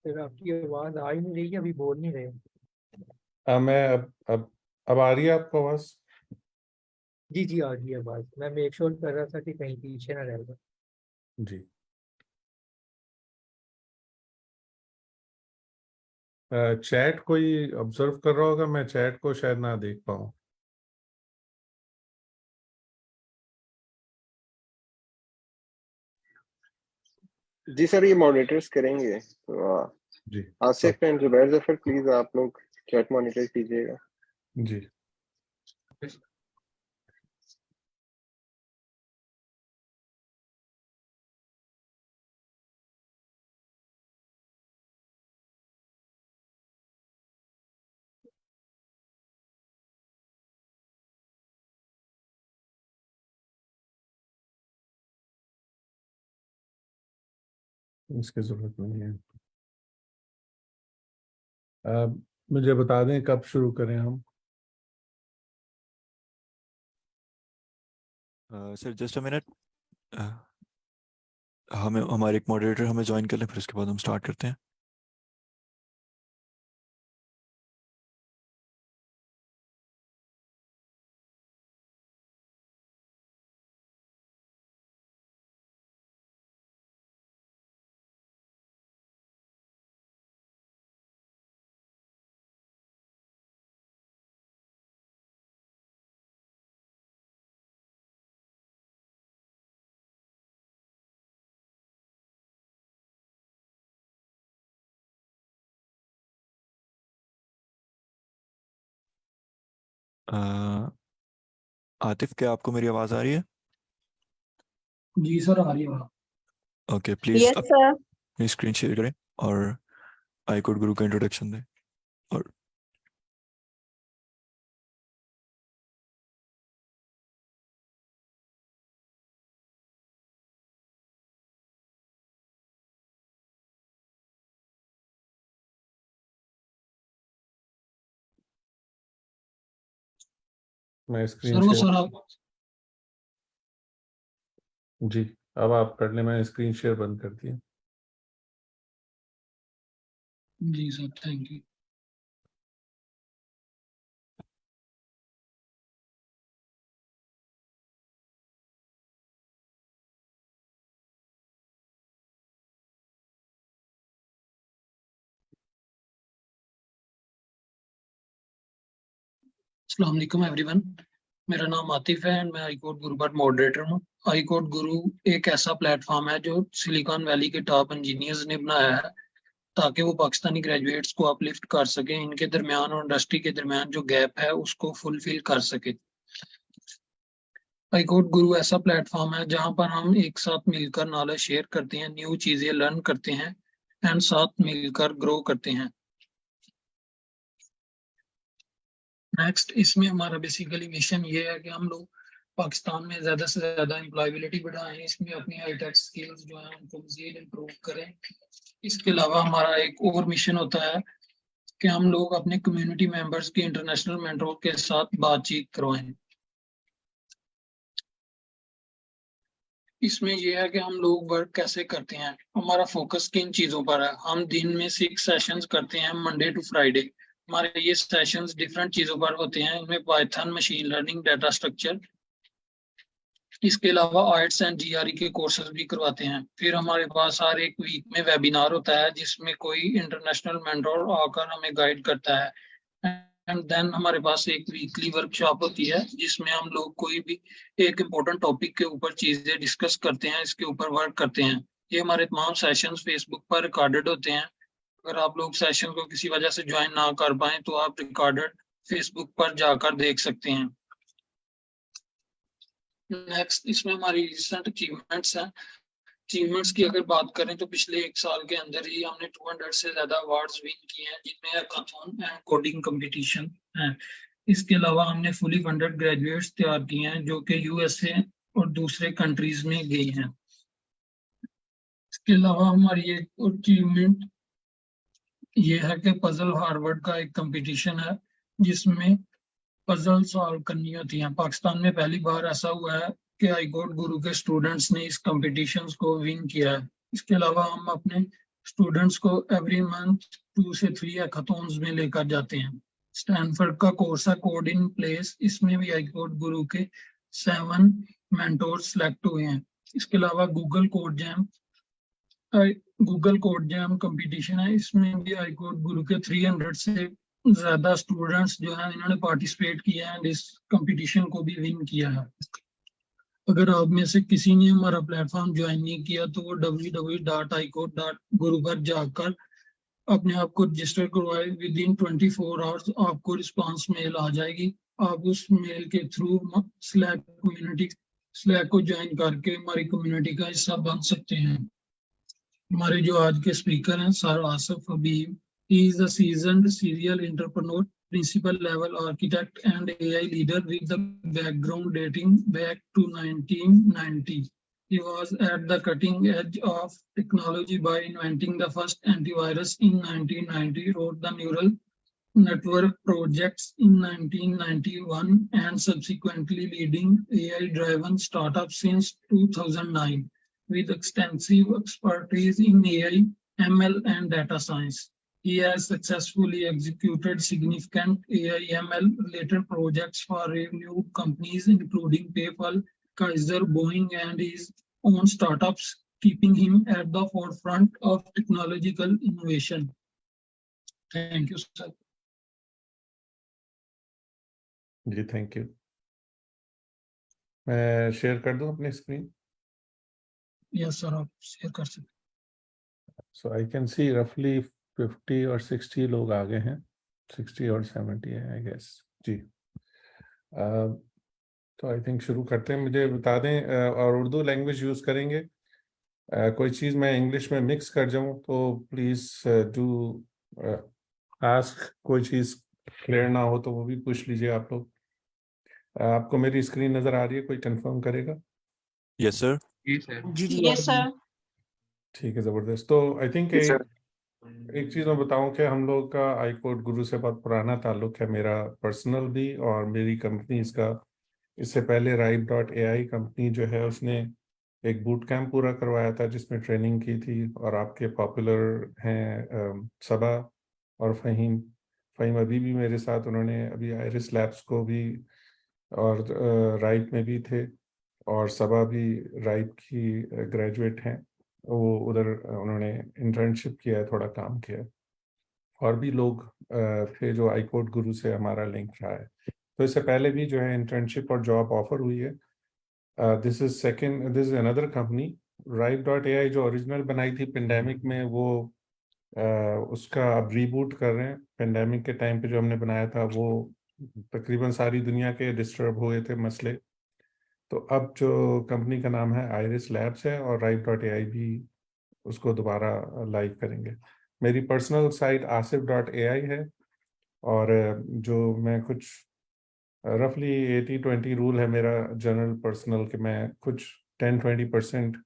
फिर आपकी आवाज आ ही नहीं रही है, अभी बोल नहीं रहे। मैं अब आ रही है आपको आवाज? जी जी, आ रही है आवाज। मैं मेक श्योर कर रहा था कि कहीं पीछे ना रह जाए। जी। चैट कोई ऑब्जर्व कर रहा होगा, मैं चैट को शायद ना देख पाऊँ। जी सर, ये मॉनिटर्स करेंगे तो जी आसिफ एंड जुबैर जफर प्लीज आप लोग चैट मॉनिटर कीजिएगा। जी। इसकी जरूरत नहीं है। मुझे बता दें कब शुरू करें हम? सर जस्ट अ मिनट, हमें हमारे एक मॉडरेटर हमें ज्वाइन कर लें, फिर उसके बाद हम स्टार्ट करते हैं। आतिफ, क्या आपको मेरी आवाज़ आ रही है? जी सर, आ रही है। Okay, please yes sir. अपनी स्क्रीन शेयर करें और आई कोड गुरु का इंट्रोडक्शन दें। और मैं स्क्रीन सर वो शेयर। सर आप जी, अब आप कर लें, मैंने स्क्रीन शेयर बंद कर दिया। जी सर, थैंक यू। अस्सलाम वालेकुम एवरीवन, मेरा नाम आतिफ है एंड मैं आई कोड गुरु पर मॉडरेटर हूँ। आई कोड गुरु एक ऐसा प्लेटफॉर्म है जो सिलिकॉन वैली के टॉप इंजीनियर्स ने बनाया है ताकि वो पाकिस्तानी ग्रेजुएट्स को अपलिफ्ट कर सकें, इनके दरमियान और इंडस्ट्री के दरमियान जो गैप है उसको फुलफिल कर सके। आई कोड गुरु ऐसा प्लेटफॉर्म है जहाँ पर हम एक साथ मिलकर नॉलेज शेयर करते हैं, न्यू चीजें लर्न करते हैं एंड साथ मिलकर ग्रो करते हैं। नेक्स्ट, इसमें हमारा बेसिकली मिशन ये है कि हम लोग पाकिस्तान में ज़्यादा से ज़्यादा एम्प्लॉयबिलिटी बढ़ाएं, इसमें अपनी हाईटेक स्किल्स जो है उनको मज़ीद इम्प्रूव करें। इसके अलावा हमारा एक और मिशन होता है कि हम लोग अपने कम्युनिटी मेंबर्स की इंटरनेशनल मेंटोर के साथ बातचीत करवाएं। इसमें यह है कि हम लोग वर्क कैसे करते हैं, हमारा फोकस किन चीज़ों पर है। हम दिन में 6 सेशंस करते हैं, मंडे टू फ्राइडे। हमारे ये सेशंस डिफरेंट चीज़ों पर होते हैं, इनमें Python, machine learning, data structure, इसके अलावा आर्ट्स एंड जीआरई के कोर्सेज भी करवाते हैं। फिर हमारे पास हर एक वीक में वेबिनार होता है जिसमें कोई इंटरनेशनल मेंटोर आकर हमें गाइड करता है। एंड देन हमारे पास एक वीकली वर्कशॉप होती है जिसमें हम लोग कोई भी एक इम्पोर्टेंट टॉपिक के ऊपर चीजें डिस्कस करते हैं, इसके ऊपर वर्क करते हैं। ये हमारे तमाम सेशंस फेसबुक पर रिकॉर्डेड होते हैं। अगर आप लोग सेशन को किसी वजह से ज्वाइन ना कर पाए तो आप रिकॉर्डेड फेसबुक पर जाकर देख सकते हैं। नेक्स्ट, इसमें हमारी रिसेंट अचीवमेंट्स हैं। अचीवमेंट्स की अगर बात करें तो पिछले 1 साल के अंदर ही हमने 200 से ज्यादा अवार्ड्स विन किए हैं, जिनमें हैकाथॉन एंड कोडिंग कंपटीशन है। इसके अलावा हमने फुली फंडेड ग्रेजुएट्स तैयार किए हैं जो कि यूएसए और दूसरे कंट्रीज में गए हैं। इसके अलावा हमारी एक अचीवमेंट ये है कि पजल हार्वर्ड का एक कंपटीशन है जिसमें पजल सॉल्व करनी होती है। पाकिस्तान में पहली बार ऐसा हुआ है कि आई कोड गुरु के स्टूडेंट्स ने इस कंपटीशन को विन किया है। इसके अलावा हम अपने स्टूडेंट्स को एवरी मंथ 2 से 3 हैकाथॉन्स में लेकर जाते हैं। स्टैनफोर्ड का कोर्स है कोड इन प्लेस, इसमें भी आई कोड गुरु के 7 मेंटोर्स सेलेक्ट हुए हैं। इसके अलावा गूगल कोड जैम कंपटीशन है, इसमें भी आई कोड गुरु के 300 से ज्यादा स्टूडेंट्स जो है इन्होंने पार्टिसिपेट किया है, इस कंपटीशन को भी विन किया है। अगर आप में से किसी ने हमारा प्लेटफॉर्म ज्वाइन नहीं किया तो वो www.icode.guru पर जाकर अपने आप को रजिस्टर करवाए। विद इन 24 आवर्स आपको रिस्पांस मेल आ जाएगी। आप उस मेल के थ्रू स्लैक को ज्वाइन करके हमारी कम्युनिटी का हिस्सा बन सकते हैं। हमारे जो आज के स्पीकर हैं sir Asif Habib, he is a seasoned serial entrepreneur, principal level architect and AI leader with the background dating back to 1990. He was at the cutting edge of technology by inventing the first antivirus in 1990, wrote the neural network projects in 1991 and subsequently leading AI-driven startups since 2009 with extensive expertise in AI, ML and data science. He has successfully executed significant AI/ML related projects for renewed companies including PayPal, Kaiser, Boeing and his own startups, keeping him at the forefront of technological innovation. Thank you, sir. जी thank you. मैं share कर दूं अपनी screen? Yes, sir, आप share कर सकते। सो आई can सी रफली 50 और 60 लोग आ गए हैं, 60 और 70 है आई गेस जी। तो आई थिंक शुरू करते हैं। मुझे बता दें और उर्दू लैंग्वेज यूज़ करेंगे। कोई चीज़ मैं इंग्लिश में मिक्स कर जाऊं तो प्लीज़ डू आस्क। कोई चीज़ क्लियर ना हो तो वो भी पूछ लीजिए आप लोग। आपको मेरी स्क्रीन नज़र आ रही है? कोई कंफर्म करेगा? Yes, sir. Yes, sir. ठीक है, ज़बरदस्त। तो आई थिंक एक चीज़ मैं बताऊं कि हम लोग का आई कोड गुरु से बहुत पुराना ताल्लुक है, मेरा पर्सनल भी और मेरी कंपनी इसका। इससे पहले Ripe.ai कंपनी जो है उसने एक बूट कैंप पूरा करवाया था जिसमें ट्रेनिंग की थी। और आपके पॉपुलर हैं सबा और फ़हीम अभी भी मेरे साथ, उन्होंने अभी आइरिस लैब्स को भी और राइप में भी थे, और सबा भी राइप की ग्रेजुएट हैं। वो उधर उन्होंने इंटर्नशिप किया है, थोड़ा काम किया है। और भी लोग थे जो आई कोड गुरु से हमारा लिंक रहा है। तो इससे पहले भी जो है इंटर्नशिप और जॉब ऑफर हुई है। This is another company. Ripe.ai जो ओरिजिनल बनाई थी पेंडेमिक में, वो उसका अब रीबूट कर रहे हैं। पेंडेमिक के टाइम पे जो हमने बनाया था वो तकरीबन सारी दुनिया के डिस्टर्ब हुए थे मसले। तो अब जो कंपनी का नाम है आइरिस लैब्स है, और Ripe.ai भी उसको दोबारा लाइव करेंगे। मेरी पर्सनल साइट asif.ai है, और जो मैं कुछ रफली 80-20 रूल है मेरा जनरल पर्सनल के मैं कुछ 10-20%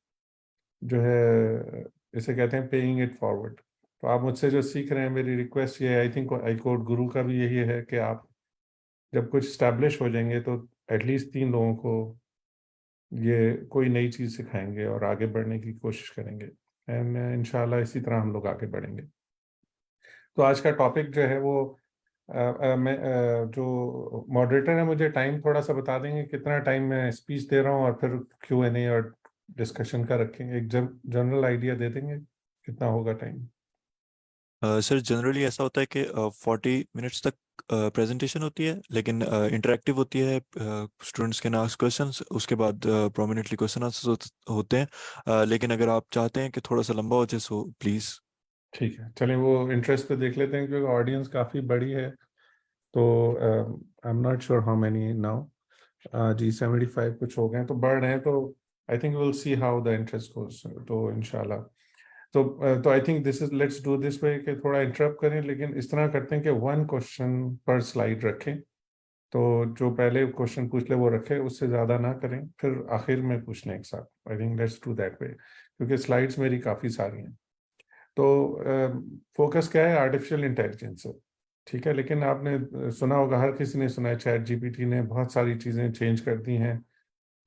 जो है इसे कहते हैं पेइंग इट फॉरवर्ड। तो आप मुझसे जो सीख रहे हैं, मेरी रिक्वेस्ट ये आई थिंक आई कोड गुरु का भी यही है कि आप जब कुछ स्टैब्लिश हो जाएंगे तो एटलीस्ट 3 लोगों को ये कोई नई चीज़ सिखाएंगे और आगे बढ़ने की कोशिश करेंगे। एंड इंशाल्लाह इसी तरह हम लोग आगे बढ़ेंगे। तो आज का टॉपिक जो है वो मैं जो मॉडरेटर है मुझे टाइम थोड़ा सा बता देंगे कितना टाइम मैं स्पीच दे रहा हूँ, और फिर Q&A और डिस्कशन का रखेंगे। एक जनरल आइडिया दे देंगे कितना होगा टाइम? सर जनरली ऐसा होता है कि 40 मिनट्स तक प्रेजेंटेशन होती है, लेकिन इंटरेक्टिव होती है। स्टूडेंट्स कैन आस्क क्वेश्चंस, उसके बाद प्रोमिनेंटली क्वेश्चन आंसर्स होते हैं। लेकिन अगर आप चाहते हैं कि थोड़ा सा लंबा हो जाए सो प्लीज़। ठीक है, चलिए वो इंटरेस्ट पे देख लेते हैं क्योंकि ऑडियंस काफ़ी बड़ी है। तो I am not sure how many now. जी 75 कुछ हो गए हैं, तो बढ़ रहे हैं। तो I think will see how the interest goes. तो इंशाल्लाह तो I think this is let's do this way कि थोड़ा इंटरप्ट करें, लेकिन इस तरह करते हैं कि 1 क्वेश्चन पर स्लाइड रखें। तो जो पहले क्वेश्चन पूछ ले वो रखें, उससे ज़्यादा ना करें, फिर आखिर में पूछ लें एक साथ। I think let's do that way, क्योंकि स्लाइड्स मेरी काफ़ी सारी हैं। तो फोकस क्या है? आर्टिफिशियल इंटेलिजेंस है, ठीक है। लेकिन आपने सुना होगा, हर किसी ने सुना है, ChatGPT ने बहुत सारी चीज़ें चेंज कर दी हैं।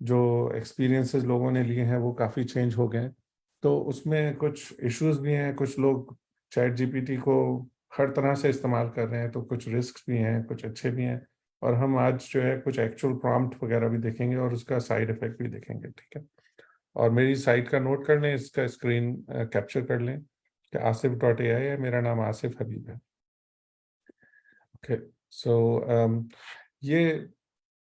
जो एक्सपीरियंसेस लोगों ने लिए हैं वो काफ़ी चेंज हो गए हैं। तो उसमें कुछ इश्यूज भी हैं, कुछ लोग चैट जीपीटी को हर तरह से इस्तेमाल कर रहे हैं, तो कुछ रिस्क भी हैं, कुछ अच्छे भी हैं, और हम आज जो है कुछ एक्चुअल प्रॉम्प्ट वगैरह भी देखेंगे और उसका साइड इफेक्ट भी देखेंगे, ठीक है। और मेरी साइट का नोट कर लें, इसका स्क्रीन कैप्चर कर लें कि asif.ai है, मेरा नाम आसिफ हबीब है। ओके, सो ये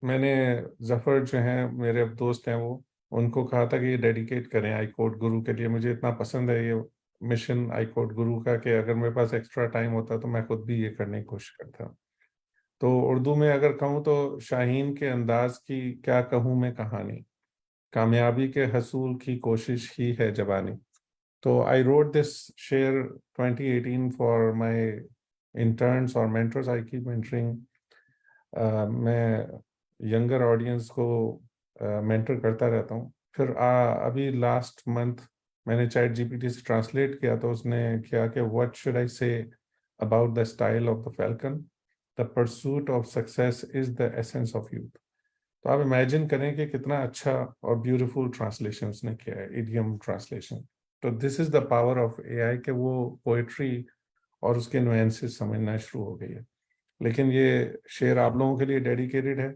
मैंने जफ़र जो हैं मेरे अब दोस्त हैं, वो उनको कहा था कि ये डेडिकेट करें आई कोड गुरु के लिए। मुझे इतना पसंद है ये मिशन आई कोड गुरु का कि अगर मेरे पास एक्स्ट्रा टाइम होता तो मैं खुद भी ये करने की कोशिश करता। तो उर्दू में अगर कहूँ तो शाहीन के अंदाज की क्या कहूँ मैं कहानी, कामयाबी के हसूल की कोशिश ही है जवानी। तो I wrote this share 2018 for my interns और मेंटर्स। आई कीप मेंटरिंग, मैं यंगर ऑडियंस को मेंटर करता रहता हूँ। फिर अभी लास्ट मंथ मैंने चैट जीपीटी से ट्रांसलेट किया, तो उसने किया कि what should I say about the style of the falcon, the pursuit of success is the essence of youth. तो आप इमेजिन करें कि कितना अच्छा और ब्यूटीफुल ट्रांसलेशन उसने किया है, इडियम ट्रांसलेशन। तो this is the power of AI कि वो पोएट्री और उसके नुएंसेस समझना शुरू हो गई है। लेकिन ये शेर आप लोगों के लिए डेडिकेटेड है।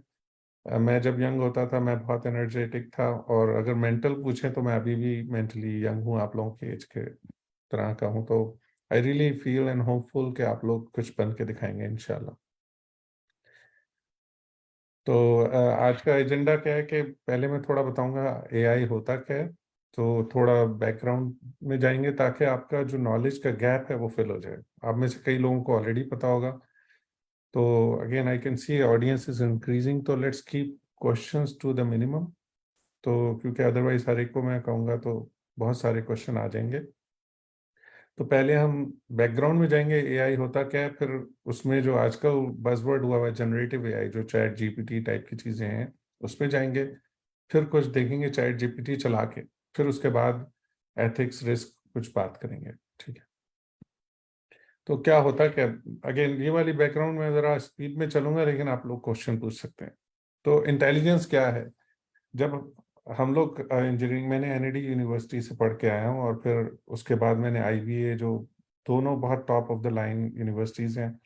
मैं जब यंग होता था मैं बहुत एनर्जेटिक था, और अगर मेंटल पूछें तो मैं अभी भी मेंटली यंग हूँ, आप लोगों के एज के तरह का हूँ। तो I really feel and hopeful कि आप लोग कुछ बन के दिखाएंगे इंशाल्लाह। तो आज का एजेंडा क्या है कि पहले मैं थोड़ा बताऊंगा एआई होता क्या है, तो थोड़ा बैकग्राउंड में जाएंगे ताकि आपका जो नॉलेज का गैप है वो फिल हो जाए। आप में से कई लोगों को ऑलरेडी पता होगा। तो again I can see audience is increasing, तो let's keep questions to the minimum. तो क्योंकि अदरवाइज हर एक को मैं कहूँगा तो बहुत सारे क्वेश्चन आ जाएंगे। तो पहले हम बैकग्राउंड में जाएंगे, एआई होता क्या है, फिर उसमें जो आजकल बज़वर्ड हुआ है जनरेटिव एआई, जो चैट जीपीटी टाइप की चीज़ें हैं उसमें जाएंगे। फिर कुछ देखेंगे चैट जीपीटी चला के, फिर उसके बाद एथिक्स रिस्क कुछ बात करेंगे, ठीक है। तो क्या होता क्या, अगेन ये वाली बैकग्राउंड में ज़रा स्पीड में चलूंगा, लेकिन आप लोग क्वेश्चन पूछ सकते हैं। तो इंटेलिजेंस क्या है, जब हम लोग इंजीनियरिंग, मैंने एनईडी यूनिवर्सिटी से पढ़ के आया हूँ, और फिर उसके बाद मैंने आईबीए, जो दोनों बहुत top of the line universities हैं,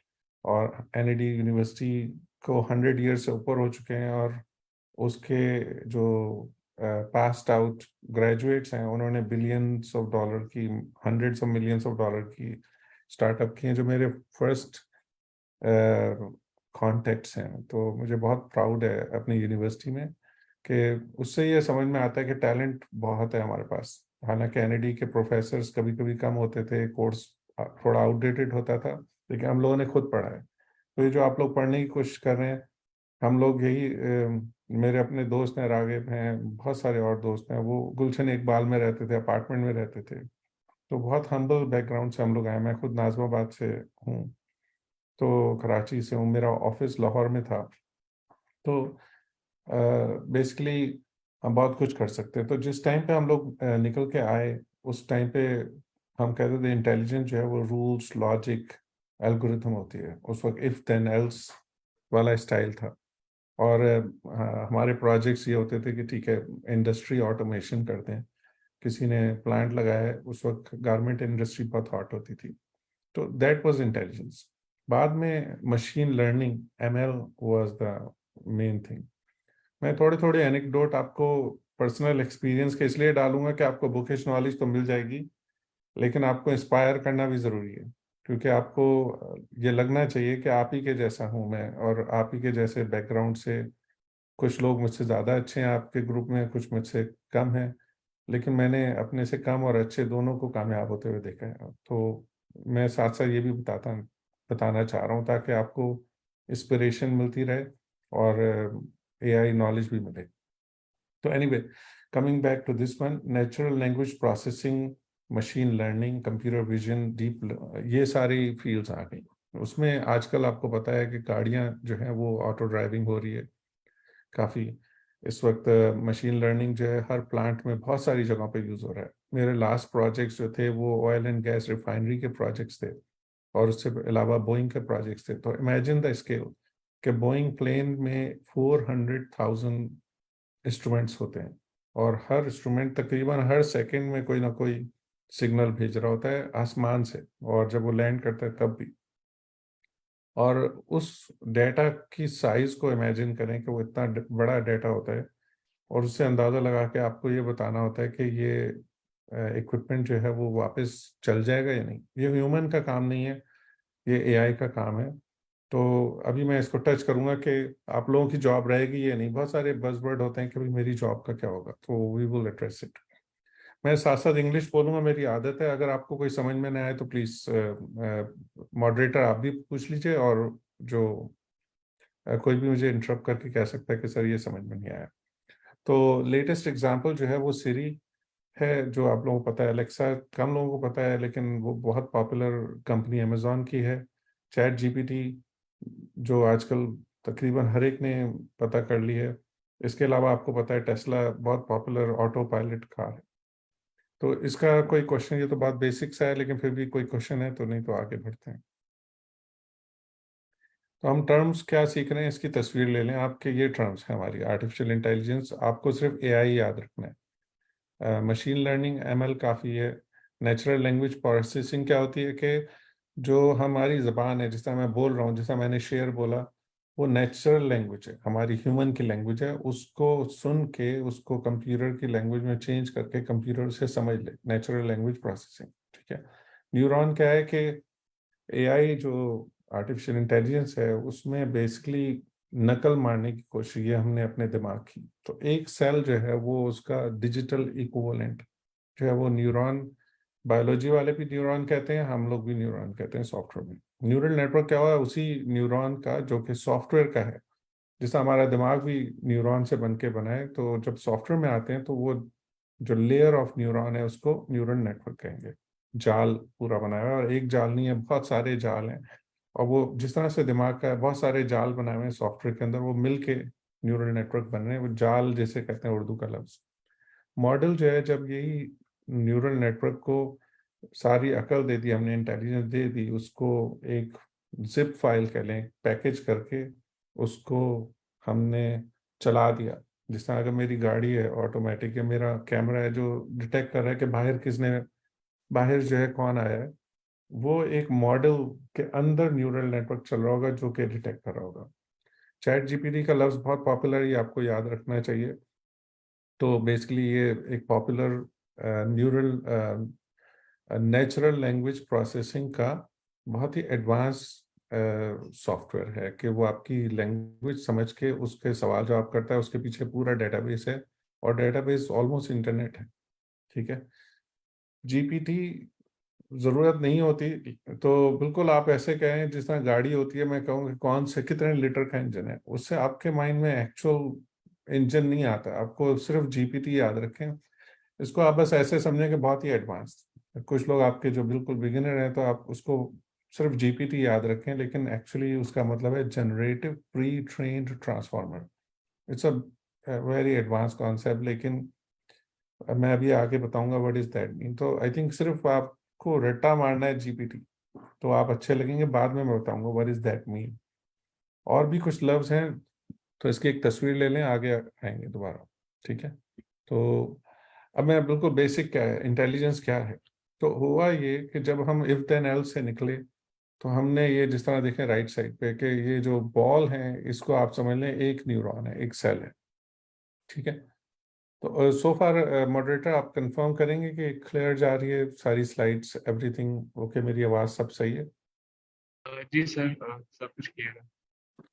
और एनईडी यूनिवर्सिटी को 100 ईयर से ऊपर हो चुके हैं, और उसके जो पास्ड आउट ग्रेजुएट्स हैं उन्होंने बिलियंस ऑफ डॉलर की, hundreds of millions of dollar की स्टार्टअप किए, जो मेरे फर्स्ट कॉन्टेक्ट्स हैं। तो मुझे बहुत प्राउड है अपनी यूनिवर्सिटी में कि उससे ये समझ में आता है कि टैलेंट बहुत है हमारे पास। हालांकि एनईडी के प्रोफेसर्स कभी कभी कम होते थे, कोर्स थोड़ा आउटडेटेड होता था, लेकिन हम लोगों ने खुद पढ़ा है। तो ये जो आप लोग पढ़ने की कोशिश कर रहे हैं, हम लोग यही मेरे अपने दोस्त हैं, रागिब हैं, बहुत सारे और दोस्त हैं, वो गुलशन इकबाल में रहते थे, अपार्टमेंट में रहते थे। तो बहुत हम्बल बैकग्राउंड से हम लोग आए। मैं खुद नाजमाबाद से हूँ, तो कराची से हूँ, मेरा ऑफिस लाहौर में था। तो बेसिकली हम बहुत कुछ कर सकते हैं। तो जिस टाइम पे हम लोग निकल के आए, उस टाइम पे हम कहते थे इंटेलिजेंस जो है वो रूल्स, लॉजिक, एल्गोरिथम होती है। उस वक्त इफ देन एल्स वाला स्टाइल था। और हमारे प्रोजेक्ट्स ये होते थे कि ठीक है इंडस्ट्री ऑटोमेशन करते हैं, किसी ने प्लांट लगाया है, उस वक्त गारमेंट इंडस्ट्री बहुत हॉट होती थी। तो दैट वाज इंटेलिजेंस। बाद में machine learning, ML was the main thing. मैं थोड़े थोड़े एनेक्डोट आपको पर्सनल एक्सपीरियंस के इसलिए डालूंगा कि आपको बुकिश नॉलेज तो मिल जाएगी, लेकिन आपको इंस्पायर करना भी ज़रूरी है, क्योंकि आपको ये लगना चाहिए कि आप ही के जैसा हूँ मैं, और आप ही के जैसे बैकग्राउंड से। कुछ लोग मुझसे ज़्यादा अच्छे हैं आपके ग्रुप में, कुछ मुझसे कम हैं, लेकिन मैंने अपने से कम और अच्छे दोनों को कामयाब होते हुए देखा है। तो मैं साथ साथ ये भी बताना चाह रहा हूँ ताकि आपको इंस्पिरेशन मिलती रहे और एआई नॉलेज भी मिले। तो anyway, coming back to this one, natural language processing, machine learning, computer vision, ये सारी फील्ड्स आ गई। उसमें आजकल आपको पता है कि गाड़ियां जो हैं वो ऑटो ड्राइविंग हो रही है काफ़ी। इस वक्त मशीन लर्निंग जो है हर प्लांट में बहुत सारी जगहों पे यूज़ हो रहा है। मेरे लास्ट प्रोजेक्ट्स जो थे वो ऑयल एंड गैस रिफाइनरी के प्रोजेक्ट्स थे, और उससे अलावा बोइंग के प्रोजेक्ट्स थे। तो इमेजिन द स्केल कि बोइंग प्लेन में 400,000 इंस्ट्रूमेंट्स होते हैं, और हर इंस्ट्रूमेंट तकरीबन हर सेकंड में कोई ना कोई सिग्नल भेज रहा होता है आसमान से, और जब वो लैंड करता है तब भी। और उस डेटा की साइज को इमेजिन करें कि वो इतना बड़ा डेटा होता है, और उससे अंदाज़ा लगा के आपको ये बताना होता है कि ये इक्विपमेंट जो है वो वापस चल जाएगा या नहीं। ये ह्यूमन का काम नहीं है, ये एआई का काम है। तो अभी मैं इसको टच करूंगा कि आप लोगों की जॉब रहेगी या नहीं। बहुत सारे बज़वर्ड होते हैं कि भाई मेरी जॉब का क्या होगा, तो वी विल एड्रेस इट। मैं साथ साथ इंग्लिश बोलूंगा, मेरी आदत है। अगर आपको कोई समझ में नहीं आए तो प्लीज़ मॉडरेटर आप भी पूछ लीजिए, और जो कोई भी मुझे इंटरप्ट करके कह सकता है कि सर ये समझ में नहीं आया। तो लेटेस्ट एग्जांपल जो है वो सिरी है, जो आप लोगों को पता है। अलेक्सा कम लोगों को पता है, लेकिन वो बहुत पॉपुलर कंपनी अमेजोन की है। चैट जीपीटी जो आजकल तकरीबन हर एक ने पता कर ली है। इसके अलावा आपको पता है टेस्ला बहुत पॉपुलर ऑटो पायलट कार है। तो इसका कोई क्वेश्चन, ये तो बात बेसिक्स है, लेकिन फिर भी कोई क्वेश्चन है तो, नहीं तो आगे बढ़ते हैं। तो हम टर्म्स क्या सीख रहे हैं, इसकी तस्वीर ले लें। आपके ये टर्म्स हैं हमारी आर्टिफिशियल इंटेलिजेंस। आपको सिर्फ एआई याद रखना है। मशीन लर्निंग एमएल काफ़ी है। नेचुरल लैंग्वेज प्रोसेसिंग क्या होती है कि जो हमारी ज़बान है, जिस तरह मैं बोल रहा हूँ, जैसा मैंने शेर बोला, वो नेचुरल लैंग्वेज है, हमारी ह्यूमन की लैंग्वेज है। उसको सुन के उसको कंप्यूटर की लैंग्वेज में चेंज करके कंप्यूटर से समझ ले, नेचुरल लैंग्वेज प्रोसेसिंग। ठीक है। न्यूरॉन क्या है कि एआई जो आर्टिफिशियल इंटेलिजेंस है उसमें बेसिकली नकल मारने की कोशिश ये हमने अपने दिमाग की। तो एक सेल जो है वो उसका डिजिटल इक्विवेलेंट जो है वो न्यूरॉन, बायोलॉजी वाले भी न्यूरॉन कहते हैं, हम लोग भी न्यूरॉन कहते हैं सॉफ्टवेयर में। न्यूरल नेटवर्क क्या हुआ है, उसी न्यूरॉन का जो कि सॉफ्टवेयर का है। जैसा हमारा दिमाग भी न्यूरॉन से बन के बना है, तो जब सॉफ्टवेयर में आते हैं तो वो जो लेयर ऑफ न्यूरॉन है उसको न्यूरल नेटवर्क कहेंगे। जाल पूरा बनाया हुआ है, और एक जाल नहीं है, बहुत सारे जाल हैं। और वो जिस तरह से दिमाग का बहुत सारे जाल बनाए हुए हैं सॉफ्टवेयर के अंदर, वो मिल के न्यूरल नेटवर्क बन रहे हैं। वो जाल जैसे कहते हैं उर्दू का लफ्ज। मॉडल जो है, जब यही न्यूरल नेटवर्क को सारी अकल दे दी हमने, इंटेलिजेंस दे दी, उसको एक जिप फाइल कह लें, पैकेज करके उसको हमने चला दिया। जिस तरह अगर मेरी गाड़ी है ऑटोमेटिक है, मेरा कैमरा है जो डिटेक्ट कर रहा है कि बाहर जो है कौन आया है, वो एक मॉडल के अंदर न्यूरल नेटवर्क चल रहा होगा जो कि डिटेक्ट कर रहा होगा। चैट जीपीटी का लफ्ज़ बहुत पॉपुलर है, ये आपको याद रखना चाहिए। तो बेसिकली ये एक popular neural natural language processing का बहुत ही एडवांस सॉफ्टवेयर है कि वो आपकी लैंग्वेज समझ के उसके सवाल जवाब करता है। उसके पीछे पूरा डेटाबेस है, और डेटाबेस ऑलमोस्ट इंटरनेट है। ठीक है। जीपीटी ज़रूरत नहीं होती, तो बिल्कुल आप ऐसे कहें जिस तरह गाड़ी होती है, मैं कहूँगा कौन से कितने लीटर का इंजन है, उससे आपके माइंड में एक्चुअल इंजन नहीं आता। आपको सिर्फ जीपीटी याद रखें। इसको आप बस ऐसे समझें कि बहुत ही एडवांस। कुछ लोग आपके जो बिल्कुल बिगिनर हैं तो आप उसको सिर्फ जीपीटी याद रखें, लेकिन एक्चुअली उसका मतलब है generative pre trained transformer. It's a very advance concept, लेकिन मैं अभी आगे बताऊंगा व्हाट इज दैट मीन। तो आई थिंक सिर्फ आपको रट्टा मारना है जीपीटी, तो आप अच्छे लगेंगे। बाद में मैं बताऊंगा व्हाट इज दैट मीन। और भी कुछ लफ्ज हैं, तो इसकी एक तस्वीर ले लें, आगे आएंगे दोबारा। ठीक है। तो अब मैं बिल्कुल बेसिक क्या है इंटेलिजेंस क्या है। तो हुआ ये कि जब हम इफ देन एल्स से निकले, तो हमने ये जिस तरह देखें राइट साइड पे कि ये जो बॉल है इसको आप समझ लें एक न्यूरॉन है, एक सेल है। ठीक है। तो सो फार मॉडरेटर आप कंफर्म करेंगे कि क्लियर जा रही है सारी स्लाइड्स, एवरीथिंग ओके, मेरी आवाज़ सब सही है? जी सर, सब कुछ क्लियर है।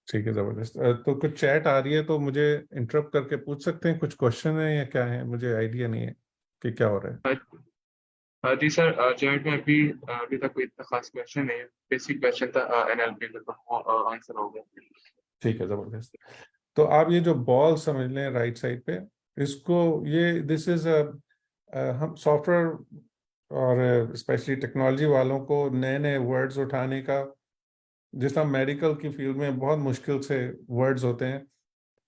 ठीक है, ज़बरदस्त। तो कुछ चैट आ रही है तो मुझे इंटरप्ट करके पूछ सकते हैं, कुछ क्वेश्चन है या क्या है, मुझे आइडिया नहीं है कि क्या हो रहा है। जी सर, चैट में अभी तक कोई इतना खास क्वेश्चन नहीं है। बेसिक क्वेश्चन था एनएलपी का, तो आंसर हो गया। ठीक है, ज़बरदस्त। तो आप ये जो बॉल समझ लें राइट साइड पे, इसको ये दिस इज हम सॉफ्टवेयर और स्पेशली टेक्नोलॉजी वालों को नए नए वर्ड्स उठाने का, जिस तरह मेडिकल की फील्ड में बहुत मुश्किल से वर्ड्स होते हैं,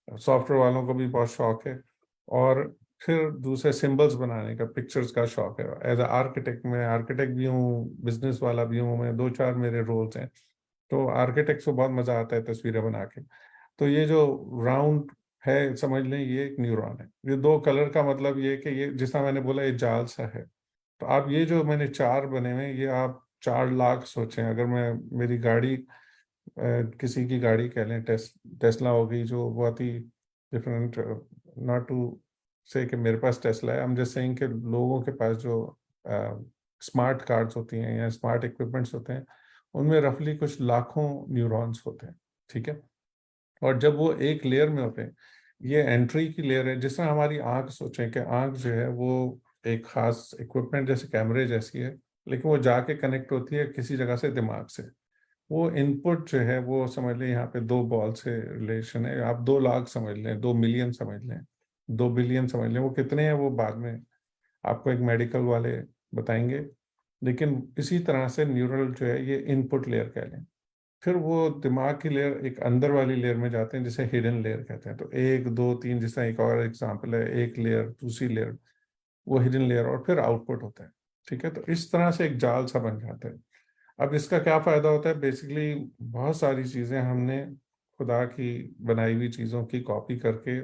सॉफ्टवेयर वालों को भी बहुत शौक है। और फिर दूसरे सिंबल्स बनाने का, पिक्चर्स का शौक है। एज अ आर्किटेक्ट, मैं आर्किटेक्ट भी हूँ, बिजनेस वाला भी हूँ, मैं 2-4 मेरे रोल्स हैं। तो आर्किटेक्ट को बहुत मज़ा आता है तस्वीरें बना के। तो ये जो राउंड है, समझ लें ये एक न्यूरॉन है। ये 2 कलर का मतलब ये कि ये जिस तरह मैंने बोला ये जाल सा है। तो आप ये जो मैंने 4 बने हुए हैं, ये आप 4 लाख सोचें। अगर मैं मेरी गाड़ी किसी की गाड़ी कह लें, टेस्ला होगी, जो बहुत ही डिफरेंट, नॉट टू से कि मेरे पास टेस्ला है, हम जस्ट सेइंग कि लोगों के पास जो स्मार्ट कार्ड्स होती हैं या स्मार्ट इक्विपमेंट्स होते हैं, उनमें रफली कुछ लाखों न्यूरॉन्स होते हैं, ठीक है। और जब वो एक लेयर में होते हैं, ये एंट्री की लेयर है। जिस तरह हमारी आंख, सोचें कि आंख जो है वो एक खास इक्विपमेंट जैसे कैमरे जैसी है, लेकिन वो जाके कनेक्ट होती है किसी जगह से दिमाग से। वो इनपुट जो है वो समझ लें यहाँ पे 2 बॉल से रिलेशन है। आप 2 लाख समझ लें, 2 मिलियन समझ लें, 2 बिलियन समझ लें, वो कितने हैं वो बाद में आपको एक मेडिकल वाले बताएंगे। लेकिन इसी तरह से न्यूरल जो है ये इनपुट लेयर कह लें। फिर वो दिमाग की लेयर एक अंदर वाली लेयर में जाते हैं जिसे हिडन लेयर कहते हैं। तो 1 2 3, जिस तरह एक और एग्जांपल है, एक लेयर, दूसरी लेयर, वो हिडन लेयर, और फिर आउटपुट होता है, ठीक है। तो इस तरह से एक जाल सा बन जाता है। अब इसका क्या फायदा होता है? बेसिकली बहुत सारी चीजें हमने खुदा की बनाई हुई चीजों की कॉपी करके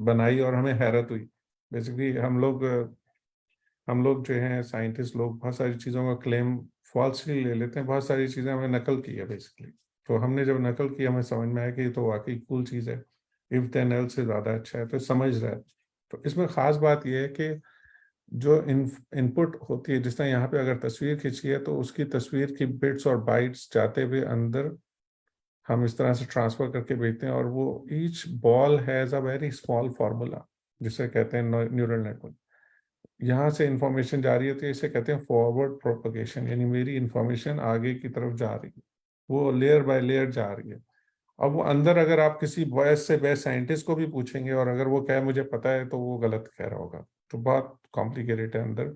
बनाई और हमें हैरत हुई। बेसिकली हम लोग जो हैं साइंटिस्ट लोग, बहुत सारी चीज़ों का क्लेम फॉल्सली ले लेते हैं। बहुत सारी चीज़ें हमने नकल की है बेसिकली। तो हमने जब नकल की, हमें समझ में आया कि ये तो वाकई कूल चीज़ है, इफ देन एल्स से ज़्यादा अच्छा है, तो समझ रहा है। तो इसमें ख़ास बात यह है कि जो इनपुट होती है, जिस तरह यहाँ पे अगर तस्वीर खींची है तो उसकी तस्वीर की बिट्स और बाइट्स जाते हुए अंदर हम इस तरह से ट्रांसफर करके भेजते हैं, और वो each ball has a very small formula, जिसे कहते हैं न्यूरल नेटवर्क। यहाँ से इंफॉर्मेशन जा रही होती है, इसे कहते हैं फॉरवर्ड प्रोपगेशन, यानी मेरी इंफॉर्मेशन आगे की तरफ जा रही है, वो लेयर बाय लेयर जा रही है। अब वो अंदर अगर आप किसी बेस्ट से बेस्ट साइंटिस्ट को भी पूछेंगे और अगर वो कहे मुझे पता है, तो वो गलत कह रहा होगा। तो बहुत कॉम्प्लिकेटेड है अंदर।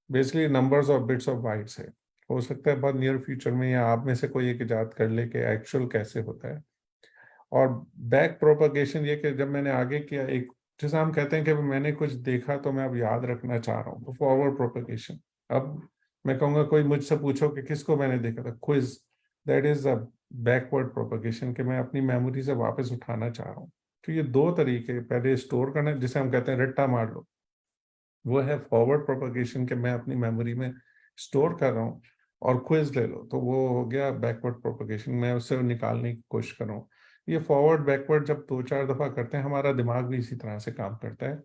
बेसिकली नंबर्स और बिट्स ऑफ बाइट्स है। हो सकता है बहुत नियर फ्यूचर में या आप में से कोई एक इजाद कर ले कि एक्चुअल कैसे होता है। और बैक प्रोपगेशन ये कि जब मैंने आगे किया, एक जैसा हम कहते हैं कि मैंने कुछ देखा तो मैं अब याद रखना चाह रहा हूँ, तो फॉरवर्ड प्रोपगेशन। अब मैं कहूँगा कोई मुझसे पूछो कि किसको मैंने देखा था, quiz, that is a backward propagation, कि मैं अपनी मेमोरी से वापस उठाना चाह रहा हूँ। तो ये 2 तरीके, पहले स्टोर करना जिसे हम कहते हैं रट्टा मार लो, वो है फॉरवर्ड प्रोपगेशन के मैं अपनी मेमोरी में स्टोर कर रहा हूँ। और क्विज ले लो तो वो हो गया बैकवर्ड प्रोपगेशन, मैं उससे निकालने की कोशिश कर रहा हूँ। ये फॉरवर्ड बैकवर्ड जब 2-4 दफा करते हैं, हमारा दिमाग भी इसी तरह से काम करता है।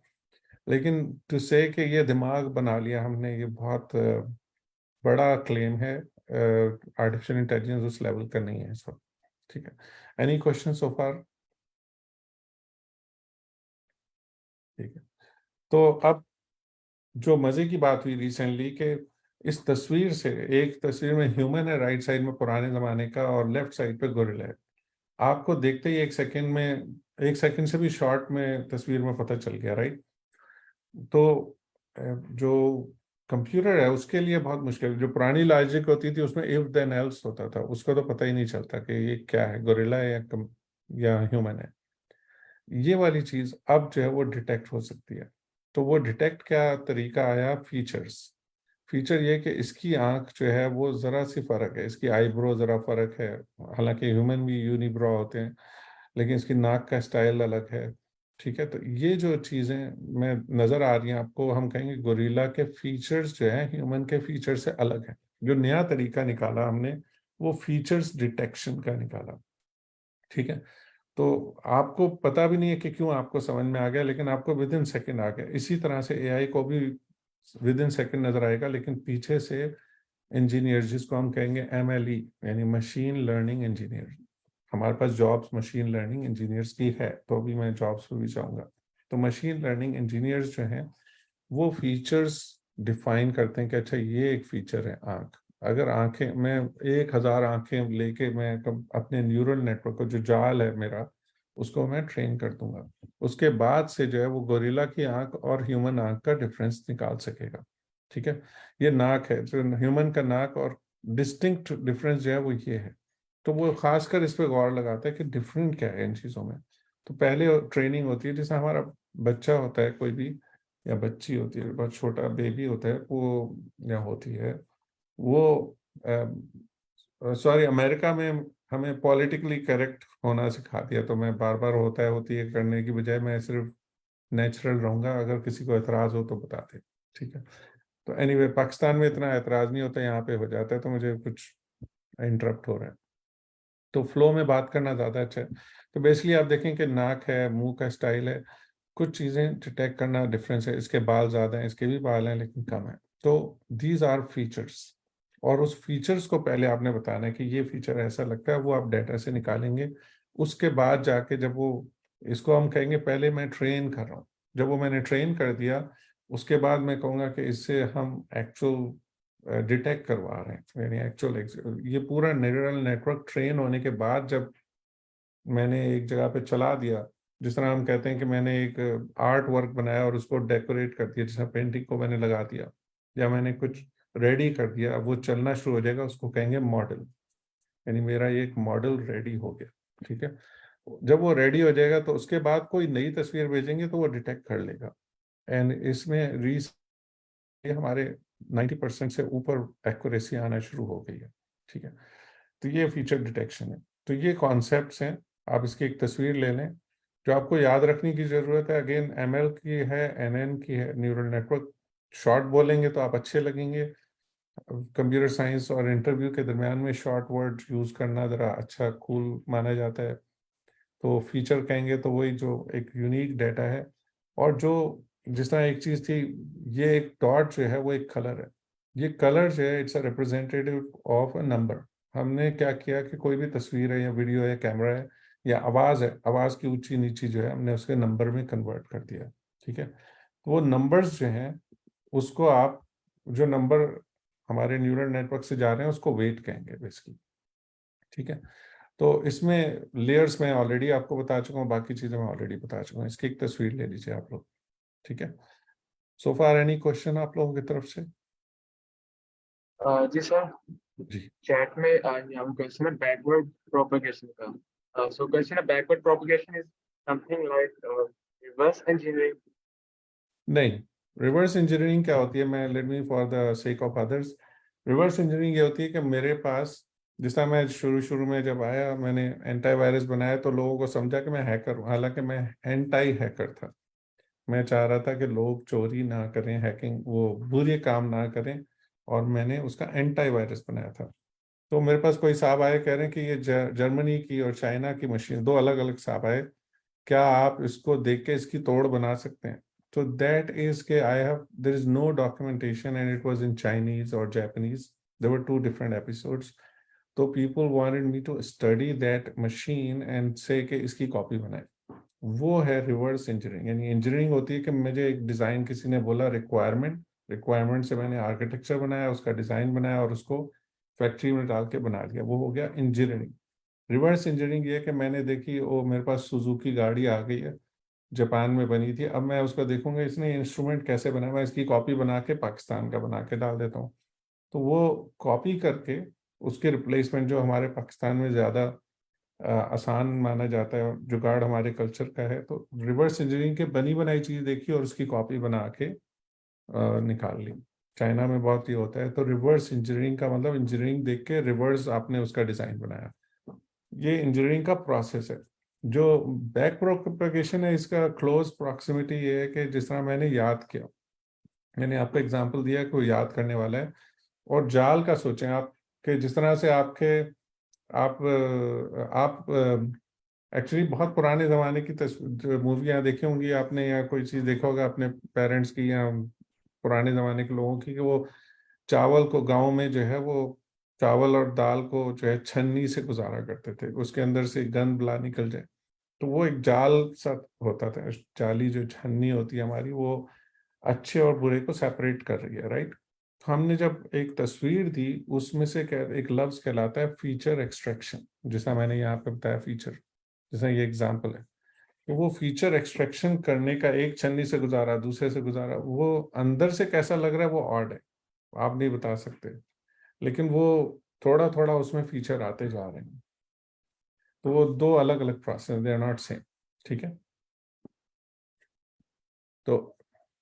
लेकिन टू से कि ये दिमाग बना लिया हमने, ये बहुत बड़ा क्लेम है। आर्टिफिशियल इंटेलिजेंस उस लेवल का नहीं है इस वक्त, ठीक है। एनी क्वेश्चन सो फार? ठीक है। तो अब जो मजे की बात हुई रिसेंटली कि इस तस्वीर से, एक तस्वीर में ह्यूमन है राइट साइड में पुराने जमाने का, और लेफ्ट साइड पे गोरिल्ला है। आपको देखते ही 1 सेकंड में, 1 सेकंड से भी शॉर्ट में तस्वीर में पता चल गया, राइट। तो जो कंप्यूटर है उसके लिए बहुत मुश्किल। जो पुरानी लॉजिक होती थी उसमें इफ देन एल्स होता था, उसको तो पता ही नहीं चलता कि ये क्या है, गोरिल्ला है या ह्यूमन है। ये वाली चीज अब जो है वो डिटेक्ट हो सकती है। तो वो डिटेक्ट क्या तरीका आया? फीचर्स। फीचर ये कि इसकी आंख जो है वो जरा सी फर्क है, इसकी आईब्रो जरा फर्क है। हालांकि ह्यूमन भी यूनिब्रो होते हैं, लेकिन इसकी नाक का स्टाइल अलग है, ठीक है। तो ये जो चीजें में नजर आ रही हैं आपको, हम कहेंगे गोरिल्ला के फीचर्स जो है ह्यूमन के फीचर से अलग है। जो नया तरीका निकाला हमने, वो फीचर्स डिटेक्शन का निकाला, ठीक है। तो आपको पता भी नहीं है कि क्यों आपको समझ में आ गया, लेकिन आपको विद इन सेकेंड आ गया। इसी तरह से एआई को भी विद इन सेकेंड नजर आएगा, लेकिन पीछे से इंजीनियर, जिसको हम कहेंगे एमएलई, यानी मशीन लर्निंग इंजीनियर। हमारे पास जॉब्स मशीन लर्निंग इंजीनियर्स की है, तो अभी मैं जॉब्स पे भी जाऊंगा। तो मशीन लर्निंग इंजीनियर्स जो हैं वो फीचर्स डिफाइन करते हैं कि अच्छा ये एक फीचर है आंख। अगर आंखें, मैं 1000 आंखें लेके मैं अपने न्यूरल नेटवर्क को, जो जाल है मेरा, उसको मैं ट्रेन कर दूंगा। उसके बाद से जो है वो गोरिल्ला की आंख और ह्यूमन आंख का डिफरेंस निकाल सकेगा, ठीक है। ये नाक है, जो ह्यूमन का नाक, और डिस्टिंक्ट डिफरेंस जो है वो ये है। तो वो खासकर इस पर गौर लगाता है कि डिफरेंट क्या है इन चीज़ों में। तो पहले ट्रेनिंग होती है, जैसे हमारा बच्चा होता है कोई भी, या बच्ची होती है, बहुत छोटा बेबी होता है वो, या होती है वो, सॉरी, अमेरिका में हमें पॉलिटिकली करेक्ट होना सिखा दिया, तो मैं बार बार होती है करने की बजाय मैं सिर्फ नेचुरल रहूंगा। अगर किसी को एतराज हो तो बता दे, ठीक है। तो एनीवे, पाकिस्तान में इतना एतराज नहीं होता, यहाँ पे हो जाता है, तो मुझे कुछ इंटरप्ट हो रहा है। तो फ्लो में बात करना ज़्यादा अच्छा है। तो बेसिकली आप देखें कि नाक है, मुंह का स्टाइल है, कुछ चीज़ें डिटेक्ट करना डिफरेंस है। इसके बाल ज़्यादा हैं, इसके भी बाल हैं लेकिन कम है। तो दीज आर फीचर्स, और उस फीचर्स को पहले आपने बताना है कि ये फीचर ऐसा लगता है, वो आप डाटा से निकालेंगे। उसके बाद जाके जब वो, इसको हम कहेंगे पहले मैं ट्रेन कर रहा हूँ, जब वो मैंने ट्रेन कर दिया उसके बाद मैं कहूँगा कि इससे हम एक्चुअल डिटेक्ट करवा रहे हैं, यानी एक्चुअल ये पूरा न्यूरल नेटवर्क ट्रेन होने के बाद जब मैंने एक जगह पे चला दिया, जिस तरह हम कहते हैं कि मैंने एक आर्ट वर्क बनाया और उसको डेकोरेट कर दिया, जैसे पेंटिंग को मैंने लगा दिया या मैंने कुछ रेडी कर दिया, वो चलना शुरू हो जाएगा, उसको कहेंगे मॉडल, यानी मेरा एक मॉडल रेडी हो गया, ठीक है। जब वो रेडी हो जाएगा तो उसके बाद कोई नई तस्वीर भेजेंगे तो वो डिटेक्ट कर लेगा। एंड इसमें हमारे 90% से ऊपर एक्यूरेसी आना शुरू हो गई है, ठीक है। तो ये फीचर डिटेक्शन है। तो ये कॉन्सेप्ट्स हैं, आप इसकी एक तस्वीर ले लें। जो आपको याद रखने की ज़रूरत है, अगेन ML की है, NN की है, न्यूरल नेटवर्क। शॉर्ट बोलेंगे तो आप अच्छे लगेंगे, कंप्यूटर साइंस और इंटरव्यू के दरमियान में शॉर्ट वर्ड यूज़ करना ज़रा अच्छा कूल माना जाता है। तो फीचर कहेंगे तो वही जो एक यूनिक डाटा है, और जो जिस तरह एक चीज़ थी, ये एक डॉट जो है वो एक कलर है। ये कलर जो है it's a representative of a number. हमने क्या किया कि कोई भी तस्वीर है या वीडियो है, कैमरा है या आवाज़ है, आवाज़ की ऊंची नीची जो है हमने उसके नंबर में कन्वर्ट कर दिया, ठीक है। तो वो नंबर्स जो हैं उसको आप, जो नंबर हमारे न्यूरल नेटवर्क से जा रहे हैं उसको वेट कहेंगे बेसिकली, ठीक है। तो इसमें लेयर्स मैं ऑलरेडी आपको बता चुका हूँ, बाकी चीज़ें मैं ऑलरेडी बता चुका हूँ। इसकी एक तस्वीर ले लीजिए आप लोग, ठीक है। सो फार एनी क्वेश्चन आप लोगों की तरफ से? जी सर, जी, चैट में हम क्वेश्चन है बैकवर्ड प्रोपगेशन का। सो क्वेश्चन है backward propagation is something like reverse engineering. नहीं, रिवर्स इंजीनियरिंग क्या होती है, मैं let me for the sake of others. Reverse engineering ये होती है कि मेरे पास, जिस तरह मैं शुरू में जब आया मैंने एंटी वायरस बनाया तो लोगों को समझा कि मैं हैकर हूँ, हालांकि मैं एंटी हैकर था। मैं चाह रहा था कि लोग चोरी ना करें, हैकिंग, वो बुरे काम ना करें, और मैंने उसका एंटी वायरस बनाया था। तो मेरे पास कोई साहब आए कह रहे हैं कि ये जर्मनी की और चाइना की मशीन, दो अलग अलग साहब आए, क्या आप इसको देख के इसकी तोड़ बना सकते हैं? तो दैट इज के I have, there is no documentation and it was in Chinese और Japanese, there were two different episodes. तो people wanted me to study that machine and say कि इसकी कॉपी बनाए। वो है रिवर्स इंजीनियरिंग। यानी engineering होती है कि मुझे एक डिज़ाइन किसी ने बोला, रिक्वायरमेंट से मैंने आर्किटेक्चर बनाया, उसका डिज़ाइन बनाया और उसको फैक्ट्री में डाल के बना दिया, वो हो गया इंजीनियरिंग। रिवर्स इंजीनियरिंग ये कि मैंने देखी, वो मेरे पास सुजुकी गाड़ी आ गई है, जापान में बनी थी, अब मैं उसका देखूंगा इसने इंस्ट्रूमेंट कैसे बनाया, मैं इसकी कॉपी बना के पाकिस्तान का बना के डाल देता हूँ। तो वो कॉपी करके उसके रिप्लेसमेंट जो हमारे पाकिस्तान में ज़्यादा आसान माना जाता है, जुगाड़ हमारे कल्चर का है, तो रिवर्स इंजीनियरिंग के बनी बनाई चीज़ देखी और उसकी कॉपी बना के निकाल ली। चाइना में बहुत ही होता है। तो रिवर्स इंजीनियरिंग का मतलब इंजीनियरिंग देख के रिवर्स आपने उसका डिज़ाइन बनाया, ये इंजीनियरिंग का प्रोसेस है। जो बैक प्रोपगेशन है, इसका क्लोज प्रॉक्सिमिटी ये है कि जिस तरह मैंने याद किया, मैंने आपको एग्जांपल दिया कि वो याद करने वाला है। और जाल का सोचें आप, कि जिस तरह से आप एक्चुअली बहुत पुराने ज़माने की मूवियाँ देखी होंगी आपने, या कोई चीज़ देखा होगा अपने पेरेंट्स की या पुराने ज़माने के लोगों की, कि वो चावल को गांव में जो है वो चावल और दाल को जो है छन्नी से गुजारा करते थे, उसके अंदर से गंद बला निकल जाए। तो वो एक जाल सा होता था, जाली जो छन्नी होती है हमारी, वो अच्छे और बुरे को सेपरेट कर रही है, राइट। हमने जब एक तस्वीर दी, उसमें से एक लफ्ज कहलाता है फीचर एक्सट्रैक्शन, जैसा मैंने यहाँ पे बताया फीचर, जैसा ये एग्जांपल है। तो वो फीचर एक्सट्रैक्शन करने का, एक छन्नी से गुजारा दूसरे से गुजारा, वो अंदर से कैसा लग रहा है वो ऑड है, आप नहीं बता सकते, लेकिन वो थोड़ा थोड़ा उसमें फीचर आते जा रहे हैं। तो वो दो अलग अलग process, they are not same, ठीक है। तो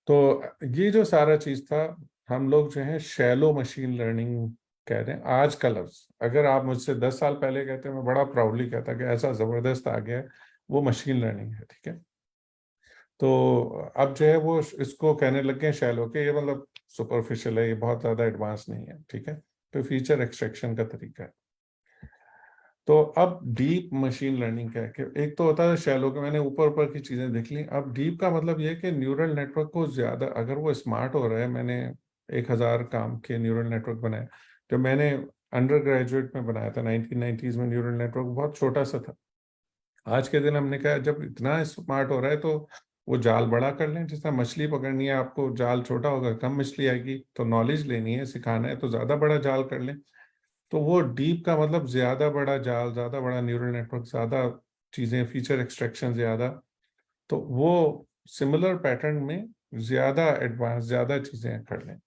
तो ये जो सारा चीज था, हम लोग जो है शैलो मशीन लर्निंग कह दें आज का लफ्ज, अगर आप मुझसे 10 साल पहले कहते मैं बड़ा प्राउडली कहता कि ऐसा जबरदस्त आ गया है, वो मशीन लर्निंग है। ठीक है, तो अब जो है वो इसको कहने लग गए शैलो के ये मतलब सुपरफिशियल है, ये बहुत ज्यादा एडवांस नहीं है। ठीक है, तो फीचर एक्सट्रैक्शन का तरीका है। तो अब डीप मशीन लर्निंग क्या है कि एक तो होता है शैलो के, मैंने ऊपर ऊपर की चीजें देख ली। अब डीप का मतलब ये है कि न्यूरल नेटवर्क को ज्यादा, अगर वो स्मार्ट हो रहा है, मैंने 1000 काम के न्यूरल नेटवर्क बनाए। जो मैंने अंडर ग्रेजुएट में बनाया था 1990s में, न्यूरल नेटवर्क बहुत छोटा सा था। आज के दिन हमने कहा जब इतना स्मार्ट हो रहा है तो वो जाल बड़ा कर लें। जिस तरह मछली पकड़नी है, आपको जाल छोटा होगा, कम मछली आएगी, तो नॉलेज लेनी है, सिखाना है, तो ज्यादा बड़ा जाल कर लें। तो वो डीप का मतलब ज्यादा बड़ा जाल, ज्यादा बड़ा न्यूरल नेटवर्क, ज्यादा चीजें, फीचर एक्सट्रैक्शन ज्यादा। तो वो सिमिलर पैटर्न में ज्यादा एडवांस, ज्यादा चीजें कर लें।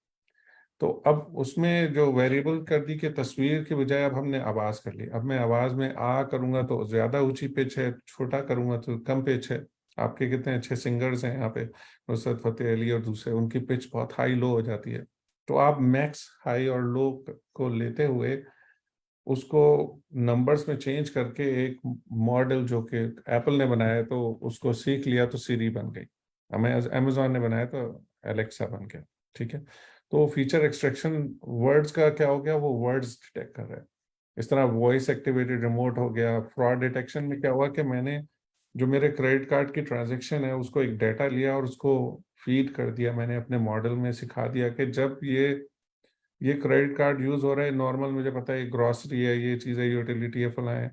तो अब उसमें जो वेरिएबल कर दी कि तस्वीर की बजाय अब हमने आवाज कर ली। अब मैं आवाज में आ करूंगा तो ज्यादा ऊंची पिच है, छोटा करूंगा तो कम पिच है। आपके कितने अच्छे सिंगर्स हैं यहाँ पे, नुसरत फतेह अली और दूसरे, उनकी पिच बहुत हाई लो हो जाती है। तो आप मैक्स हाई और लो को लेते हुए उसको नंबर्स में चेंज करके एक मॉडल जो कि एप्पल ने बनाया है, तो उसको सीख लिया तो सीरी बन गई। हमें अमेजोन ने बनाया तो एलेक्सा बन गया। ठीक है, तो फीचर एक्सट्रैक्शन वर्ड्स का क्या हो गया, वो वर्ड्स डिटेक्ट कर रहा है। इस तरह वॉइस एक्टिवेटेड रिमोट हो गया। फ्रॉड डिटेक्शन में क्या हुआ कि मैंने जो मेरे क्रेडिट कार्ड की ट्रांजैक्शन है उसको एक डाटा लिया और उसको फीड कर दिया, मैंने अपने मॉडल में सिखा दिया कि जब ये क्रेडिट कार्ड यूज हो रहा है नॉर्मल, मुझे पता है ग्रॉसरी है, ये चीज़ है, यूटिलिटी है, फला है,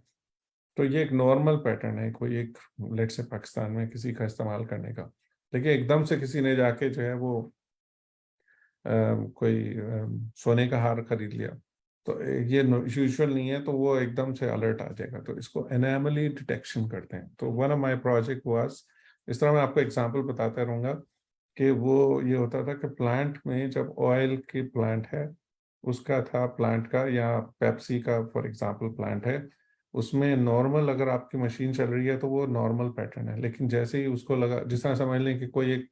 तो ये एक नॉर्मल पैटर्न है कोई एक लेट से पाकिस्तान में किसी का इस्तेमाल करने का। लेकिन एकदम से किसी ने जाके जो है वो कोई सोने का हार खरीद लिया, तो ये यूजुअल नहीं है, तो वो एकदम से अलर्ट आ जाएगा। तो इसको एनोमली डिटेक्शन करते हैं। तो one of my project was, इस तरह मैं आपको एग्जांपल बताता रहूँगा कि वो ये होता था कि प्लांट में जब ऑयल की प्लांट है, उसका था प्लांट का, या पेप्सी का फॉर एग्जांपल प्लांट है, उसमें नॉर्मल अगर आपकी मशीन चल रही है तो वो नॉर्मल पैटर्न है। लेकिन जैसे ही उसको लगा, जिस तरह समझ लें कि कोई एक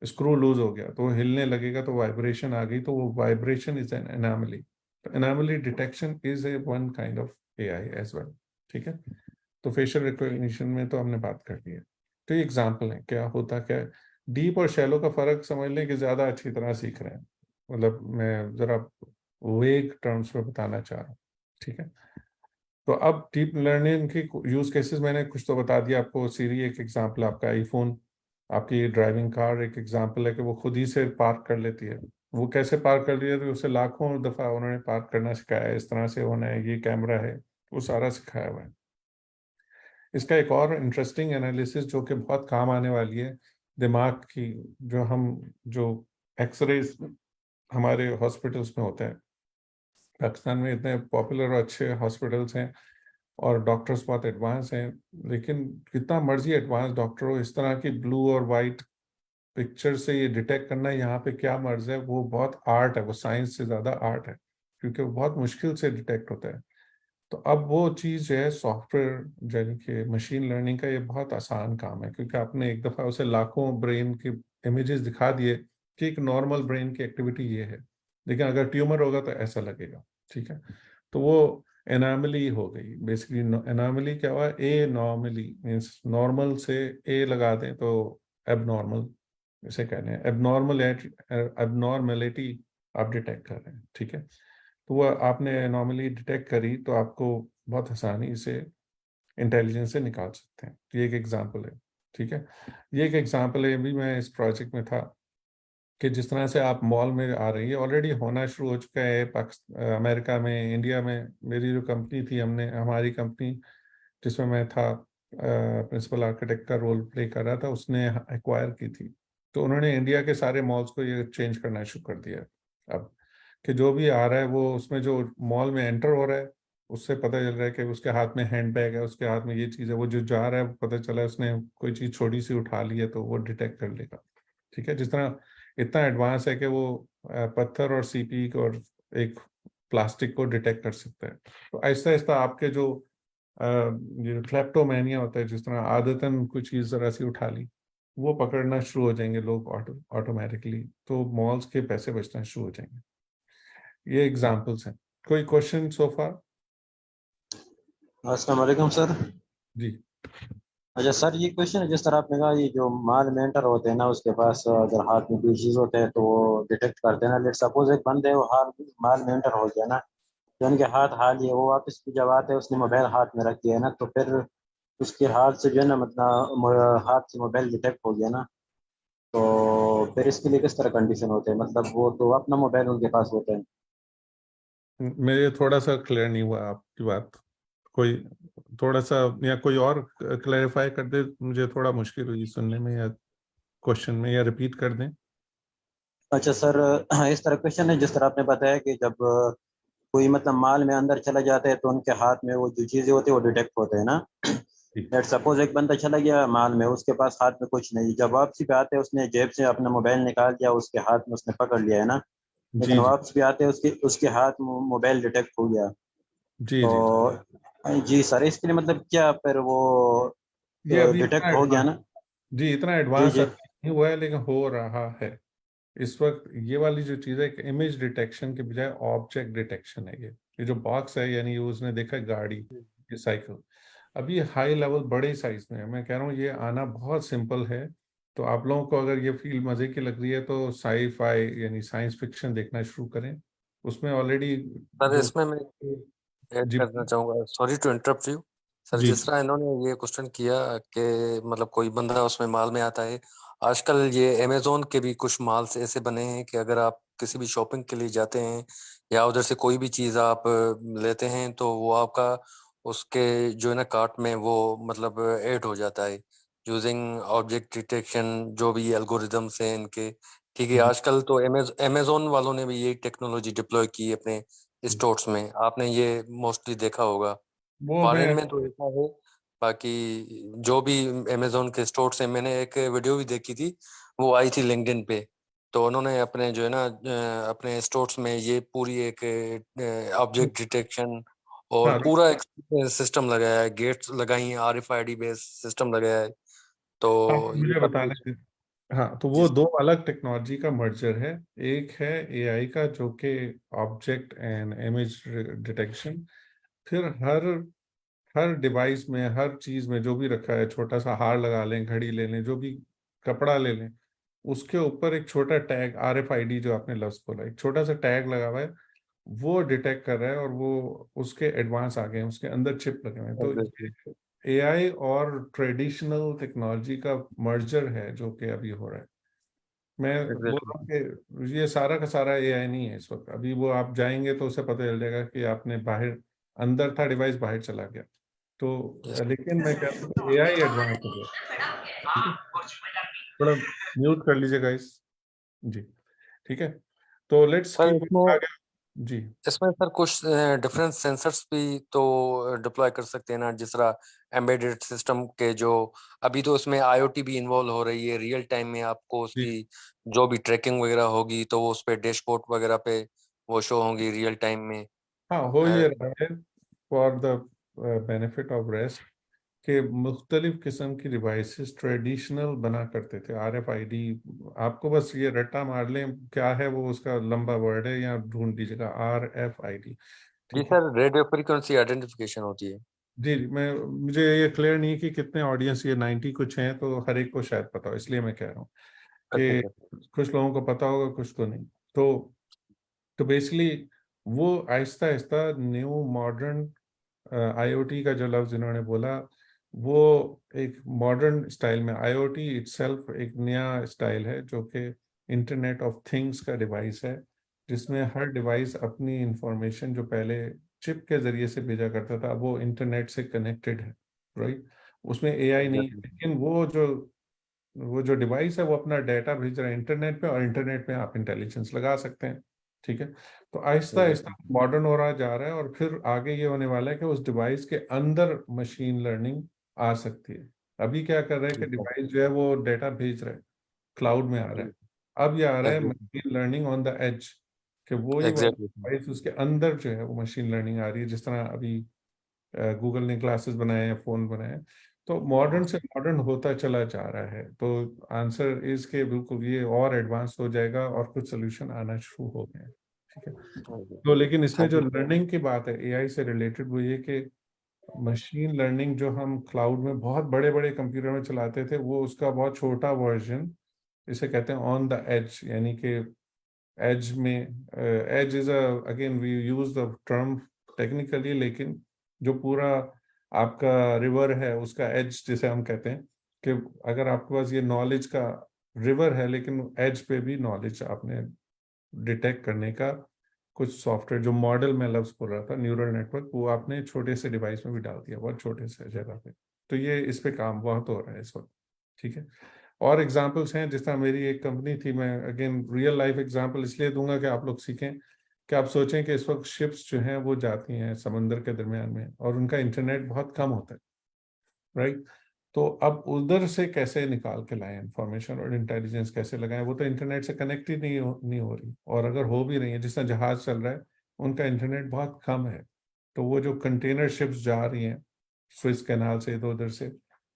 स्क्रू लूज हो गया तो वो हिलने लगेगा, तो वाइब्रेशन आ गई, तो वो वाइब्रेशन इज एन एनोमली। तो anomaly detection is a one kind of AI as well. ठीक है, तो फेशियल रिकॉग्निशन में तो हमने बात कर ली है। तो ये एग्जांपल है क्या होता क्या है। डीप और शैलो का फर्क समझ लें कि ज्यादा अच्छी तरह सीख रहे हैं, मतलब मैं जरा वेग टर्म्स में बताना चाह रहा हूँ। ठीक है, तो अब डीप लर्निंग की यूज केसेस मैंने कुछ तो बता दिया आपको। सीरी एक एग्जांपल, आपका आईफोन, आपकी ड्राइविंग कार एक एग्जांपल है कि वो खुद ही से पार्क कर लेती है। वो कैसे पार्क कर रही है, तो उसे लाखों दफा उन्होंने पार्क करना सिखाया है, इस तरह से होना है, ये कैमरा है, वो सारा सिखाया हुआ है। इसका एक और इंटरेस्टिंग एनालिसिस जो कि बहुत काम आने वाली है दिमाग की, जो एक्सरेज हमारे हॉस्पिटल्स में होते हैं। पाकिस्तान में इतने पॉपुलर और अच्छे हॉस्पिटल्स हैं और डॉक्टर्स बहुत एडवांस हैं, लेकिन कितना मर्जी एडवांस डॉक्टर हो, इस तरह की ब्लू और वाइट पिक्चर से ये डिटेक्ट करना यहाँ पे क्या मर्ज है, वो बहुत आर्ट है, वो साइंस से ज़्यादा आर्ट है, क्योंकि वो बहुत मुश्किल से डिटेक्ट होता है। तो अब वो चीज़ जो है सॉफ्टवेयर यानी कि मशीन लर्निंग का, ये बहुत आसान काम है, क्योंकि आपने एक दफ़ा उसे लाखों ब्रेन के इमेजेस दिखा दिए कि एक नॉर्मल ब्रेन की एक्टिविटी ये है, लेकिन अगर ट्यूमर होगा तो ऐसा लगेगा। ठीक है, तो वो एनामली हो गई बेसिकली। एनामली क्या हुआ, ए नॉर्मली मीन्स नॉर्मल से ए लगा दें तो एबनॉर्मल, इसे कहते हैं एबनॉर्मलिटी आप डिटेक्ट कर रहे हैं। ठीक है, तो वो आपने नॉर्मली डिटेक्ट करी तो आपको बहुत आसानी से इंटेलिजेंस से निकाल सकते हैं। ये एक एग्जांपल है। ठीक है, ये एक एग्जांपल है, अभी मैं इस प्रोजेक्ट में था कि जिस तरह से आप मॉल में आ रही है, ऑलरेडी होना शुरू हो चुका है पाकिस्तान, अमेरिका में, इंडिया में। मेरी जो कंपनी थी, हमारी कंपनी जिसमें मैं था प्रिंसिपल आर्किटेक्ट का रोल प्ले कर रहा था, उसने एक्वायर की थी। तो उन्होंने इंडिया के सारे मॉल्स को ये चेंज करना शुरू कर दिया अब, कि जो भी आ रहा है वो उसमें जो मॉल में एंटर हो रहा है उससे पता चल रहा है कि उसके हाथ में हैंड बैग है, उसके हाथ में ये चीज़ है, वो जो जा रहा है पता चला है उसने कोई चीज़ छोटी सी उठा ली है तो वो डिटेक्ट कर लेगा। ठीक है, जिस तरह इतना एडवांस है कि वो पत्थर और सीपी और एक प्लास्टिक को डिटेक्ट कर सकता है। तो आहिस्ता आहिस्ता आपके जो क्लेप्टोमेनिया होता है, जिस तरह आदतन कुछ चीज़ ज़रा सी उठा ली, वो पकड़ना शुरू हो जाएंगे लोग ऑटोमेटिकली, तो मॉल्स के पैसे बचना शुरू हो जाएंगे। ये एग्जाम्पल्स हैं। कोई क्वेश्चन सो फार? अस्सलाम वालेकुम सर। जी अच्छा सर, ये क्वेश्चन है, जिस तरह आपने कहा ये जो माल मेंटर होते हैं ना, उसके पास अगर हाथ में कोई चीज़ होते हैं तो वो डिटेक्ट करते हैं ना। लेट सपोज एक बंदे वो माल मेंटर हो गया ना, तो उनके हाथ हाल ये वो वापस जब आते हैं, उसने मोबाइल हाथ में रख दिया है ना, तो फिर उसके हाथ से जो है ना, मतलब हाथ से मोबाइल डिटेक्ट हो गया ना, तो फिर इसके लिए किस तरह कंडीशन होते हैं? मतलब वो तो अपना मोबाइल उनके पास होता है। मेरे थोड़ा सा क्लियर नहीं हुआ आपकी बात, कोई थोड़ा सा या कोई और क्लैरिफाई कर दे, मुझे थोड़ा मुश्किल हुई सुनने में, या क्वेश्चन में, या रिपीट कर दें। अच्छा सर, इस तरह क्वेश्चन है, जिस तरह आपने बताया कि जब कोई मतलब माल में अंदर चला जाता है तो उनके हाथ में वो जो चीज़ें होती है वो डिटेक्ट होते हैं ना। जी लेट सपोज एक बंदा चला गया माल में, उसके पास हाथ में कुछ नहीं, जब वापसी पे आते हैं उसने जेब से अपना मोबाइल निकाल दिया, उसके हाथ में उसने पकड़ लिया है ना, लेकिन जी जी वापस भी आते हैं उसके उसके हाथ में मोबाइल डिटेक्ट हो गया। जी जी। तो जी सर, इसके लिए मतलब क्या फिर वो ये अभी इतना डिटेक्ट हो गया एडवांस, ना? जी इतना जी एडवांस जी। अभी नहीं हुआ है, लेकिन हो रहा है इस वक्त। ये वाली जो चीज़ है, एक इमेज डिटेक्शन के बजाय ऑब्जेक्ट डिटेक्शन है। ये जो बॉक्स है, यानी उसने देखा गाड़ी, ये साइकिल, अभी हाई लेवल बड़े साइज में है। मैं कह रहा हूँ ये आना बहुत सिंपल है। तो आप लोगों को अगर ये फील्ड मजे की लग रही है तो साई फाई यानी साइंस फिक्शन देखना शुरू करें। उसमें ऑलरेडी सर जो, इसमें मैं ऐड जी करना चाहूंगा, sorry to interrupt you sir. जी जिस तरह इन्होंने ये क्वेश्चन किया कि मतलब कोई बंदा उसमें माल में आता है, आजकल ये अमेजोन के भी कुछ माल्स ऐसे बने हैं कि अगर आप किसी भी शॉपिंग के लिए जाते हैं या उधर से कोई भी चीज़ आप लेते हैं तो वो आपका उसके जो है ना कार्ट में वो मतलब ऐड हो जाता है यूजिंग ऑब्जेक्ट डिटेक्शन, जो भी एल्गोरिदम्स हैं इनके। ठीक है, जी आजकल तो अमेजोन वालों ने भी ये टेक्नोलॉजी डिप्लॉय की है अपने स्टोर्स में, आपने ये मोस्टली देखा होगा। वो फॉरेन मैं, में तो ऐसा है। बाकी जो भी अमेजोन के स्टोर्स हैं, मैंने एक वीडियो भी देखी थी, वो आई थी लिंक्डइन पे। तो उन्होंने अपने जो है ना अपने स्टोर्स में ये पूरी एक ऑब्जेक्ट डिटेक्शन और हाँ पूरा एक सिस्टम लगाया है, गेट्स लगाई हैं, RFID बेस्ड सिस्टम लगाया है। हाँ तो ये मुझे सब बता कुछ रहे थे। हाँ, तो जी वो दो अलग टेक्नोलॉजी का मर्जर है। एक है एआई का, जो कि ऑब्जेक्ट एंड इमेज डिटेक्शन। फिर हर हर डिवाइस में, हर चीज में जो भी रखा है, छोटा सा हार लगा लें, घड़ी ले लें, जो भी कपड़ा ले लें, उसके ऊपर एक छोटा टैग, RFID जो आपने लफ्ज बोला, एक छोटा सा टैग लगा हुआ है, वो डिटेक्ट कर रहा है। और वो उसके एडवांस आ गए हैं, उसके अंदर चिप लगे हुए हैं। तो एग्जैक्टली। एआई और ट्रेडिशनल टेक्नोलॉजी का मर्जर है जो कि अभी हो रहा है। मैं बोल रहा हूँ एग्जैक्टली। कि ये सारा का सारा एआई नहीं है इस वक्त। अभी वो आप जाएंगे तो उसे पता चल जाएगा कि आपने बाहर, अंदर था डिवाइस, बाहर चला गया। तो लेकिन मैं कहता हूँ एआई एडवांस हो गया। ठीक है, थोड़ा म्यूट कर लीजिएगा इस, जी ठीक है। तो लेट्स सर कीप इसमें आगे। जी इसमें सर कुछ डिफरेंट सेंसर्स भी तो डिप्लॉय कर सकते हैं ना, जिस तरह एम्बेडेड सिस्टम के जो अभी तो उसमें IoT भी इन्वॉल्व हो रही है, रियल टाइम में आपको जी उसकी जो भी ट्रैकिंग वगैरह होगी तो वो उस पे डैशबोर्ड वगैरह पे वो शो होंगी रियल टाइम में। हाँ, हो अ, ये रहा है for the benefit of rest, के मुख्तलिफ किस्म की डिवाइसेस ट्रेडिशनल बना करते थे। RFID, आपको बस ये रट्टा मार लें क्या है वो, उसका लंबा वर्ड है, या ढूंढ लीजिएगा RFID। जी ठीक है, सर, रेडियो फ्रीक्वेंसी आइडेंटिफिकेशन होती है। जी मैं, मुझे ये क्लियर नहीं है कि कितने ऑडियंस, ये 90 कुछ हैं, तो हर एक को शायद पता हो, इसलिए मैं कह रहा हूँ अच्छा कि अच्छा। कुछ लोगों को पता होगा, कुछ को नहीं। तो बेसिकली वो Aahista Aahista new modern IoT का जो लफ्ज इन्होंने बोला, वो एक मॉडर्न स्टाइल में, IoT इटसेल्फ एक नया स्टाइल है जो कि इंटरनेट ऑफ थिंग्स का डिवाइस है, जिसमें हर डिवाइस अपनी इंफॉर्मेशन जो पहले चिप के जरिए से भेजा करता था, वो इंटरनेट से कनेक्टेड है। राइट, उसमें AI नहीं है, एग्जैक्टली। लेकिन वो जो डिवाइस है वो अपना डाटा भेज रहा है इंटरनेट पे, और इंटरनेट पे आप इंटेलिजेंस लगा सकते हैं। ठीक है, तो आहिस्ता आहिस्ता एग्जैक्टली। मॉडर्न हो रहा जा रहा है, और फिर आगे ये होने वाला है कि उस डिवाइस के अंदर मशीन लर्निंग आ सकती है। अभी क्या कर रहे हैं कि डिवाइस जो है वो डाटा भेज रहा है, क्लाउड में आ रहा है। अब ये आ रहा है machine learning on the edge, कि वो ही वाली एग्जैक्टली। डिवाइस उसके अंदर जो है वो मशीन लर्निंग आ रही है, जिस तरह अभी गूगल ने ग्लासेस बनाए हैं, फोन बनाए हैं। तो मॉडर्न से मॉडर्न होता चला जा रहा है। तो आंसर इसके बिल्कुल ये और एडवांस हो जाएगा, और कुछ सोल्यूशन आना शुरू हो गए हैं। ठीक है। तो लेकिन इसमें हाँ जो जी। लर्निंग की बात है एआई से रिलेटेड वो ये कि मशीन लर्निंग जो हम क्लाउड में बहुत बड़े बड़े कंप्यूटर में चलाते थे वो उसका बहुत छोटा वर्जन, इसे कहते हैं ऑन द एज, यानी कि एज में, edge is again we use the term technically, लेकिन जो पूरा आपका रिवर है उसका एज जिसे हम कहते हैं, कि अगर आपके पास ये नॉलेज का रिवर है लेकिन एज पे भी नॉलेज आपने डिटेक्ट करने का कुछ सॉफ्टवेयर, जो मॉडल में लफ्ज बोल रहा था न्यूरल नेटवर्क, वो आपने छोटे से डिवाइस में भी डाल दिया, बहुत छोटे से जगह पे। तो ये इस पे काम बहुत हो रहा है इस वक्त। ठीक है, और एग्जांपल्स हैं, जिस तरह मेरी एक कंपनी थी, मैं अगेन रियल लाइफ एग्जांपल इसलिए दूंगा कि आप लोग सीखें, कि आप सोचें कि इस वक्त शिप्स जो हैं वो जाती हैं समंदर के दरमियान में और उनका इंटरनेट बहुत कम होता है, राइट। तो अब उधर से कैसे निकाल के लाएं इंफॉर्मेशन और इंटेलिजेंस कैसे लगाएं, वो तो इंटरनेट से कनेक्ट ही नहीं हो रही, और अगर हो भी रही है, जिस तरह जहाज चल रहा है उनका इंटरनेट बहुत कम है, तो वो जो कंटेनर शिप्स जा रही हैं स्विस कैनाल से इधर उधर से,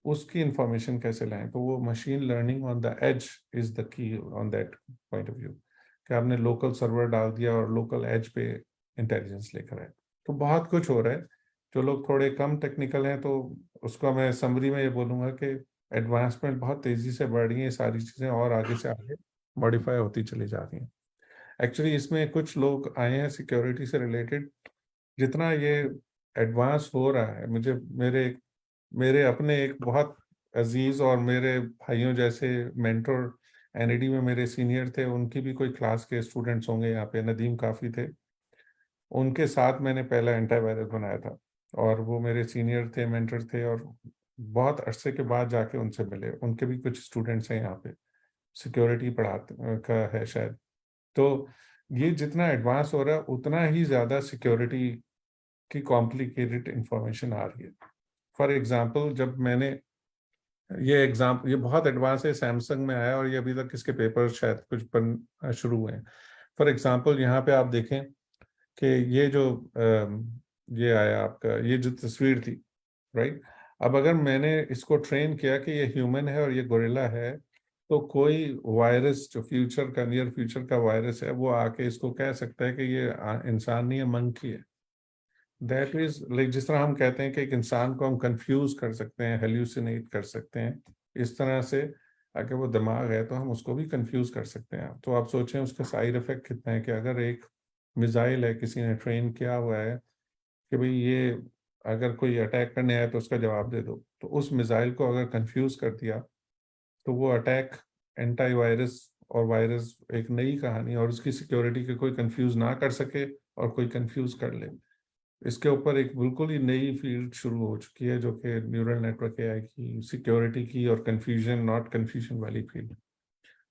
उसकी इंफॉर्मेशन कैसे लाएं। तो वो machine learning on the edge is the key on that point of view, कि आपने लोकल सर्वर डाल दिया और लोकल एज पे इंटेलिजेंस लेकर आए। तो बहुत कुछ हो रहा है। जो लोग थोड़े कम टेक्निकल हैं तो उसको मैं समरी में ये बोलूँगा कि एडवांसमेंट बहुत तेज़ी से बढ़ रही है, सारी चीज़ें और आगे से आगे मॉडिफाई होती चली जा रही हैं। एक्चुअली इसमें कुछ लोग आए हैं सिक्योरिटी से रिलेटेड, जितना ये एडवांस हो रहा है, मुझे मेरे अपने एक बहुत अजीज और मेरे भाइयों जैसे मेंटर एनईडी में मेरे सीनियर थे, उनकी भी कोई क्लास के स्टूडेंट्स होंगे यहाँ पे, नदीम काफ़ी थे, उनके साथ मैंने पहला एंटीवायरस बनाया था, और वो मेरे सीनियर थे, मेंटर थे, और बहुत अरसे के बाद जाके उनसे मिले। उनके भी कुछ स्टूडेंट्स हैं यहाँ पे, सिक्योरिटी पढ़ाते का है शायद। तो ये जितना एडवांस हो रहा है उतना ही ज़्यादा सिक्योरिटी की कॉम्प्लिकेटेड इंफॉर्मेशन आ रही है। फॉर एग्जांपल, जब मैंने ये बहुत एडवांस है, सैमसंग में आया और ये अभी तक इसके पेपर शायद कुछ बन शुरू हुए हैं। फॉर एग्जांपल यहाँ पे आप देखें कि ये जो ये आया आपका, ये जो तस्वीर थी, राइट। अब अगर मैंने इसको ट्रेन किया कि ये ह्यूमन है और ये गोरिल्ला है, तो कोई वायरस जो फ्यूचर का, नियर फ्यूचर का वायरस है, वो आके इसको कह सकता है कि ये इंसान नहीं है, मंकी है। दैट इज लाइक, जिस तरह हम कहते हैं कि एक इंसान को हम कंफ्यूज कर सकते हैं, हेल्यूसिनेट कर सकते हैं, इस तरह से अगर वो दिमाग है तो हम उसको भी कंफ्यूज कर सकते हैं। तो आप सोचें उसका साइड इफेक्ट कितना है, कि अगर एक मिसाइल है, किसी ने ट्रेन किया हुआ है कि भाई ये अगर कोई अटैक करने आए तो उसका जवाब दे दो, तो उस मिसाइल को अगर कंफ्यूज कर दिया तो वो अटैक, एंटी वायरस और वायरस एक नई कहानी, और उसकी सिक्योरिटी के कोई कंफ्यूज ना कर सके और कोई कंफ्यूज कर ले। इसके ऊपर एक बिल्कुल ही नई फील्ड शुरू हो चुकी है, जो कि न्यूरल नेटवर्क एआई की, सिक्योरिटी की और कंफ्यूजन नॉट कंफ्यूजन वाली फील्ड।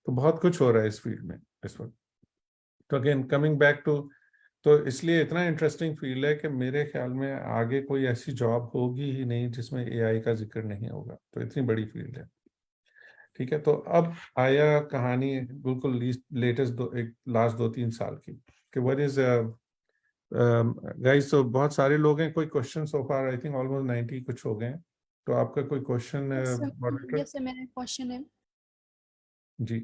तो बहुत कुछ हो रहा है इस फील्ड में इस वक्त। तो अगेन कमिंग बैक टू, तो इसलिए इतना इंटरेस्टिंग फील्ड है कि मेरे ख्याल में आगे कोई ऐसी जॉब होगी ही नहीं जिसमें एआई का जिक्र नहीं होगा। तो इतनी बड़ी फील्ड है। ठीक है, तो अब आया कहानी बिल्कुल लेटेस्ट एक लास्ट 2-3 साल की, कि व्हाट इज गाइस। तो बहुत सारे लोग हैं, कोई question so far I think almost 90 कुछ हो गए हैं। तो आपका कोई क्वेश्चन मॉडरेटर? यस सर, मेरा क्वेश्चन है जी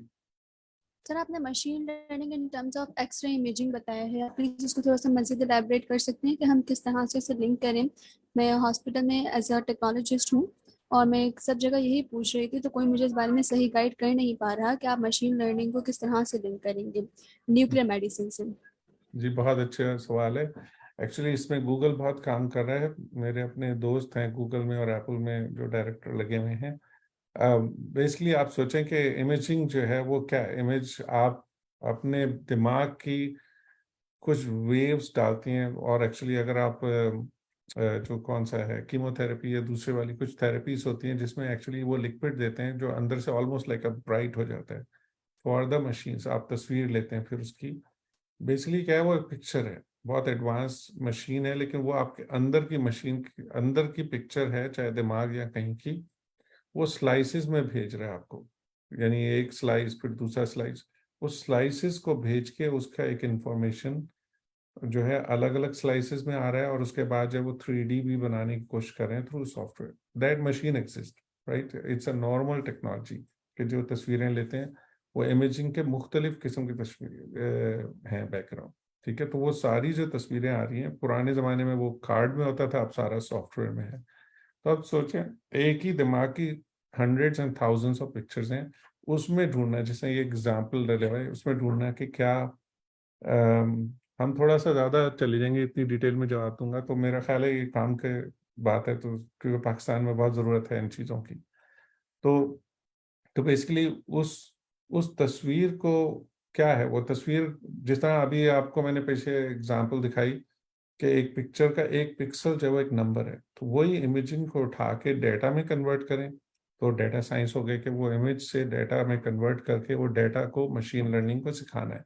सर, आपने machine learning in terms of x-ray imaging बताया है, आप प्लीज इसको थोड़ा सा मज़ीद एलैबोरेट कर सकते हैं कि हम किस तरह से इसे लिंक करें। मैं हॉस्पिटल में एज अ टेक्नोलॉजिस्ट हूँ और मैं सब जगह यही पूछ रही थी, तो कोई मुझे इस बारे में सही गाइड कर नहीं पा रहा कि आप मशीन लर्निंग को किस तरह से लिंक करेंगे न्यूक्लियर मेडिसिन से। जी, बहुत अच्छा सवाल है। एक्चुअली इसमें गूगल बहुत काम कर रहा है। मेरे अपने दोस्त हैं गूगल में और एप्पल में जो डायरेक्टर लगे हुए हैं। बेसिकली आप सोचें कि इमेजिंग जो है वो क्या, इमेज आप अपने दिमाग की कुछ वेव्स डालती हैं, और एक्चुअली अगर आप जो कौन सा है कीमोथेरेपी या दूसरे वाली कुछ थेरेपीज होती हैं जिसमें एक्चुअली वो लिक्विड देते हैं जो अंदर से ऑलमोस्ट लाइक अ ब्राइट हो जाता है फॉर द मशीन्स। आप तस्वीर लेते हैं, फिर उसकी बेसिकली क्या है, वो एक पिक्चर है, बहुत एडवांस मशीन है, लेकिन वो आपके अंदर की मशीन की अंदर की पिक्चर है, चाहे दिमाग या कहीं की, वो स्लाइसिस में भेज रहा है आपको। यानी एक स्लाइस फिर दूसरा स्लाइस, उस स्लाइसिस को भेज के उसका एक इंफॉर्मेशन जो है अलग अलग स्लाइसिस में आ रहा है, और उसके बाद जब वो 3D भी बनाने की कोशिश कर रहे हैं through software, that machine exist, right. It's a normal technology कि जो तस्वीरें लेते हैं वो इमेजिंग के मुख्तलिफ किस्म की तस्वीर हैं बैकग्राउंड। ठीक है, तो वो सारी जो तस्वीरें आ रही हैं, पुराने ज़माने में वो कार्ड में होता था, अब सारा सॉफ्टवेयर में है। तो अब सोचें, एक ही दिमाग की hundreds and thousands of pictures हैं, उसमें ढूंढना, जैसे ये एग्जाम्पल ले भाई, उसमें ढूंढना कि क्या हम थोड़ा सा ज़्यादा चले जाएंगे, इतनी डिटेल में जवाब दूंगा तो मेरा ख्याल है ये काम के बात है, तो क्योंकि पाकिस्तान में बहुत ज़रूरत है इन चीज़ों की। तो बेसिकली उस तस्वीर को क्या है, वो तस्वीर जिस तरह अभी आपको मैंने पीछे एग्जांपल दिखाई कि एक पिक्चर का एक पिक्सल जो है वो एक नंबर है, तो वही इमेजिंग को उठा के डेटा में कन्वर्ट करें तो डेटा साइंस हो गए कि वो इमेज से डेटा में कन्वर्ट करके वो डेटा को मशीन लर्निंग को सिखाना है।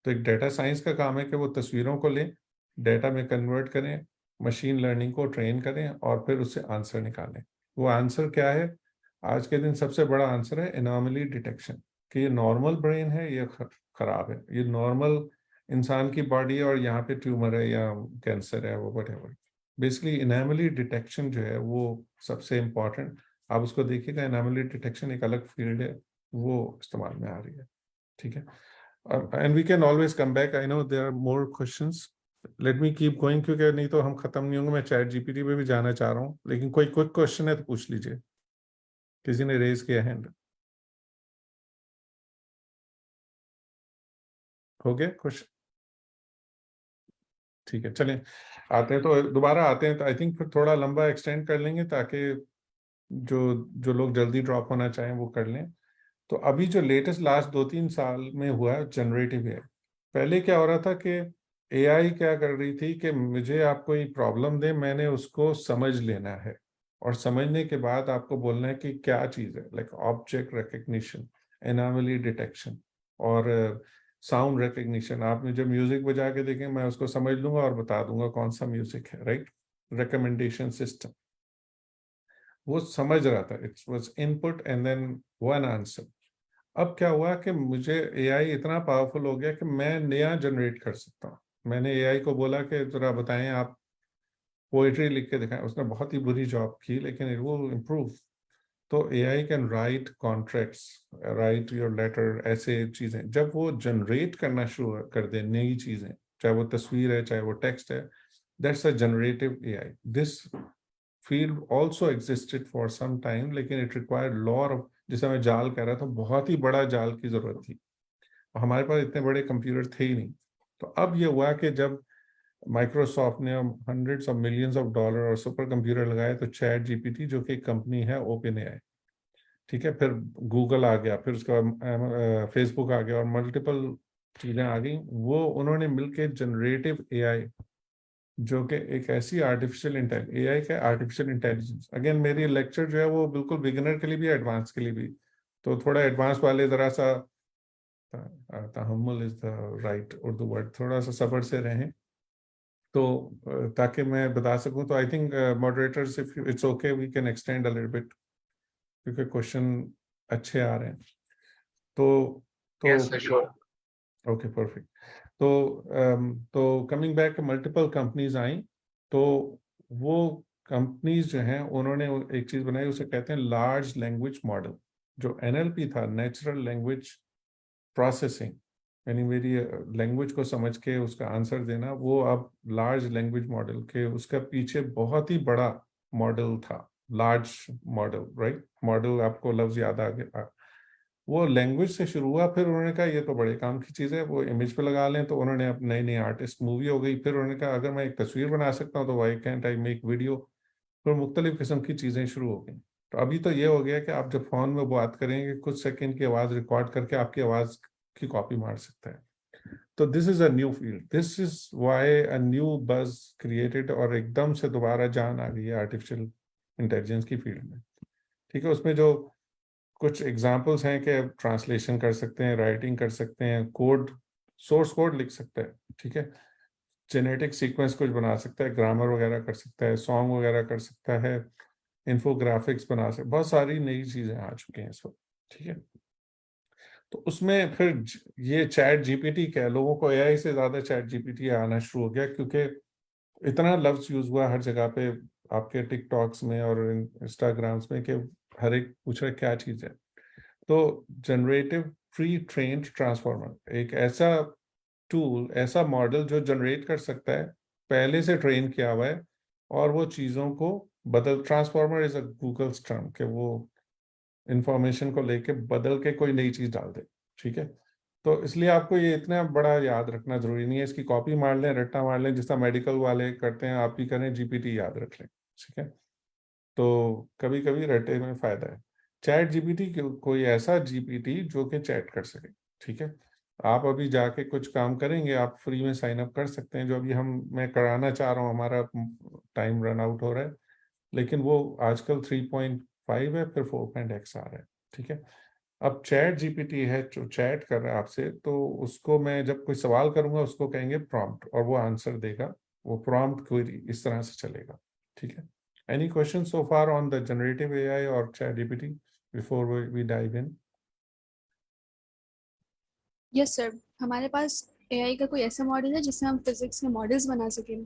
तो एक डेटा साइंस का काम है कि वो तस्वीरों को लें, डेटा में कन्वर्ट करें, मशीन लर्निंग को ट्रेन करें और फिर उससे आंसर निकालें। वो आंसर क्या है? आज के दिन सबसे बड़ा आंसर है एनॉमली डिटेक्शन, कि ये नॉर्मल ब्रेन है, ये खराब है, ये नॉर्मल इंसान की बॉडी है और यहाँ पे ट्यूमर है या कैंसर है, वो व्हाटएवर। बेसिकली एनॉमली डिटेक्शन जो है वो सबसे इम्पॉर्टेंट, आप उसको देखिएगा, एनॉमली डिटेक्शन एक अलग फील्ड है, वो इस्तेमाल में आ रही है। ठीक है, and we can always come back. I know there are more questions. Let me keep going क्योंकि नहीं तो हम खत्म नहीं होंगे। मैं चैट जीपीटी पे भी जाना चाह रहा हूँ, लेकिन कोई क्विक क्वेश्चन है तो पूछ लीजिए। किसी ने रेज किया हैंड? हो गया क्वेश्चन? ठीक है, चलें आते हैं, तो दोबारा आते हैं, तो आई थिंक फिर थोड़ा लंबा एक्सटेंड कर लेंगे ताकि जो जो लोग जल्दी ड्रॉप होना चाहें वो कर लें। तो अभी जो लेटेस्ट लास्ट 2-3 साल में हुआ है जनरेटिव एआई। पहले क्या हो रहा था कि एआई क्या कर रही थी कि मुझे आप कोई प्रॉब्लम दे, मैंने उसको समझ लेना है और समझने के बाद आपको बोलना है कि क्या चीज़ है, like object recognition, anomaly detection और साउंड रिकग्निशन। आपने जब म्यूजिक बजा के देखें, मैं उसको समझ लूंगा और बता दूंगा कौन सा म्यूजिक है, राइट। रिकमेंडेशन सिस्टम, वो समझ रहा था, it was input and then one answer. अब क्या हुआ कि मुझे एआई इतना पावरफुल हो गया कि मैं नया जनरेट कर सकता हूँ। मैंने एआई को बोला कि जरा बताएं, आप पोएट्री लिख के दिखाएं। उसने बहुत ही बुरी जॉब की, लेकिन इट विल इम्प्रूव। तो AI can write contracts, write your letter, ऐसे चीजें जब वो जनरेट करना शुरू कर दे नई चीजें, चाहे वो तस्वीर है चाहे वो टेक्स्ट है, that's a generative AI. This field also existed for some time, लेकिन इट रिक्वायर्ड लॉट ऑफ, जैसे मैं जाल कह रहा था, बहुत ही बड़ा जाल की जरूरत थी, हमारे पास इतने बड़े कंप्यूटर थे ही नहीं। तो अब ये हुआ कि जब माइक्रोसॉफ्ट ने hundreds of millions of dollar और सुपर कंप्यूटर लगाए, तो चैट जीपीटी जो कि एक कंपनी है ओपन एआई, ठीक है, फिर गूगल आ गया, फिर उसके बाद फेसबुक आ गया और मल्टीपल चीजें आ गई, वो उन्होंने मिलकर जनरेटिव एआई, जो कि एक ऐसी आर्टिफिशियल इंटेलिजेंस, एआई का आर्टिफिशियल इंटेलिजेंस। अगेन मेरी लेक्चर जो है वो बिल्कुल बिगिनर के लिए भी एडवांस के लिए भी, तो थोड़ा एडवांस वाले जरा सा तहम्मुल is the right Urdu word, थोड़ा सा सब्र से रहें तो ताकि मैं बता सकूं। तो I think moderators, if it's okay we can extend a little bit, क्योंकि क्वेश्चन अच्छे आ रहे हैं। तो Yes, sir, sure. Okay perfect. तो कमिंग बैक, मल्टीपल कंपनीज आई, तो वो कंपनीज जो हैं उन्होंने एक चीज बनाई, उसे कहते हैं लार्ज लैंग्वेज मॉडल। जो एनएलपी था, नेचुरल लैंग्वेज प्रोसेसिंग, यानी मेरी लैंग्वेज को समझ के उसका आंसर देना, वो अब लार्ज लैंग्वेज मॉडल के, उसका पीछे बहुत ही बड़ा मॉडल था, लार्ज मॉडल, राइट। मॉडल आपको लफ्ज याद आ गया, वो लैंग्वेज से शुरू हुआ। फिर उन्होंने कहा ये तो बड़े काम की चीज़ है, वो इमेज पे लगा लें, तो उन्होंने अब नई नई आर्टिस्ट मूवी हो गई। फिर उन्होंने कहा अगर मैं एक तस्वीर बना सकता हूँ तो why can't I make video. फिर मुख्तलिफ किस्म की चीज़ें शुरू हो गई। तो अभी तो ये हो गया कि आप जब फ़ोन में बात करेंगे, कुछ सेकेंड की आवाज़ रिकॉर्ड करके आपकी आवाज़ की कॉपी मार सकता है। तो this is a new field, this is why a new बज क्रिएटेड, और एकदम से दोबारा जान आ गई है आर्टिफिशियल इंटेलिजेंस की फील्ड में। ठीक है, उसमें जो कुछ एग्जाम्पल्स हैं कि ट्रांसलेशन कर सकते हैं, राइटिंग कर सकते हैं, कोड, सोर्स कोड लिख सकते हैं, ठीक है, जेनेटिक सीक्वेंस कुछ बना सकता है, ग्रामर वगैरह कर सकता है, सॉन्ग वगैरह कर सकता है, इन्फोग्राफिक्स बना सकता है, बहुत सारी नई चीज़ें आ चुकी हैं इस वक्त। ठीक है, तो उसमें फिर ये चैट जीपीटी क्या है, लोगों को एआई से ज़्यादा चैट जीपीटी आना शुरू हो गया, क्योंकि इतना लफ्ज यूज़ हुआ हर जगह पे, आपके टिकटॉक्स में और इंस्टाग्राम्स में, कि हर एक पूछ रहा है क्या चीज़ है। तो जनरेटिव प्री ट्रेन्ड ट्रांसफॉर्मर एक ऐसा टूल, ऐसा मॉडल जो जनरेट कर सकता है, पहले से ट्रेन किया हुआ है, और वो चीज़ों को transformer is a Google's term, कि वो इंफॉर्मेशन को लेके बदल के कोई नई चीज़ डाल दे, ठीक है। तो इसलिए आपको ये इतना बड़ा याद रखना जरूरी नहीं है, इसकी कॉपी मार लें, रट्टा मार लें, जिस तरह मेडिकल वाले करते हैं, आप भी करें, जीपीटी याद रख लें, ठीक है। तो कभी कभी रटे में फायदा है। चैट जीपीटी कोई ऐसा जीपीटी जो कि चैट कर सके, ठीक है। आप अभी जाके कुछ काम करेंगे, आप फ्री में साइन अप कर सकते हैं, जो अभी मैं कराना चाह रहा हूँ, हमारा टाइम रन आउट हो रहा है, लेकिन वो आजकल 3.5 है, फिर 4.x आ रहा है, ठीक है। अब चैट जीपीटी है जो चैट कर रहा है आपसे, तो उसको मैं जब कोई सवाल करूंगा उसको कहेंगे प्रॉम्प्ट, और वो आंसर देगा, वो प्रॉम्प्ट क्वेरी इस तरह से चलेगा, ठीक है। Any questions so far on the generative AI or ChatGPT before we dive in? Yes sir, हमारे पास एआई का कोई ऐसा मॉडल है जिससे हम फिजिक्स के मॉडल्स बना सकें,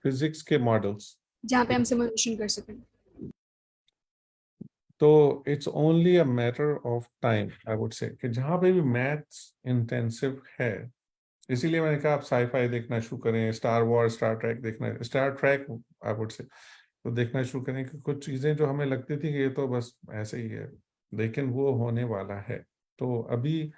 फिजिक्स के मॉडल्स जहाँ पे हम सिमुलेशन कर सकें? तो it's only a matter of time, I would say, कि जहाँ पे भी मैथ्स इंटेंसिव है, इसीलिए मैंने कहा आप साईफाई देखना शुरू करें, स्टार वॉर्स, स्टार ट्रैक देखना, स्टार ट्रैक आई वुड से, तो देखना शुरू करें, कि कुछ चीज़ें जो हमें लगती थी कि ये तो बस ऐसे ही है, लेकिन वो होने वाला है। तो अभी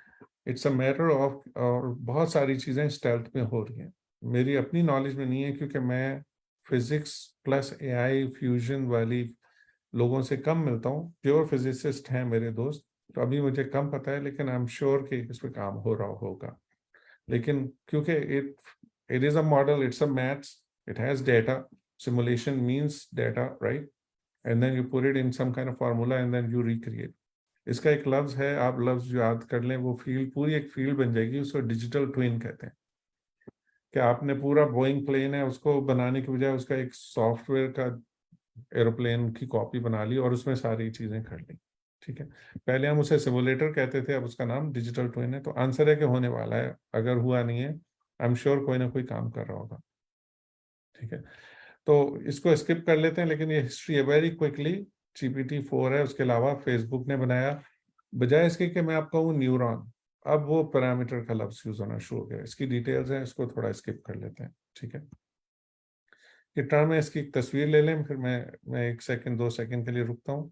इट्स अ मैटर ऑफ, और बहुत सारी चीज़ें स्टेल्थ में हो रही हैं, मेरी अपनी नॉलेज में नहीं है, क्योंकि मैं फिजिक्स प्लस एआई फ्यूजन वाली लोगों से कम मिलता हूँ, प्योर फिजिसिस्ट हैं मेरे दोस्त, तो अभी मुझे कम पता है, लेकिन आई एम श्योर कि इस पर काम हो रहा होगा। लेकिन क्योंकि it is a model, it's a maths, it has data, simulation means data, right? And then you put it in some kind of formula and then you recreate. इसका एक लफ्ज है, आप लफ्ज जो याद कर लें, वो फील्ड, पूरी एक फील्ड बन जाएगी, उसको डिजिटल ट्विन कहते हैं। कि आपने पूरा बोइंग प्लेन है, उसको बनाने की बजाय उसका एक सॉफ्टवेयर का एरोप्लेन की कॉपी बना ली और उसमें सारी चीजें कर ली, ठीक है। पहले हम उसे सिमुलेटर कहते थे, अब उसका नाम डिजिटल ट्विन है। तो आंसर है कि होने वाला है, अगर हुआ नहीं है आई एम श्योर कोई ना कोई काम कर रहा होगा, ठीक है। तो इसको स्किप कर लेते हैं, लेकिन ये हिस्ट्री है वेरी क्विकली। GPT-4 है, उसके अलावा फेसबुक ने बनाया, बजाय इसके कि मैं आपको कहूँ न्यूरॉन, अब वो पैरामीटर का लफ्ज यूज होना शुरू हो गया। इसकी डिटेल्स हैं, इसको थोड़ा स्किप कर लेते हैं, ठीक है। ये टर्म है, इसकी एक तस्वीर ले लें, फिर मैं 1 सेकंड 2 सेकंड के लिए रुकता हूँ।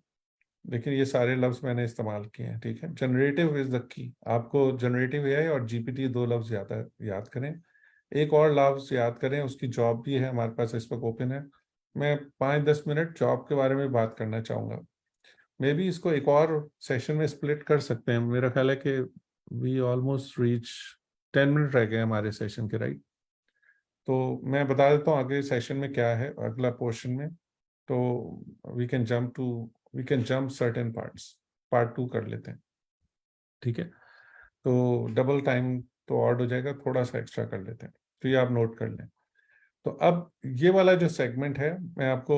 लेकिन ये सारे लफ्ज मैंने इस्तेमाल किए हैं, ठीक है। जनरेटिव इज द की, आपको जनरेटिव एआई और जीपीटी 2 लफ्ज याद करें। एक और लफ्ज याद करें, उसकी जॉब भी है हमारे पास इस वक्त ओपन है। मैं 5-10 मिनट जॉब के बारे में बात करना चाहूँगा। मे बी इसको एक और सेशन में स्प्लिट कर सकते हैं। मेरा ख्याल है कि वी ऑलमोस्ट रीच 10 मिनट रह गए हमारे सेशन के, राइट। तो मैं बता देता हूँ आगे सेशन में क्या है, अगला पोर्शन में। तो we can jump certain part 2 कर लेते हैं, ठीक है। तो डबल टाइम तो ऑड हो जाएगा, थोड़ा सा एक्स्ट्रा कर लेते हैं, तो ये आप नोट कर लें। तो अब ये वाला जो सेगमेंट है, मैं आपको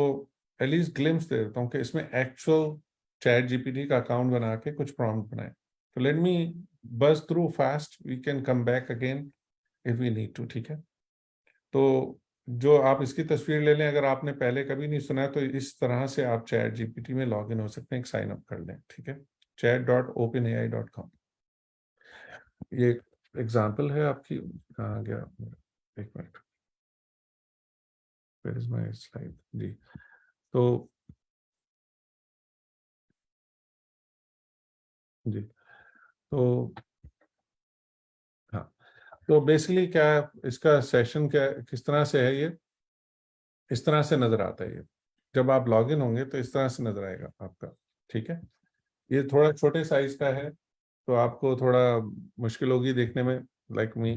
एटलीस्ट ग्लिम्स दे देता हूँ कि इसमें एक्चुअल चैट जीपीटी का अकाउंट बना के कुछ प्रॉम्प्ट बनाए। तो let me buzz through fast, we can come back again if we need to, ठीक है। तो जो आप इसकी तस्वीर ले लें, अगर आपने पहले कभी नहीं सुना तो इस तरह से आप चैट जीपीटी में लॉग इन हो सकते हैं, एक साइन अप कर लें, ठीक है। chat.openai.com, ये एग्जाम्पल है आपकी। कहाँ गया, एक minute, where is my slide जी। तो जी, तो हाँ, तो बेसिकली क्या है, इसका सेशन क्या, किस तरह से है, ये इस तरह से नजर आता है। ये जब आप लॉग इन होंगे तो इस तरह से नजर आएगा आपका, ठीक है। ये थोड़ा छोटे साइज का है, तो आपको थोड़ा मुश्किल होगी देखने में, लाइक मी।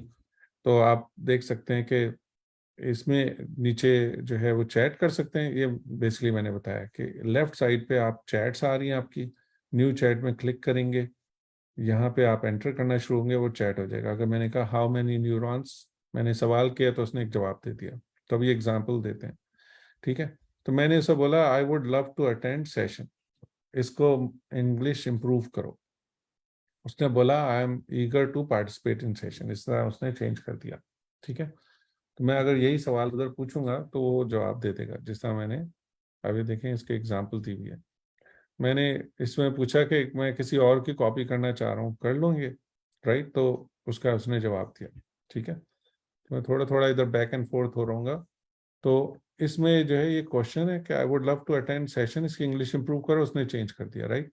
तो आप देख सकते हैं कि इसमें नीचे जो है वो चैट कर सकते हैं। ये बेसिकली मैंने बताया कि लेफ्ट साइड पे आप चैट्स आ रही हैं आपकी, न्यू चैट में क्लिक करेंगे, यहाँ पे आप एंटर करना शुरू होंगे, वो चैट हो जाएगा। अगर मैंने कहा हाउ मैनी न्यूरॉन्स, मैंने सवाल किया तो उसने एक जवाब दे दिया। तो अभी एग्जाम्पल देते हैं, ठीक है। तो मैंने उसे बोला I would love to attend session, इसको इंग्लिश इम्प्रूव करो। उसने बोला I am eager to participate in session, इस तरह उसने चेंज कर दिया, ठीक है। तो मैं अगर यही सवाल उधर पूछूंगा तो वो जवाब दे देगा, जिस तरह मैंने अभी देखें इसके एग्जाम्पल दी हुई है। मैंने इसमें पूछा कि मैं किसी और की कॉपी करना चाह रहा हूँ, कर लूँगे, राइट। तो उसका उसने जवाब दिया। ठीक है, तो मैं थोड़ा थोड़ा इधर बैक एंड फोर्थ हो रहूँगा। तो इसमें जो है ये क्वेश्चन है कि I would love to attend session, इसकी इंग्लिश इंप्रूव करो, उसने चेंज कर दिया, राइट।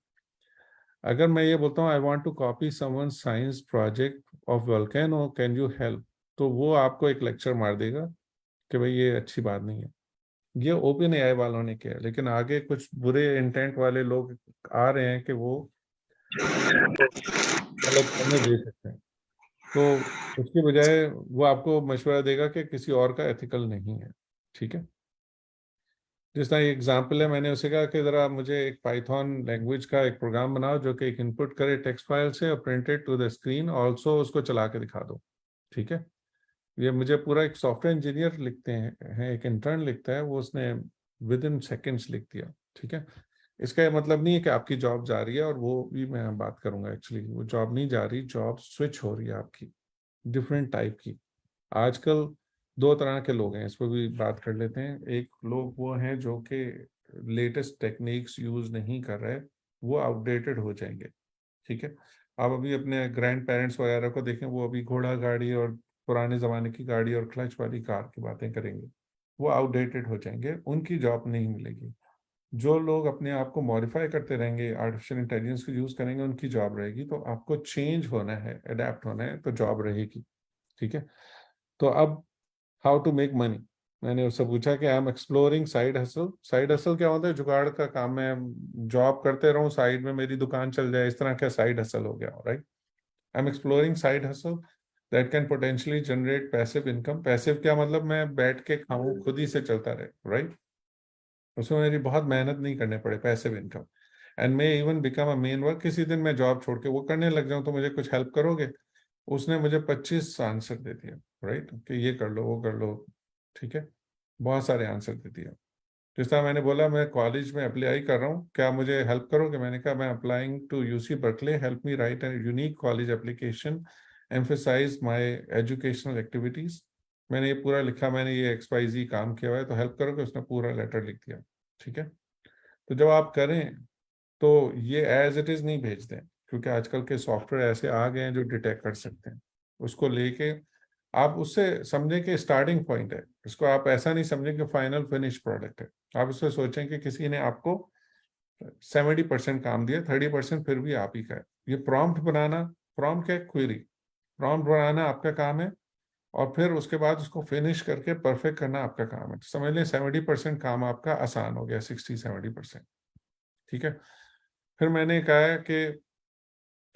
अगर मैं ये बोलता हूँ I want to copy someone science project of volcano, can you help, तो वो आपको एक लेक्चर मार देगा कि भाई ये अच्छी बात नहीं है। ये ओपन एआई वालों ने किया, लेकिन आगे कुछ बुरे इंटेंट वाले लोग आ रहे हैं कि वो गलत करने दे सकते हैं, तो उसकी बजाय वो आपको मशवरा देगा कि किसी और का एथिकल नहीं है, ठीक है। जिस तरह एग्जाम्पल है, मैंने उसे कहा कि ज़रा मुझे एक पाइथन लैंग्वेज का एक प्रोग्राम बनाओ जो कि एक इनपुट करे टेक्स्ट फाइल से और printed to the screen, also उसको चला के दिखा दो, ठीक है। ये मुझे पूरा एक सॉफ्टवेयर इंजीनियर लिखते हैं एक इंटर्न लिखता है, वो उसने विद इन सेकेंड्स लिख दिया, ठीक है। इसका ये मतलब नहीं है कि आपकी जॉब जा रही है, और वो भी मैं बात करूंगा, एक्चुअली वो जॉब नहीं जा रही, जॉब स्विच हो रही है आपकी डिफरेंट टाइप की। आजकल दो तरह के लोग हैं, इस पर भी बात कर लेते हैं। एक लोग वो हैं जो कि लेटेस्ट टेक्निक्स यूज नहीं कर रहे, वो आउटडेटेड हो जाएंगे, ठीक है। आप अभी अपने ग्रैंड पेरेंट्स वगैरह को देखें, वो अभी घोड़ा गाड़ी और पुराने ज़माने की गाड़ी और क्लच वाली कार की बातें करेंगे, वो आउटडेटेड हो जाएंगे, उनकी जॉब नहीं मिलेगी। जो लोग अपने आप को मॉडिफाई करते रहेंगे, आर्टिफिशियल इंटेलिजेंस को यूज़ करेंगे, उनकी जॉब रहेगी। तो आपको चेंज होना है, अडेप्ट होना है, तो जॉब रहेगी, ठीक है। तो अब हाउ टू मेक मनी, मैंने उससे पूछा कि I am exploring side hustle. Side hustle क्या होता है? जुगाड़ का काम है, जॉब करते रहूं, साइड में मेरी दुकान चल जाए, इस तरह का साइड हसल हो गया, right. I am exploring side hustle that can potentially generate passive income. Passive क्या मतलब? मैं बैठ के खाऊं, खुद ही से चलता रहे, राइट, उसमें मेरी बहुत मेहनत नहीं करने पड़े, passive income. And may even become a main work, किसी दिन मैं जॉब छोड़ के वो करने लग जाऊं तो मुझे कुछ हेल्प करोगे? उसने मुझे 25 आंसर दे दिया, राइट, कि ये कर लो, वो कर लो, ठीक है, बहुत सारे आंसर दे दिया। जिस तरह मैंने बोला मैं कॉलेज में अप्लाई कर रहा हूँ, क्या मुझे हेल्प करोगे? मैंने कहा मैं applying to UC Berkeley, help me write an unique college application, emphasize my educational activities. मैंने ये पूरा लिखा, मैंने ये XYZ काम किया हुआ है, तो हेल्प करोगे? उसने पूरा लेटर लिख दिया, ठीक है। तो जब आप करें तो ये एज इट इज नहीं भेज दें, क्योंकि आजकल के सॉफ्टवेयर ऐसे आ गए हैं जो डिटेक्ट कर सकते हैं। उसको लेके आप उससे समझें कि स्टार्टिंग पॉइंट है, इसको आप ऐसा नहीं समझें कि फाइनल फिनिश प्रोडक्ट है। आप उससे सोचें कि किसी ने आपको 70% काम दिया, 30% फिर भी आप ही का है। ये प्रॉम्प्ट बनाना, प्रॉम्प्ट क्या? क्वेरी, प्रॉम्प्ट बनाना आपका काम है, और फिर उसके बाद उसको फिनिश करके परफेक्ट करना आपका काम है। तो समझ लें 70% काम आपका आसान हो गया, 60-70%, ठीक है। फिर मैंने कहा है कि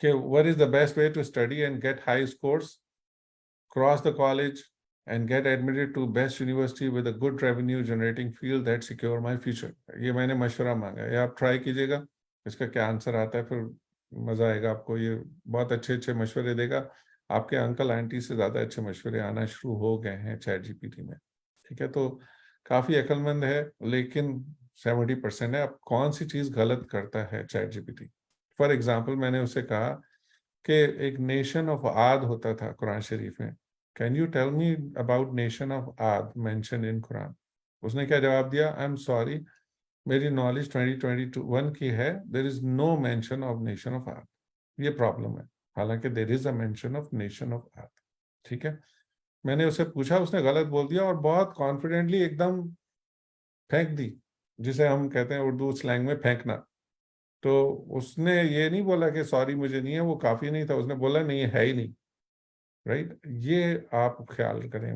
what is the best way to study and get high scores, cross the college and get admitted to best university with a good revenue generating field that secure my future। ये मैंने मशवरा मांगा है, ये आप ट्राई कीजिएगा, इसका क्या आंसर आता है, फिर मज़ा आएगा आपको। ये बहुत अच्छे अच्छे मशवरे देगा, आपके अंकल आंटी से ज़्यादा अच्छे मशवरे आना शुरू हो गए हैं चैट जीपीटी में, ठीक है। तो काफ़ी अक्लमंद है, लेकिन 70% है। अब कौन सी चीज़ गलत करता है चैट जीपीटी? फॉर एग्जाम्पल, मैंने उससे कहा कि एक नेशन ऑफ आद होता था कुरान शरीफ में, can you tell me about nation of Aad mention in Quran? उसने क्या जवाब दिया? आई एम सॉरी, मेरी नॉलेज 2021 की है, there is no mention of nation of Aad. ये प्रॉब्लम है, हालांकि there is a mention of nation of Aad, ठीक है। मैंने उससे पूछा, उसने गलत बोल दिया, और बहुत कॉन्फिडेंटली एकदम फेंक दी, जिसे हम कहते हैं उर्दू स्लैंग में फेंकना। तो उसने ये नहीं बोला कि सॉरी मुझे नहीं है, वो काफ़ी नहीं था, उसने बोला नहीं है ही नहीं, राइट। ये आप ख्याल करें,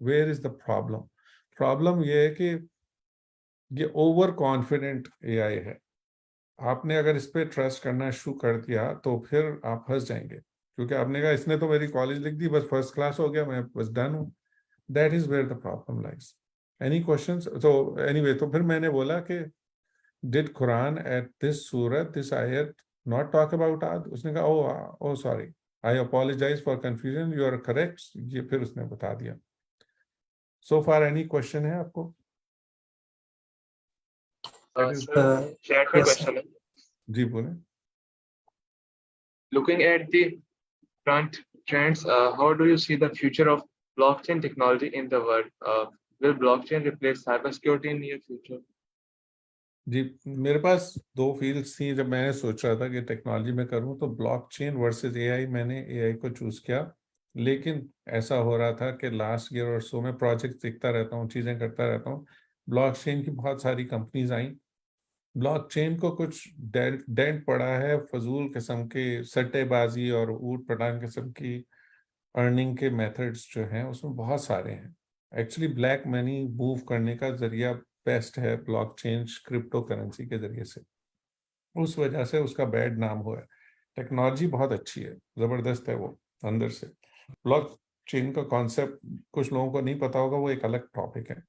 where is the problem? Problem ये है कि ये ओवर कॉन्फिडेंट एआई है। आपने अगर इस पे ट्रस्ट करना शुरू कर दिया तो फिर आप फंस जाएंगे, क्योंकि आपने कहा इसने तो मेरी कॉलेज लिख दी, बस फर्स्ट क्लास हो गया, मैं बस डन हूँ। That is where the problem lies. Any questions? तो एनीवे, तो फिर मैंने बोला कि did Quran at this surah, this ayat not talk about Ad? उसने कहा oh sorry, I apologize for confusion, you are correct। ये फिर उसने बता दिया। So far any question है आपको? Chat का question है। जी बोले। Looking at the current trends, how do you see the future of blockchain technology in the world? Will blockchain replace cybersecurity in near future? जी, मेरे पास दो फील्ड्स थी जब मैंने सोच रहा था कि टेक्नोलॉजी में करूं, तो ब्लॉकचेन वर्सेस एआई। मैंने एआई को चूज किया, लेकिन ऐसा हो रहा था कि लास्ट ईयर और सो में प्रोजेक्ट देखता रहता हूँ, चीज़ें करता रहता हूँ, ब्लॉकचेन की बहुत सारी कंपनीज आई, ब्लॉकचेन को कुछ डेंट पड़ा है, फजूल किस्म के सट्टेबाजी और ऊट पटांग किस्म की अर्निंग के मेथड्स जो हैं उसमें बहुत सारे हैं। एक्चुअली ब्लैक मनी मूव करने का जरिया बेस्ट है ब्लॉकचेन क्रिप्टो करेंसी के जरिए से, उस वजह से उसका बैड नाम हुआ है। टेक्नोलॉजी बहुत अच्छी है, ज़बरदस्त है वो अंदर से। ब्लॉक चेन का कॉन्सेप्ट कुछ लोगों को नहीं पता होगा, वो एक अलग टॉपिक है।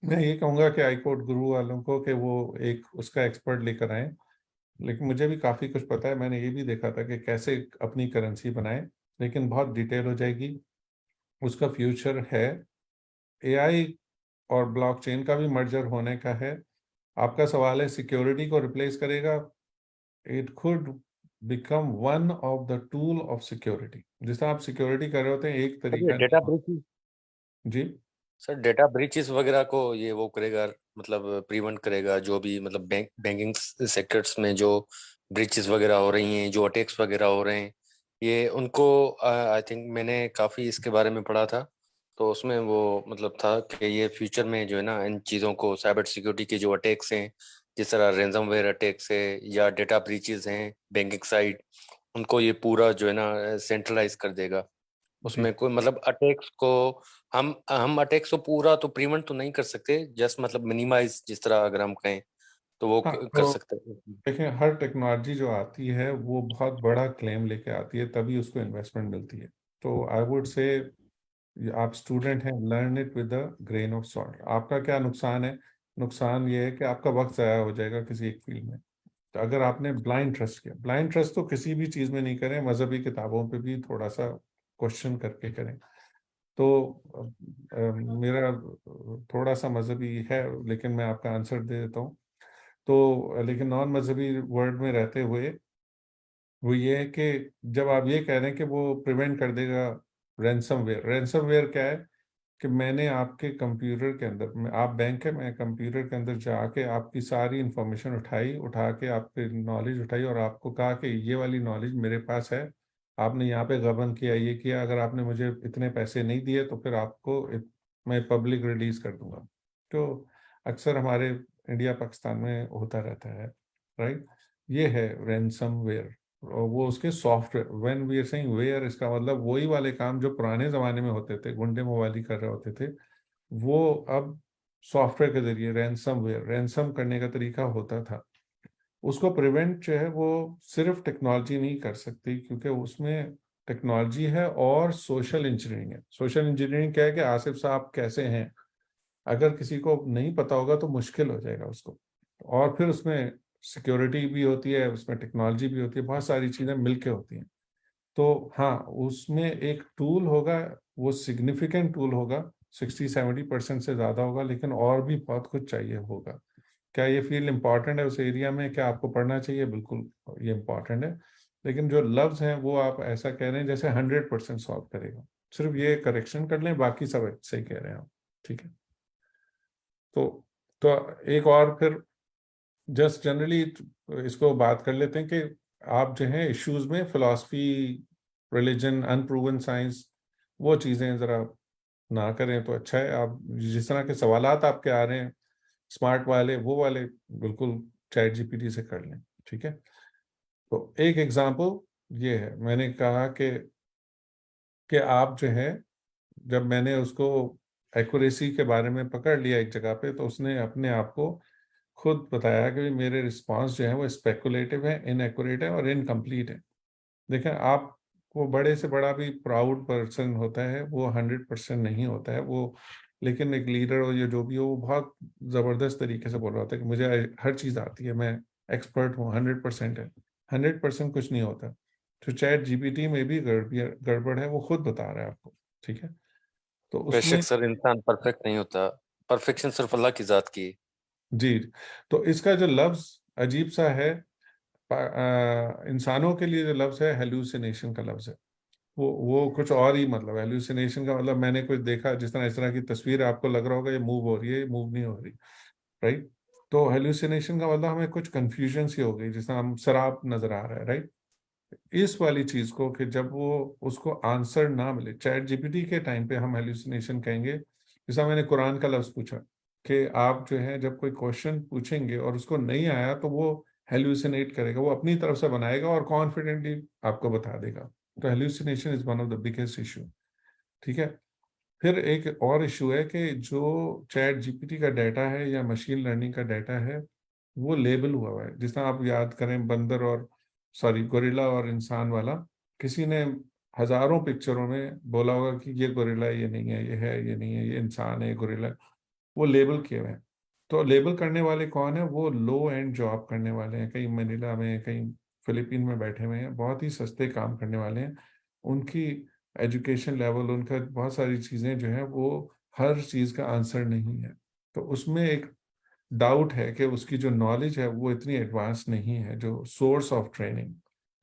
मैं ये कहूँगा कि आईकोड गुरु वालों को कि वो एक उसका एक्सपर्ट लेकर आए, लेकिन मुझे भी काफ़ी कुछ पता है, मैंने ये भी देखा था कि कैसे अपनी करेंसी बनाए, लेकिन बहुत डिटेल हो जाएगी। उसका फ्यूचर है, एआई और ब्लॉकचेन का भी मर्जर होने का है। आपका सवाल है सिक्योरिटी को रिप्लेस करेगा, it could become one of the tool of security. जिस तरह आप सिक्योरिटी कर रहे होते हैं एक तरीका डेटा ब्रीच, जी सर डेटा ब्रीचेस वगैरह को ये वो करेगा, मतलब प्रिवेंट करेगा, जो भी मतलब बैंकिंग सेक्टर्स में जो ब्रीचेस वगैरह हो रही हैं, जो अटैक्स वगैरह हो रहे हैं, ये उनको आई थिंक मैंने काफ़ी इसके बारे में पढ़ा था, तो उसमें वो मतलब था कि ये फ्यूचर में जो है ना इन चीज़ों को, साइबर सिक्योरिटी के जो अटैक्स हैं, जिस तरह रैंसमवेयर अटैक्स है या डेटा ब्रीचेस हैं बैंकिंग साइड, उनको ये पूरा जो है ना सेंट्रलाइज कर देगा। जी उसमें कोई मतलब अटैक्स को हम अटैक्स को पूरा तो प्रिवेंट तो नहीं कर सकते, जस्ट मतलब मिनिमाइज जिस तरह अगर हम कहें तो वो हाँ, कर तो सकते हैं। देखें हर टेक्नोलॉजी जो आती है वो बहुत बड़ा क्लेम लेके आती है, तभी उसको इन्वेस्टमेंट मिलती है। तो आई वुड से आप स्टूडेंट हैं, learn it with a grain of salt. आपका क्या नुकसान है? नुकसान ये है कि आपका वक्त ज़ाया हो जाएगा किसी एक फील्ड में। तो अगर आपने ब्लाइंड ट्रस्ट किया, ब्लाइंड ट्रस्ट तो किसी भी चीज़ में नहीं करें, मजहबी किताबों पे भी थोड़ा सा क्वेश्चन करके करें। तो मेरा थोड़ा सा मजहबी है, लेकिन मैं आपका आंसर दे देता हूँ। तो लेकिन नॉन मजहबी वर्ल्ड में रहते हुए वो ये है कि जब आप ये कह रहे हैं कि वो प्रिवेंट कर देगा रैंसमवेयर, रैंसमवेयर क्या है कि मैंने आपके कंप्यूटर के अंदर आप बैंक है, मैं कंप्यूटर के अंदर जाके आपकी सारी इंफॉर्मेशन उठा के आपकी नॉलेज उठाई और आपको कहा कि ये वाली नॉलेज मेरे पास है, आपने यहाँ पे गबन किया, ये किया, अगर आपने मुझे इतने पैसे नहीं दिए तो फिर मैं पब्लिक रिलीज कर दूंगा। तो अक्सर हमारे इंडिया पाकिस्तान में होता रहता है, राइट। ये है रैंसमवेयर, और वो उसके software, when we are saying ware, इसका मतलब वही वाले काम जो पुराने ज़माने में होते थे, गुंडे मवाली कर रहे होते थे, वो अब सॉफ्टवेयर के जरिए रैंसमवेयर, रैंसम करने का तरीका होता था। उसको प्रिवेंट जो है वो सिर्फ टेक्नोलॉजी नहीं कर सकती, क्योंकि उसमें टेक्नोलॉजी है और सोशल इंजीनियरिंग है। सोशल इंजीनियरिंग क्या है कि आसिफ साहब कैसे हैं, अगर किसी को नहीं पता होगा तो मुश्किल हो जाएगा उसको। और फिर उसमें सिक्योरिटी भी होती है, उसमें टेक्नोलॉजी भी होती है, बहुत सारी चीज़ें मिलके होती हैं। तो हाँ, उसमें एक टूल होगा, वो सिग्निफिकेंट टूल होगा, 60-70% से ज़्यादा होगा, लेकिन और भी बहुत कुछ चाहिए होगा। क्या ये फील्ड इम्पॉर्टेंट है उस एरिया में, क्या आपको पढ़ना चाहिए? बिल्कुल ये इम्पॉर्टेंट है, लेकिन जो लफ्ज़ हैं वो आप ऐसा कह रहे हैं जैसे 100% सॉल्व करेगा। सिर्फ ये करेक्शन कर लें, बाकी सब सही कह रहे हैं आप, ठीक है। तो एक और फिर जस्ट जनरली इसको बात कर लेते हैं कि आप जो है इश्यूज में फिलॉसफी, रिलीजन, अनप्रूवन साइंस, वो चीज़ें ज़रा ना करें तो अच्छा है। आप जिस तरह के सवालात आपके आ रहे हैं स्मार्ट वाले, वो वाले बिल्कुल चैट जीपीटी से कर लें, ठीक है। तो एक एग्जांपल ये है, मैंने कहा कि आप जो है, जब मैंने उसको एक्यूरेसी के बारे में पकड़ लिया एक जगह पे, तो उसने अपने आप को खुद बताया कि मेरे रिस्पांस जो है वो स्पेकुलेटिव है, इनएक्यूरेट है और इनकम्प्लीट है। देखें, आप वो बड़े से बड़ा भी प्राउड पर्सन होता है, वो 100% नहीं होता है वो, लेकिन एक लीडर हो या जो भी हो, वो बहुत ज़बरदस्त तरीके से बोल रहा होता है कि मुझे हर चीज़ आती है, मैं एक्सपर्ट हूँ, 100% है। 100% कुछ नहीं होता। तो चैट जीपीटी में भी गड़बड़ है, वो खुद बता रहा है आपको, ठीक है। तो उसमें बेशक सर, इंसान परफेक्ट नहीं होता, परफेक्शन सिर्फ अल्लाह की जात की है। जी, तो इसका जो लफ्ज़ अजीब सा है, इंसानों के लिए जो लफ्ज़ है हेल्यूसिनेशन का लफ्ज़ है, वो कुछ और ही मतलब है। हेल्यूसिनेशन का मतलब मैंने कुछ देखा, जिस तरह इस तरह की तस्वीर आपको लग रहा होगा ये मूव हो रही है, ये मूव नहीं हो रही, राइट। तो हेल्यूसिनेशन का मतलब हमें कुछ कंफ्यूजन सी हो गई, जिस तरह हम शराब नजर आ रहा है, राइट। इस वाली चीज को कि जब वो उसको आंसर ना मिले, चैट जीपीटी के टाइम पे हम हेल्यूसिनेशन कहेंगे। जैसा मैंने कुरान का लफ्ज पूछा कि आप जो है जब कोई क्वेश्चन पूछेंगे और उसको नहीं आया तो वो हेल्यूसिनेट करेगा, वो अपनी तरफ से बनाएगा और कॉन्फिडेंटली आपको बता देगा। तो hallucination is one of the biggest issue. ठीक है। फिर एक और इशू है कि जो चैट जीपीटी का डाटा है या मशीन लर्निंग का डाटा है वो लेबल हुआ है। जिस तरह आप याद करें बंदर और गोरिल्ला और इंसान वाला, किसी ने हजारों पिक्चरों में बोला होगा कि ये गोरिल्ला है, ये नहीं है, ये है, ये नहीं है, ये इंसान है, ये गोरिल्ला है, वो लेबल किए हुए हैं। तो लेबल करने वाले कौन है? वो लो एंड जॉब करने वाले हैं, कहीं मनीला में, कहीं फिलीपीन में बैठे हुए हैं, बहुत ही सस्ते काम करने वाले हैं। उनकी एजुकेशन लेवल, उनका बहुत सारी चीज़ें जो है वो हर चीज़ का आंसर नहीं है। तो उसमें एक डाउट है कि उसकी जो नॉलेज है वो इतनी एडवांस नहीं है, जो सोर्स ऑफ ट्रेनिंग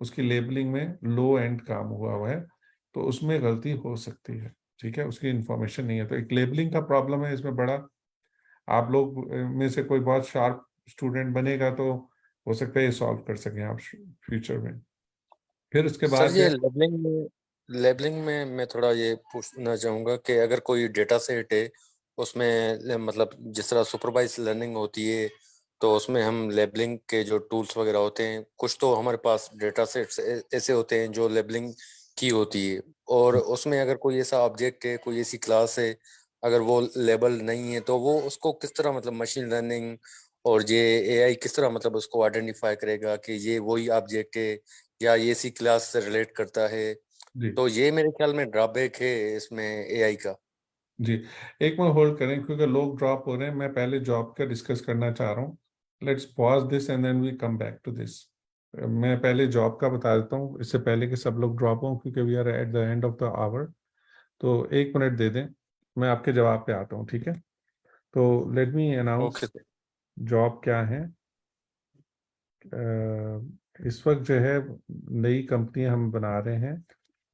उसकी लेबलिंग में लो एंड काम हुआ है, तो उसमें गलती हो सकती है। ठीक है, उसकी इंफॉर्मेशन नहीं है, तो एक लेबलिंग का प्रॉब्लम है इसमें बड़ा। आप लोग में से कोई बहुत शार्प स्टूडेंट बनेगा तो हो सकता है ये सॉल्व कर सकें आप फ्यूचर में। फिर उसके सर बाद ये लेबलिंग में मैं थोड़ा ये पूछना चाहूंगा कि अगर कोई डेटा सेट है उसमें मतलब जिस तरह सुपरवाइज लर्निंग होती है तो उसमें हम लेबलिंग के जो टूल्स वगैरह होते हैं, कुछ तो हमारे पास डेटा सेट्स ऐसे होते हैं जो लेबलिंग की होती है, और उसमें अगर कोई ऐसा ऑब्जेक्ट है, कोई ऐसी क्लास है, अगर वो लेबल नहीं है तो वो उसको किस तरह मतलब मशीन लर्निंग और ये एआई किस तरह मतलब उसको आइडेंटिफाई करेगा कि ये वही ऑब्जेक्ट है या ये सी क्लास से रिलेट करता है? जी तो ये मेरे ख्याल में ड्रॉबैक है इसमें एआई का। जी, एक मिनट होल्ड करें क्योंकि लोग ड्रॉप हो रहे हैं। मैं पहले जॉब का डिस्कस करना चाह रहा हूँ। Let's pause this and then we come back to this. मैं पहले जॉब का बता देता हूँ इससे पहले कि सब लोग ड्रॉप हों, क्योंकि we are at the end of the hour. तो 1 मिनट दे दें, मैं आपके जवाब पे आता हूँ। ठीक है, तो लेट मी ओके अनाउंस सर। जॉब क्या है। इस वक्त जो है नई कंपनी हम बना रहे हैं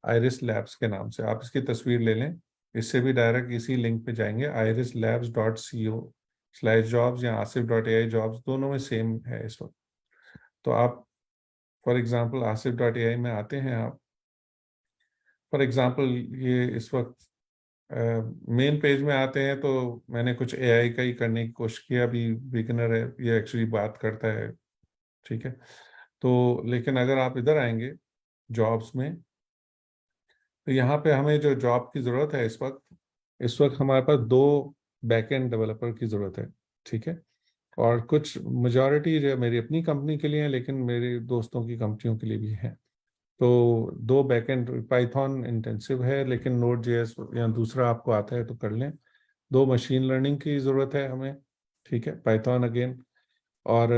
आइरिस लैब्स के नाम से। आप इसकी तस्वीर ले लें, इससे भी डायरेक्ट इसी लिंक पे जाएंगे, irislabs.co/jobs या asif.ai jobs, दोनों में सेम है इस वक्त। तो आप फॉर एग्जांपल asif.ai में आते हैं। आप फॉर एग्जांपल ये इस वक्त मेन पेज में आते हैं, तो मैंने कुछ एआई का ही करने की कोशिश की। अभी बिगिनर है, ये एक्चुअली बात करता है। ठीक है, तो लेकिन अगर आप इधर आएंगे जॉब्स में, तो यहाँ पे हमें जो जॉब की ज़रूरत है इस वक्त हमारे पास 2 बैकएंड डेवलपर की ज़रूरत है। ठीक है, और कुछ मेजॉरिटी जो मेरी अपनी कंपनी के लिए है, लेकिन मेरे दोस्तों की कंपनियों के लिए भी है। तो 2 बैकएंड पाइथन इंटेंसिव है, लेकिन नोड जेएस या दूसरा आपको आता है तो कर लें। 2 मशीन लर्निंग की ज़रूरत है हमें। ठीक है, पाइथन अगेन। और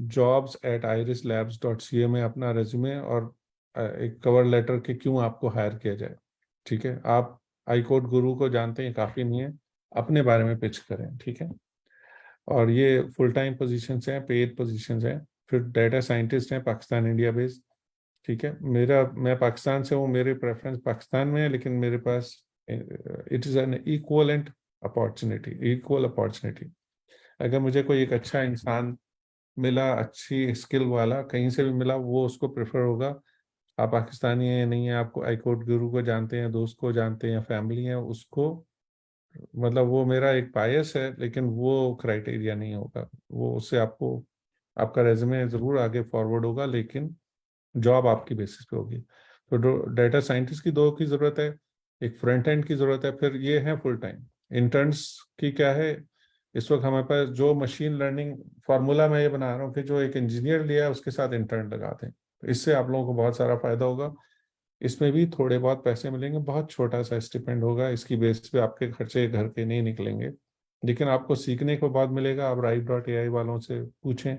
jobs@irislabs.ca में अपना रेज्यूमे और एक कवर लेटर के क्यों आपको हायर किया जाए। ठीक है, आप आई कोड गुरु को जानते हैं, काफ़ी नहीं है, अपने बारे में पिच करें। ठीक है, और ये फुल टाइम पोजीशंस हैं, पेड पोजीशंस हैं। फिर डाटा साइंटिस्ट हैं, पाकिस्तान इंडिया बेस्ड। ठीक है, मैं पाकिस्तान से हूँ, मेरे प्रेफरेंस पाकिस्तान में है, लेकिन मेरे पास it is an equal opportunity. अगर मुझे कोई एक अच्छा इंसान मिला, अच्छी स्किल वाला कहीं से भी मिला, वो उसको प्रेफर होगा। आप पाकिस्तानी हैं या नहीं है, आपको आई कोड गुरु को जानते हैं, दोस्त को जानते हैं या फैमिली है, उसको मतलब वो मेरा एक बायस है, लेकिन वो क्राइटेरिया नहीं होगा। वो उससे आपको आपका रेज्यूमे ज़रूर आगे फॉरवर्ड होगा, लेकिन जॉब आपकी बेसिस पे होगी। तो डाटा साइंटिस्ट की 2 की ज़रूरत है, एक फ्रंट एंड की ज़रूरत है, फिर ये है फुल टाइम। इंटर्न्स की क्या है, इस वक्त हमारे पास जो मशीन लर्निंग फार्मूला मैं ये बना रहा हूँ कि जो एक इंजीनियर लिया है उसके साथ इंटर्न लगा दें, तो इससे आप लोगों को बहुत सारा फायदा होगा। इसमें भी थोड़े बहुत पैसे मिलेंगे, बहुत छोटा सा स्टिपेंड होगा, इसकी बेस पे आपके खर्चे घर के नहीं निकलेंगे, लेकिन आपको सीखने को बाद मिलेगा। आप Ripe.ai वालों से पूछें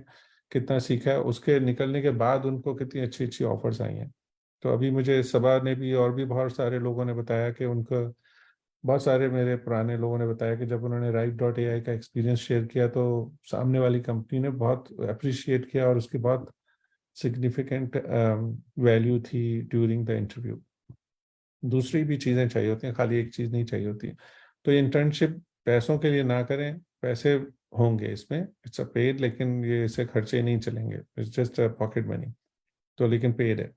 कितना सीखा है, उसके निकलने के बाद उनको कितनी अच्छी अच्छी ऑफर्स आई हैं। तो अभी मुझे सबा ने भी और भी बहुत सारे लोगों ने बताया कि उनका, बहुत सारे मेरे पुराने लोगों ने बताया कि जब उन्होंने Ripe.ai का एक्सपीरियंस शेयर किया तो सामने वाली कंपनी ने बहुत अप्रिशिएट किया और उसकी बहुत सिग्निफिकेंट वैल्यू थी ड्यूरिंग द इंटरव्यू। दूसरी भी चीज़ें चाहिए होती हैं, खाली एक चीज़ नहीं चाहिए होती। तो इंटर्नशिप पैसों के लिए ना करें, पैसे होंगे इसमें, इट्स अ पेड, लेकिन ये इससे खर्चे नहीं चलेंगे, it's just a pocket money. तो लेकिन पेड है।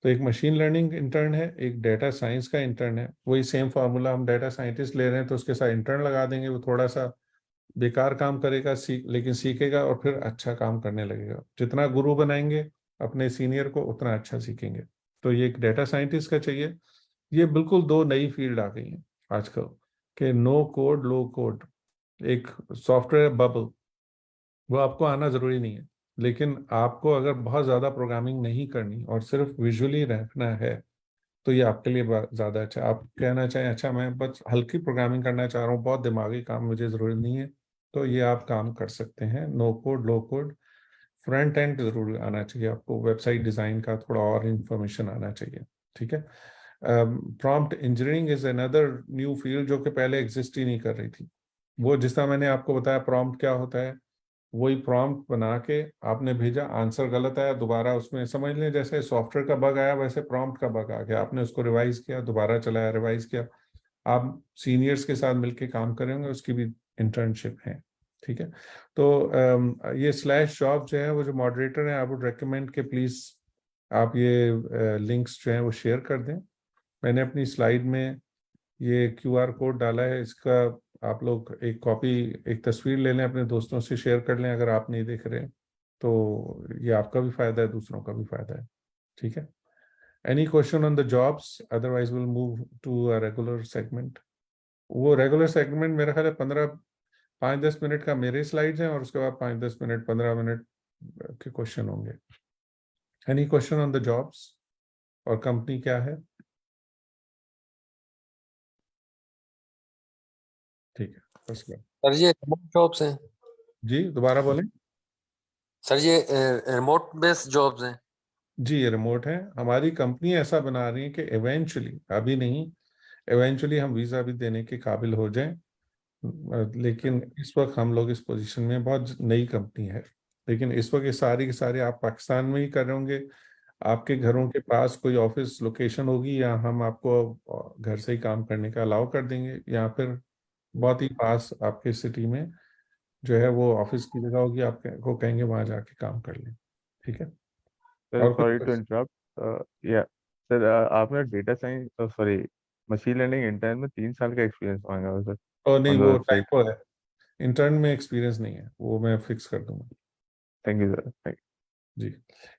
तो एक मशीन लर्निंग इंटर्न है, एक डेटा साइंस का इंटर्न है। वही सेम फार्मूला हम डेटा साइंटिस्ट ले रहे हैं तो उसके साथ इंटर्न लगा देंगे, वो थोड़ा सा बेकार काम करेगा लेकिन सीखेगा और फिर अच्छा काम करने लगेगा। जितना गुरु बनाएंगे अपने सीनियर को उतना अच्छा सीखेंगे। तो ये एक डेटा साइंटिस्ट का चाहिए। ये बिल्कुल दो नई फील्ड आ गई हैं आजकल के, नो कोड लो कोड, एक सॉफ्टवेयर बबल। वो आपको आना जरूरी नहीं है, लेकिन आपको अगर बहुत ज्यादा प्रोग्रामिंग नहीं करनी और सिर्फ विजुअली रखना है तो ये आपके लिए ज्यादा अच्छा। आप कहना चाहें अच्छा मैं बस हल्की प्रोग्रामिंग करना चाह रहा हूँ, बहुत दिमागी काम मुझे जरूरत नहीं है, तो ये आप काम कर सकते हैं। No code low code, front end जरूर आना चाहिए आपको, वेबसाइट डिजाइन का थोड़ा और इंफॉर्मेशन आना चाहिए। ठीक है। Prompt engineering is another new field जो कि पहले एग्जिस्ट ही नहीं कर रही थी। वो जिस तरह मैंने आपको बताया प्रॉम्प्ट क्या होता है, वही प्रॉम्प्ट बना के आपने भेजा, आंसर गलत आया, दोबारा उसमें समझ लें जैसे सॉफ्टवेयर का बग आया वैसे प्रॉम्प्ट का बग आ गया, आपने उसको रिवाइज किया, दोबारा चलाया, रिवाइज किया। आप सीनियर्स के साथ मिलके काम करेंगे, उसकी भी इंटर्नशिप है। ठीक है। तो ये स्लैश जॉब जो है, वो जो मॉडरेटर है, आई वुड रेकमेंड कि प्लीज आप ये लिंक्स जो हैं वो शेयर कर दें। मैंने अपनी स्लाइड में ये QR कोड डाला है, इसका आप लोग एक कॉपी, एक तस्वीर ले लें, अपने दोस्तों से शेयर कर लें अगर आप नहीं देख रहे हैं, तो ये आपका भी फायदा है, दूसरों का भी फायदा है। ठीक है। Any question on the jobs, otherwise will move to a regular segment. वो रेगुलर सेगमेंट मेरा ख्याल है 5-10 मिनट का मेरे स्लाइड्स हैं और उसके बाद 5-10 मिनट 15 मिनट के क्वेश्चन होंगे। Any question on the jobs और कंपनी क्या है? ठीक है, फर्स्ट बार। सर ये रिमोट जॉब्स हैं? जी दोबारा बोलें। सर ये रिमोट बेस्ड जॉब्स हैं? जी ये रिमोट है। हमारी कंपनी ऐसा बना रही है कि इवेंचुअली, अभी नहीं, इवेंचुअली हम वीज़ा भी देने के काबिल हो जाएं, लेकिन इस वक्त हम लोग इस पोजीशन में, बहुत नई कंपनी है, लेकिन इस वक्त ये सारी की सारी आप पाकिस्तान में ही कर रहे होंगे। आपके घरों के पास कोई ऑफिस लोकेशन होगी या हम आपको घर से ही काम करने का अलाउ कर देंगे, या फिर बहुत ही पास आपके सिटी में जो है वो ऑफिस की जगह होगी, आपको कहेंगे वहां जाके काम कर लें। ठीक है। सर और सॉरी कुछ? टू इंटरप्ट, या सर आपने data science sorry machine learning intern में 3 साल का एक्सपीरियंस मांगा हुआ सर और नहीं, ऑन द वो वेबसाइट। टाइपो है, इंटर्न में एक्सपीरियंस नहीं है, वो मैं फिक्स कर दूंगा। थैंक यू सर, थैंक जी,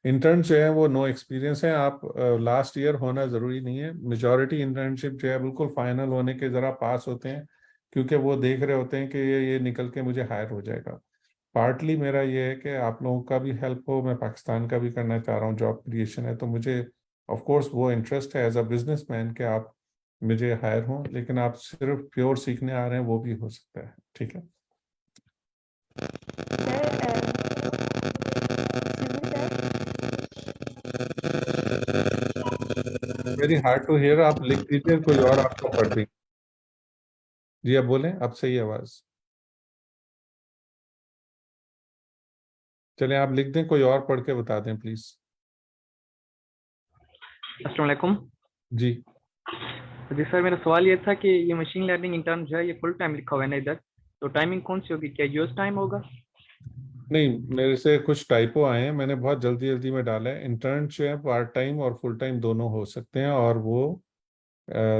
इंटर्न जो है वो नो एक्सपीरियंस है। आप लास्ट ईयर होना ज़रूरी नहीं है। मेजॉरिटी इंटर्नशिप जो है बिल्कुल फाइनल होने के ज़रा पास होते हैं, क्योंकि वो देख रहे होते हैं कि ये निकल के मुझे हायर हो जाएगा। पार्टली मेरा ये है कि आप लोगों का भी हेल्प हो, मैं पाकिस्तान का भी करना चाह रहा हूँ, जॉब क्रिएशन है, तो मुझे ऑफ कोर्स वो इंटरेस्ट है एज अ बिजनेसमैन कि आप मुझे हायर हों, लेकिन आप सिर्फ प्योर सीखने आ रहे हैं वो भी हो सकता है। ठीक है। वेरी हार्ड टू हियर, आप लिख दीजिए, कोई और आपको पढ़ देंगे। जी अब बोलें, अब सही आवाज। चले आप लिख दें, कोई और पढ़ के बता दें प्लीज। अस्सलाम वालेकुम। जी जी सर, मेरा सवाल ये था कि ये मशीन लर्निंग इंटर्न जो है ये फुल टाइम लिखा हुआ है ना इधर, तो टाइमिंग कौन सी होगी? क्या यूएस टाइम होगा? नहीं, मेरे से कुछ टाइपो आए हैं, मैंने बहुत जल्दी जल्दी में डाला है। इंटर्न जो है पार्ट टाइम और फुल टाइम दोनों हो सकते हैं, और वो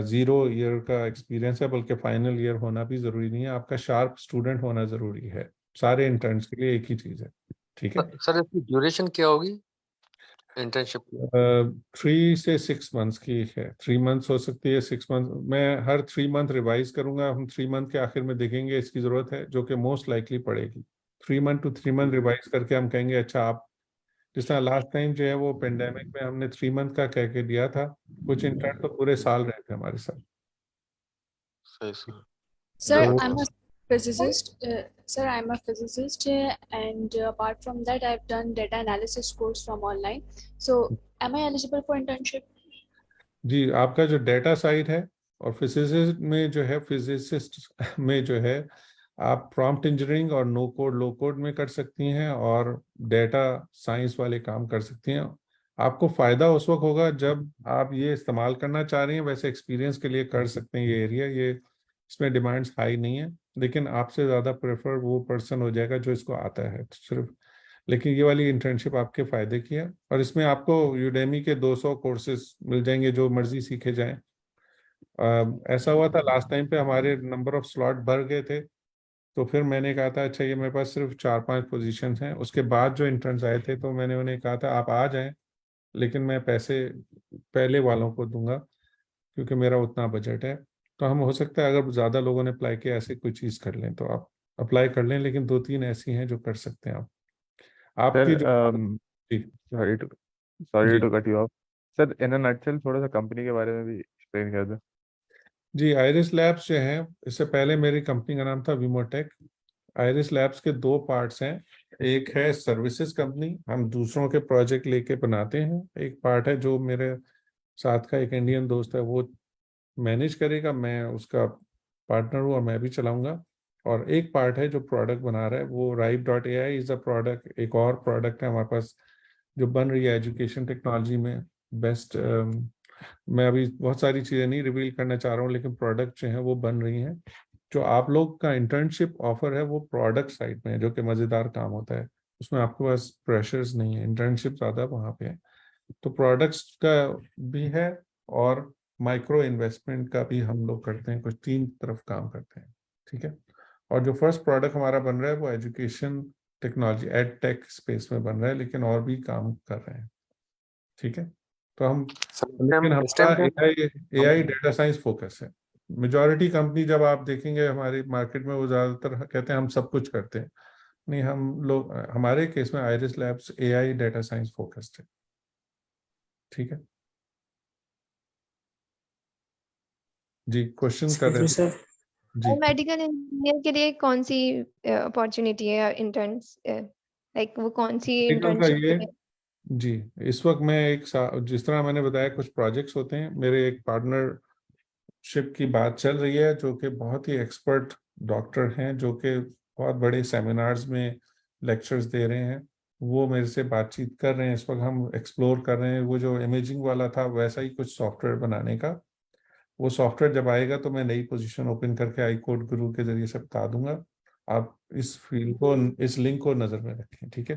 0 ईयर का एक्सपीरियंस है, बल्कि फाइनल ईयर होना भी जरूरी नहीं है, आपका शार्प स्टूडेंट होना जरूरी है। सारे इंटर्न्स के लिए एक ही चीज है। ठीक है। सर इसकी ड्यूरेशन क्या होगी इंटर्नशिप की? 3 से 6 मंथ्स की है। 3 मंथ्स हो सकती है, 6 मंथ। मैं हर 3 मंथ रिवाइज करूंगा, हम 3 मंथ के आखिर में देखेंगे इसकी जरूरत है, जो कि मोस्ट लाइकली पड़ेगी। 3 मंथ टू 3 मंथ रिवाइज करके हम कहेंगे अच्छा आप, जिस तरह लास्ट टाइम जो है वो पेंडेमिक में हमने 3 मंथ का कह के दिया था, कुछ इंटर्न तो पूरे साल रहे थे हमारे साथ। सही सर। Sir, तो I'm a physicist. Sir, I'm a physicist, and apart from that, I've done data analysis course from online. So, am I eligible for internship? जी, आपका जो डेटा साइड है और फिजिसिस्ट में जो है, फिजिसिस्ट में जो है आप प्रॉम्प्ट इंजीनियरिंग और नो कोड लो कोड में कर सकती हैं, और डेटा साइंस वाले काम कर सकती हैं। आपको फ़ायदा उस वक्त होगा जब आप ये इस्तेमाल करना चाह रही हैं, वैसे एक्सपीरियंस के लिए कर सकते हैं ये एरिया, ये इसमें डिमांड्स हाई नहीं है, लेकिन आपसे ज़्यादा प्रेफर वो पर्सन हो जाएगा जो इसको आता है। तो सिर्फ लेकिन ये वाली इंटर्नशिप आपके फायदे की है, और इसमें आपको यूडेमी के 200 कोर्सेज मिल जाएंगे, जो मर्जी सीखे जाएं। ऐसा हुआ था लास्ट टाइम पे, हमारे नंबर ऑफ स्लॉट भर गए थे, तो फिर मैंने कहा था अच्छा ये मेरे पास सिर्फ 4-5 पोजीशंस हैं। उसके बाद जो इंटर्न्स आए थे तो मैंने उन्हें कहा था आप आ जाएं, लेकिन मैं पैसे पहले वालों को दूंगा क्योंकि मेरा उतना बजट है। तो हम हो सकता है अगर ज़्यादा लोगों ने अप्लाई किया ऐसी कोई चीज़ कर लें तो आप अप्लाई कर लें, लेकिन 2-3 ऐसी हैं जो कर सकते हैं आप। आपकी सर जो जी सॉरी जी to cut you off sir, in a nutshell थोड़ा सा कंपनी के बारे में भी एक्सप्लेन कर दो। जी आइरिस लैब्स जो है, इससे पहले मेरी कंपनी का नाम था विमोटेक। आइरिस लैब्स के 2 पार्ट्स हैं। एक है सर्विसेज कंपनी, हम दूसरों के प्रोजेक्ट लेके बनाते हैं। एक पार्ट है जो मेरे साथ का एक इंडियन दोस्त है वो मैनेज करेगा, मैं उसका पार्टनर हूँ और मैं भी चलाऊंगा। और एक पार्ट है जो प्रोडक्ट बना रहा है, वो Ripe.ai इज अ प्रोडक्ट। एक और प्रोडक्ट है हमारे पास जो बन रही है एजुकेशन टेक्नोलॉजी में बेस्ट। मैं अभी बहुत सारी चीज़ें नहीं रिवील करना चाह रहा हूँ, लेकिन प्रोडक्ट जो हैं वो बन रही हैं। जो आप लोग का इंटर्नशिप ऑफर है वो प्रोडक्ट साइड में है, जो कि मज़ेदार काम होता है। उसमें आपके पास प्रेशर्स नहीं है, इंटर्नशिप ज़्यादा वहाँ पे है। तो प्रोडक्ट्स का भी है और माइक्रो इन्वेस्टमेंट का भी हम लोग करते हैं, कुछ 3 तरफ काम करते हैं। ठीक है। और जो फर्स्ट प्रोडक्ट हमारा बन रहा है वो education technology ed tech space में बन रहा है, लेकिन और भी काम कर रहे हैं। ठीक है। तो हम लेकिन इस टाइम हमारा पे एआई डेटा साइंस फोकस है। मेजॉरिटी कंपनी जब आप देखेंगे हमारी मार्केट में वो ज़्यादातर कहते हैं हम सब कुछ करते हैं। नहीं, हम लोग हमारे केस में iris labs AI data science focused है। ठीक है जी, क्वेश्चन कर रहे थे सर जी। मेडिकल इंजीनियर के लिए कौन सी अपॉर्चुनिटी है इंटर्न्स, लाइक वो कौन सी मेडिकल का इंटर्नशिप ये जी, इस वक्त मैं जिस तरह मैंने बताया कुछ प्रोजेक्ट्स होते हैं, मेरे एक पार्टनरशिप की बात चल रही है जो कि बहुत ही एक्सपर्ट डॉक्टर हैं, जो कि बहुत बड़े सेमिनार्स में लेक्चर्स दे रहे हैं। वो मेरे से बातचीत कर रहे हैं, इस वक्त हम एक्सप्लोर कर रहे हैं। वो जो इमेजिंग वाला था वैसा ही कुछ सॉफ्टवेयर बनाने का। वो सॉफ्टवेयर जब आएगा तो मैं नई पोजीशन ओपन करके आई कोड गुरु के जरिए से बता दूंगा। आप इस फील्ड को, इस लिंक को नज़र में रखें। ठीक है,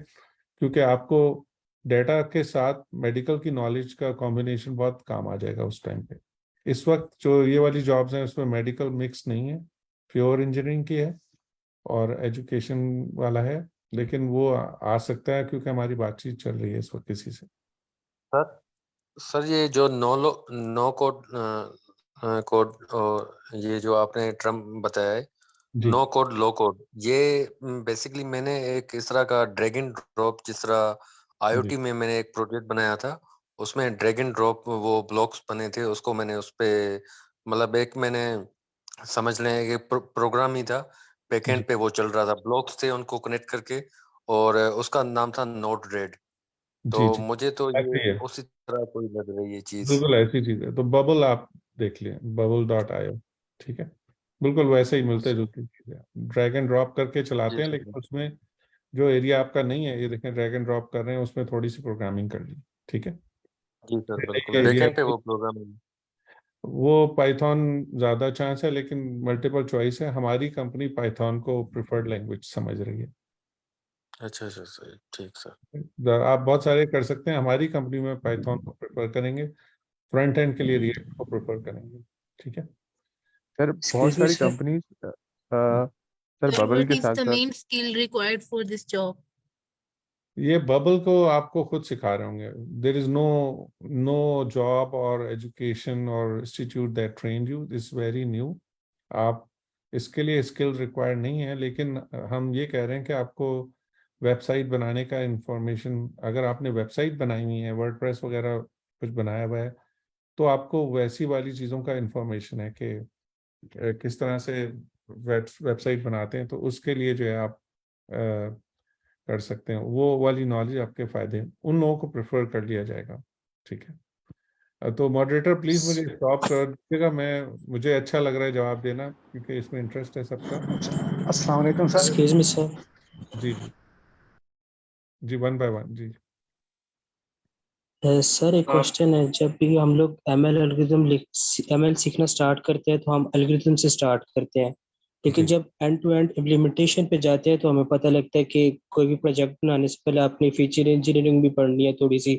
क्योंकि आपको डेटा के साथ मेडिकल की नॉलेज का कॉम्बिनेशन बहुत काम आ जाएगा उस टाइम पे। इस वक्त जो ये वाली जॉब्स हैं उसमें मेडिकल मिक्स नहीं है, प्योर इंजीनियरिंग की है और एजुकेशन वाला है, लेकिन वो आ सकता है क्योंकि हमारी बातचीत चल रही है इस वक्त किसी से। सर ये जो नो कोड और ये जो आपने टर्म बताया है जी नो कोड लो कोड, ये बेसिकली मैंने एक इस तरह का ड्रैग एंड ड्रॉप, जिस तरह जी आईओटी में मैंने एक प्रोजेक्ट बनाया था, उसमें ड्रैग एंड ड्रॉप वो ब्लॉक्स बने थे, उसको मैंने उस पे मतलब एक मैंने समझ लें कि प्रोग्राम ही था, जी बैकएंड पे वो चल रहा था, ब्लॉक्स थे उनको कनेक्ट करके, और उसका नाम था नोट रेड। जी तो जी, मुझे तो ये ऐसे ही है, उसी तरह कोई लग रही है ये चीज। बिल्कुल ऐसी चीज है। तो बबल आप देख लिए, bubble.io। ठीक है, बिल्कुल वैसे ही मिलते जुलती चीज है। ड्रैग एंड ड्रॉप करके जी चलाते हैं, सर, लेकिन उसमें जो एरिया आपका नहीं है, ये देखें ड्रैग एंड ड्रॉप कर रहे हैं, उसमें थोड़ी सी प्रोग्रामिंग कर ली। ठीक है, जी सर, बिल्कुल एरिया बैकएंड पे वो प्रोग्राम है। वो पाइथन ज़्यादा चांस है, लेकिन मल्टीपल चॉइस है। हमारी कंपनी पाइथन को प्रिफर्ड लैंग्वेज समझ रही है। अच्छा अच्छा सर, ठीक सर। आप बहुत सारे कर सकते हैं, हमारी कंपनी में पाइथन को प्रेफर करेंगे, फ्रंट एंड के लिए रिएक्ट को प्रेफर करेंगे। ठीक है। सर बहुत एक्सक्यूज मी सारी sir companies sir Sir, bubble what के is साथ the साथ main skill required for this job? ये बबल को आपको खुद सिखा रहे होंगे। There is no no job और एजुकेशन और institute that train you, this very new. आप इसके लिए स्किल रिक्वायर्ड नहीं है, लेकिन हम ये कह रहे हैं कि आपको वेबसाइट बनाने का इंफॉर्मेशन, अगर आपने वेबसाइट बनाई हुई है, वर्डप्रेस वगैरह कुछ बनाया हुआ है, तो आपको वैसी वाली चीज़ों का इंफॉर्मेशन है कि किस तरह से वेबसाइट बनाते हैं, तो उसके लिए जो है आप कर सकते हैं। वो वाली नॉलेज आपके फायदे, उन लोगों को प्रेफर कर लिया जाएगा। ठीक है। तो मॉडरेटर प्लीज मुझे स्टॉप कर दीजिएगा, मुझे अच्छा लग रहा है जवाब देना क्योंकि इसमें इंटरेस्ट है सबका। अस्सलाम वालेकुम सर। एक्सक्यूज मी सर जी जी जी, 1 बाय 1 जी। सर एक क्वेश्चन है, जब भी हम लोग एमएल सीखना स्टार्ट करते हैं तो हम एल्गोरिथम से स्टार्ट करते हैं, लेकिन जी जब एंड टू एंड इम्प्लीमेंटेशन पे जाते हैं तो हमें पता लगता है कि कोई भी प्रोजेक्ट बनाने से पहले आपने फीचर इंजीनियरिंग भी पढ़नी है थोड़ी सी,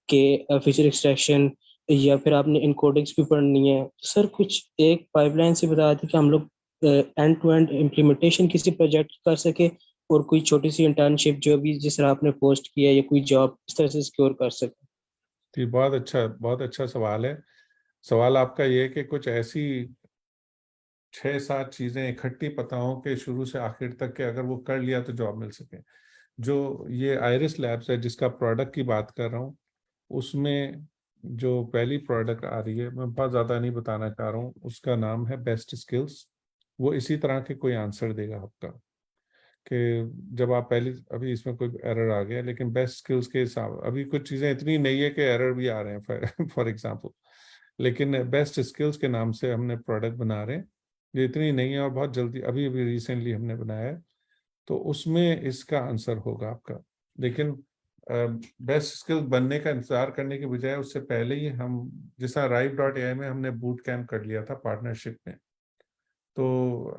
कि फीचर एक्सट्रैक्शन, या फिर आपने इनकोडिंग्स भी पढ़नी है। सर कुछ एक पाइपलाइन से बता दें कि हम लोग एंड टू एंड इम्प्लीमेंटेशन किसी प्रोजेक्ट कर सके, और कोई छोटी सी इंटर्नशिप जो भी जिस तरह आपने पोस्ट किया या कोई जॉब इस तरह से सिक्योर कर सके। जी, बहुत अच्छा सवाल है। सवाल आपका ये है कि कुछ ऐसी 6-7 चीजें इकट्ठी पता हो कि शुरू से आखिर तक के अगर वो कर लिया तो जॉब मिल सके। जो ये आइरिस लैब्स है जिसका प्रोडक्ट की बात कर रहा हूँ, उसमें जो पहली प्रोडक्ट आ रही है, मैं बहुत ज़्यादा नहीं बताना चाह रहा हूँ, उसका नाम है बेस्ट स्किल्स। वो इसी तरह के कोई आंसर देगा आपका कि जब आप पहली, अभी इसमें कोई एरर आ गया, लेकिन बेस्ट स्किल्स के हिसाब, अभी कुछ चीज़ें इतनी नई है कि एरर भी आ रहे हैं फॉर एग्जांपल, लेकिन बेस्ट स्किल्स के नाम से हमने प्रोडक्ट बना रहे हैं। ये इतनी नई है और बहुत जल्दी अभी अभी रिसेंटली हमने बनाया है, तो उसमें इसका आंसर होगा आपका। लेकिन बेस्ट स्किल बनने का इंतजार करने के बजाय उससे पहले ही हम, जैसा ripe.ai में हमने बूट कैंप कर लिया था पार्टनरशिप में, तो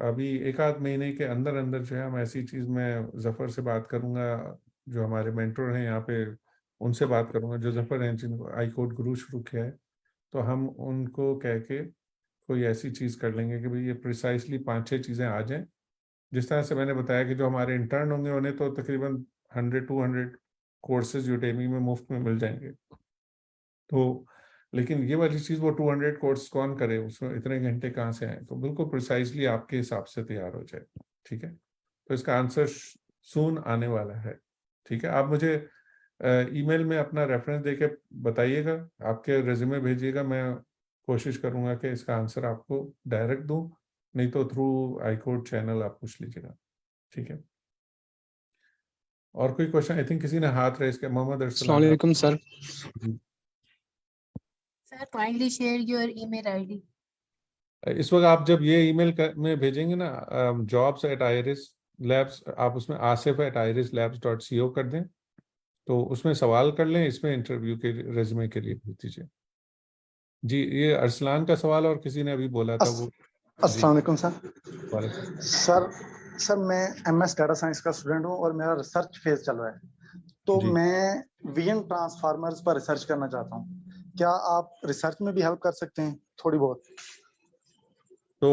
अभी एक आध महीने के अंदर अंदर जो है हम ऐसी चीज़, मैं जफ़र से बात करूंगा, जो हमारे मेंटर हैं यहाँ पे, उनसे बात करूंगा, जो जफ़र हैं जिनको आई कोड गुरु शुरू किया है, तो हम उनको कह के कोई ऐसी चीज़ कर लेंगे कि भाई ये प्रिसाइसली 5-6 चीज़ें आ जाएं। जिस तरह से मैंने बताया कि जो हमारे इंटर्न होंगे उन्हें तो तकरीबन 100-200 कोर्सेज यूडेमी में मुफ्त में मिल जाएंगे। तो लेकिन ये वाली चीज़, वो 200 कोर्स कौन करे, उसमें इतने घंटे कहाँ से आए, तो बिल्कुल प्रिसाइसली आपके हिसाब से तैयार हो जाए। ठीक है, तो इसका आंसर सून आने वाला है। ठीक है, आप मुझे ईमेल में अपना रेफरेंस देके बताइएगा, आपके रेज्यूमे भेजिएगा, मैं कोशिश करूंगा कि इसका आंसर आपको डायरेक्ट दूं, नहीं तो थ्रू आई कोड चैनल आप पूछ लीजिएगा। ठीक है, और कोई क्वेश्चन? आई थिंक किसी ने हाथ रेस किया, मोहम्मद अरसलान। अस्सलाम वालेकुम sir. Sir, kindly share your email ID. इस वक्त आप जब ये ईमेल में भेजेंगे ना, jobs@iris labs, आप उसमें asif@irislabs.co कर दें, तो उसमें सवाल कर लें, इसमें इंटरव्यू के रेज्यूमे के लिए भेज दीजिए। जी, ये अरसलान का सवाल और किसी ने अभी बोला था वो। अस्सलाम वालेकुम सर। वालेकुम। सर मैं MS डाटा साइंस का स्टूडेंट हूँ और मेरा रिसर्च फेज चल रहा है, तो जी। मैं वीएन ट्रांसफार्मर्स पर रिसर्च करना चाहता हूँ। क्या आप रिसर्च में भी हेल्प कर सकते हैं थोड़ी बहुत? तो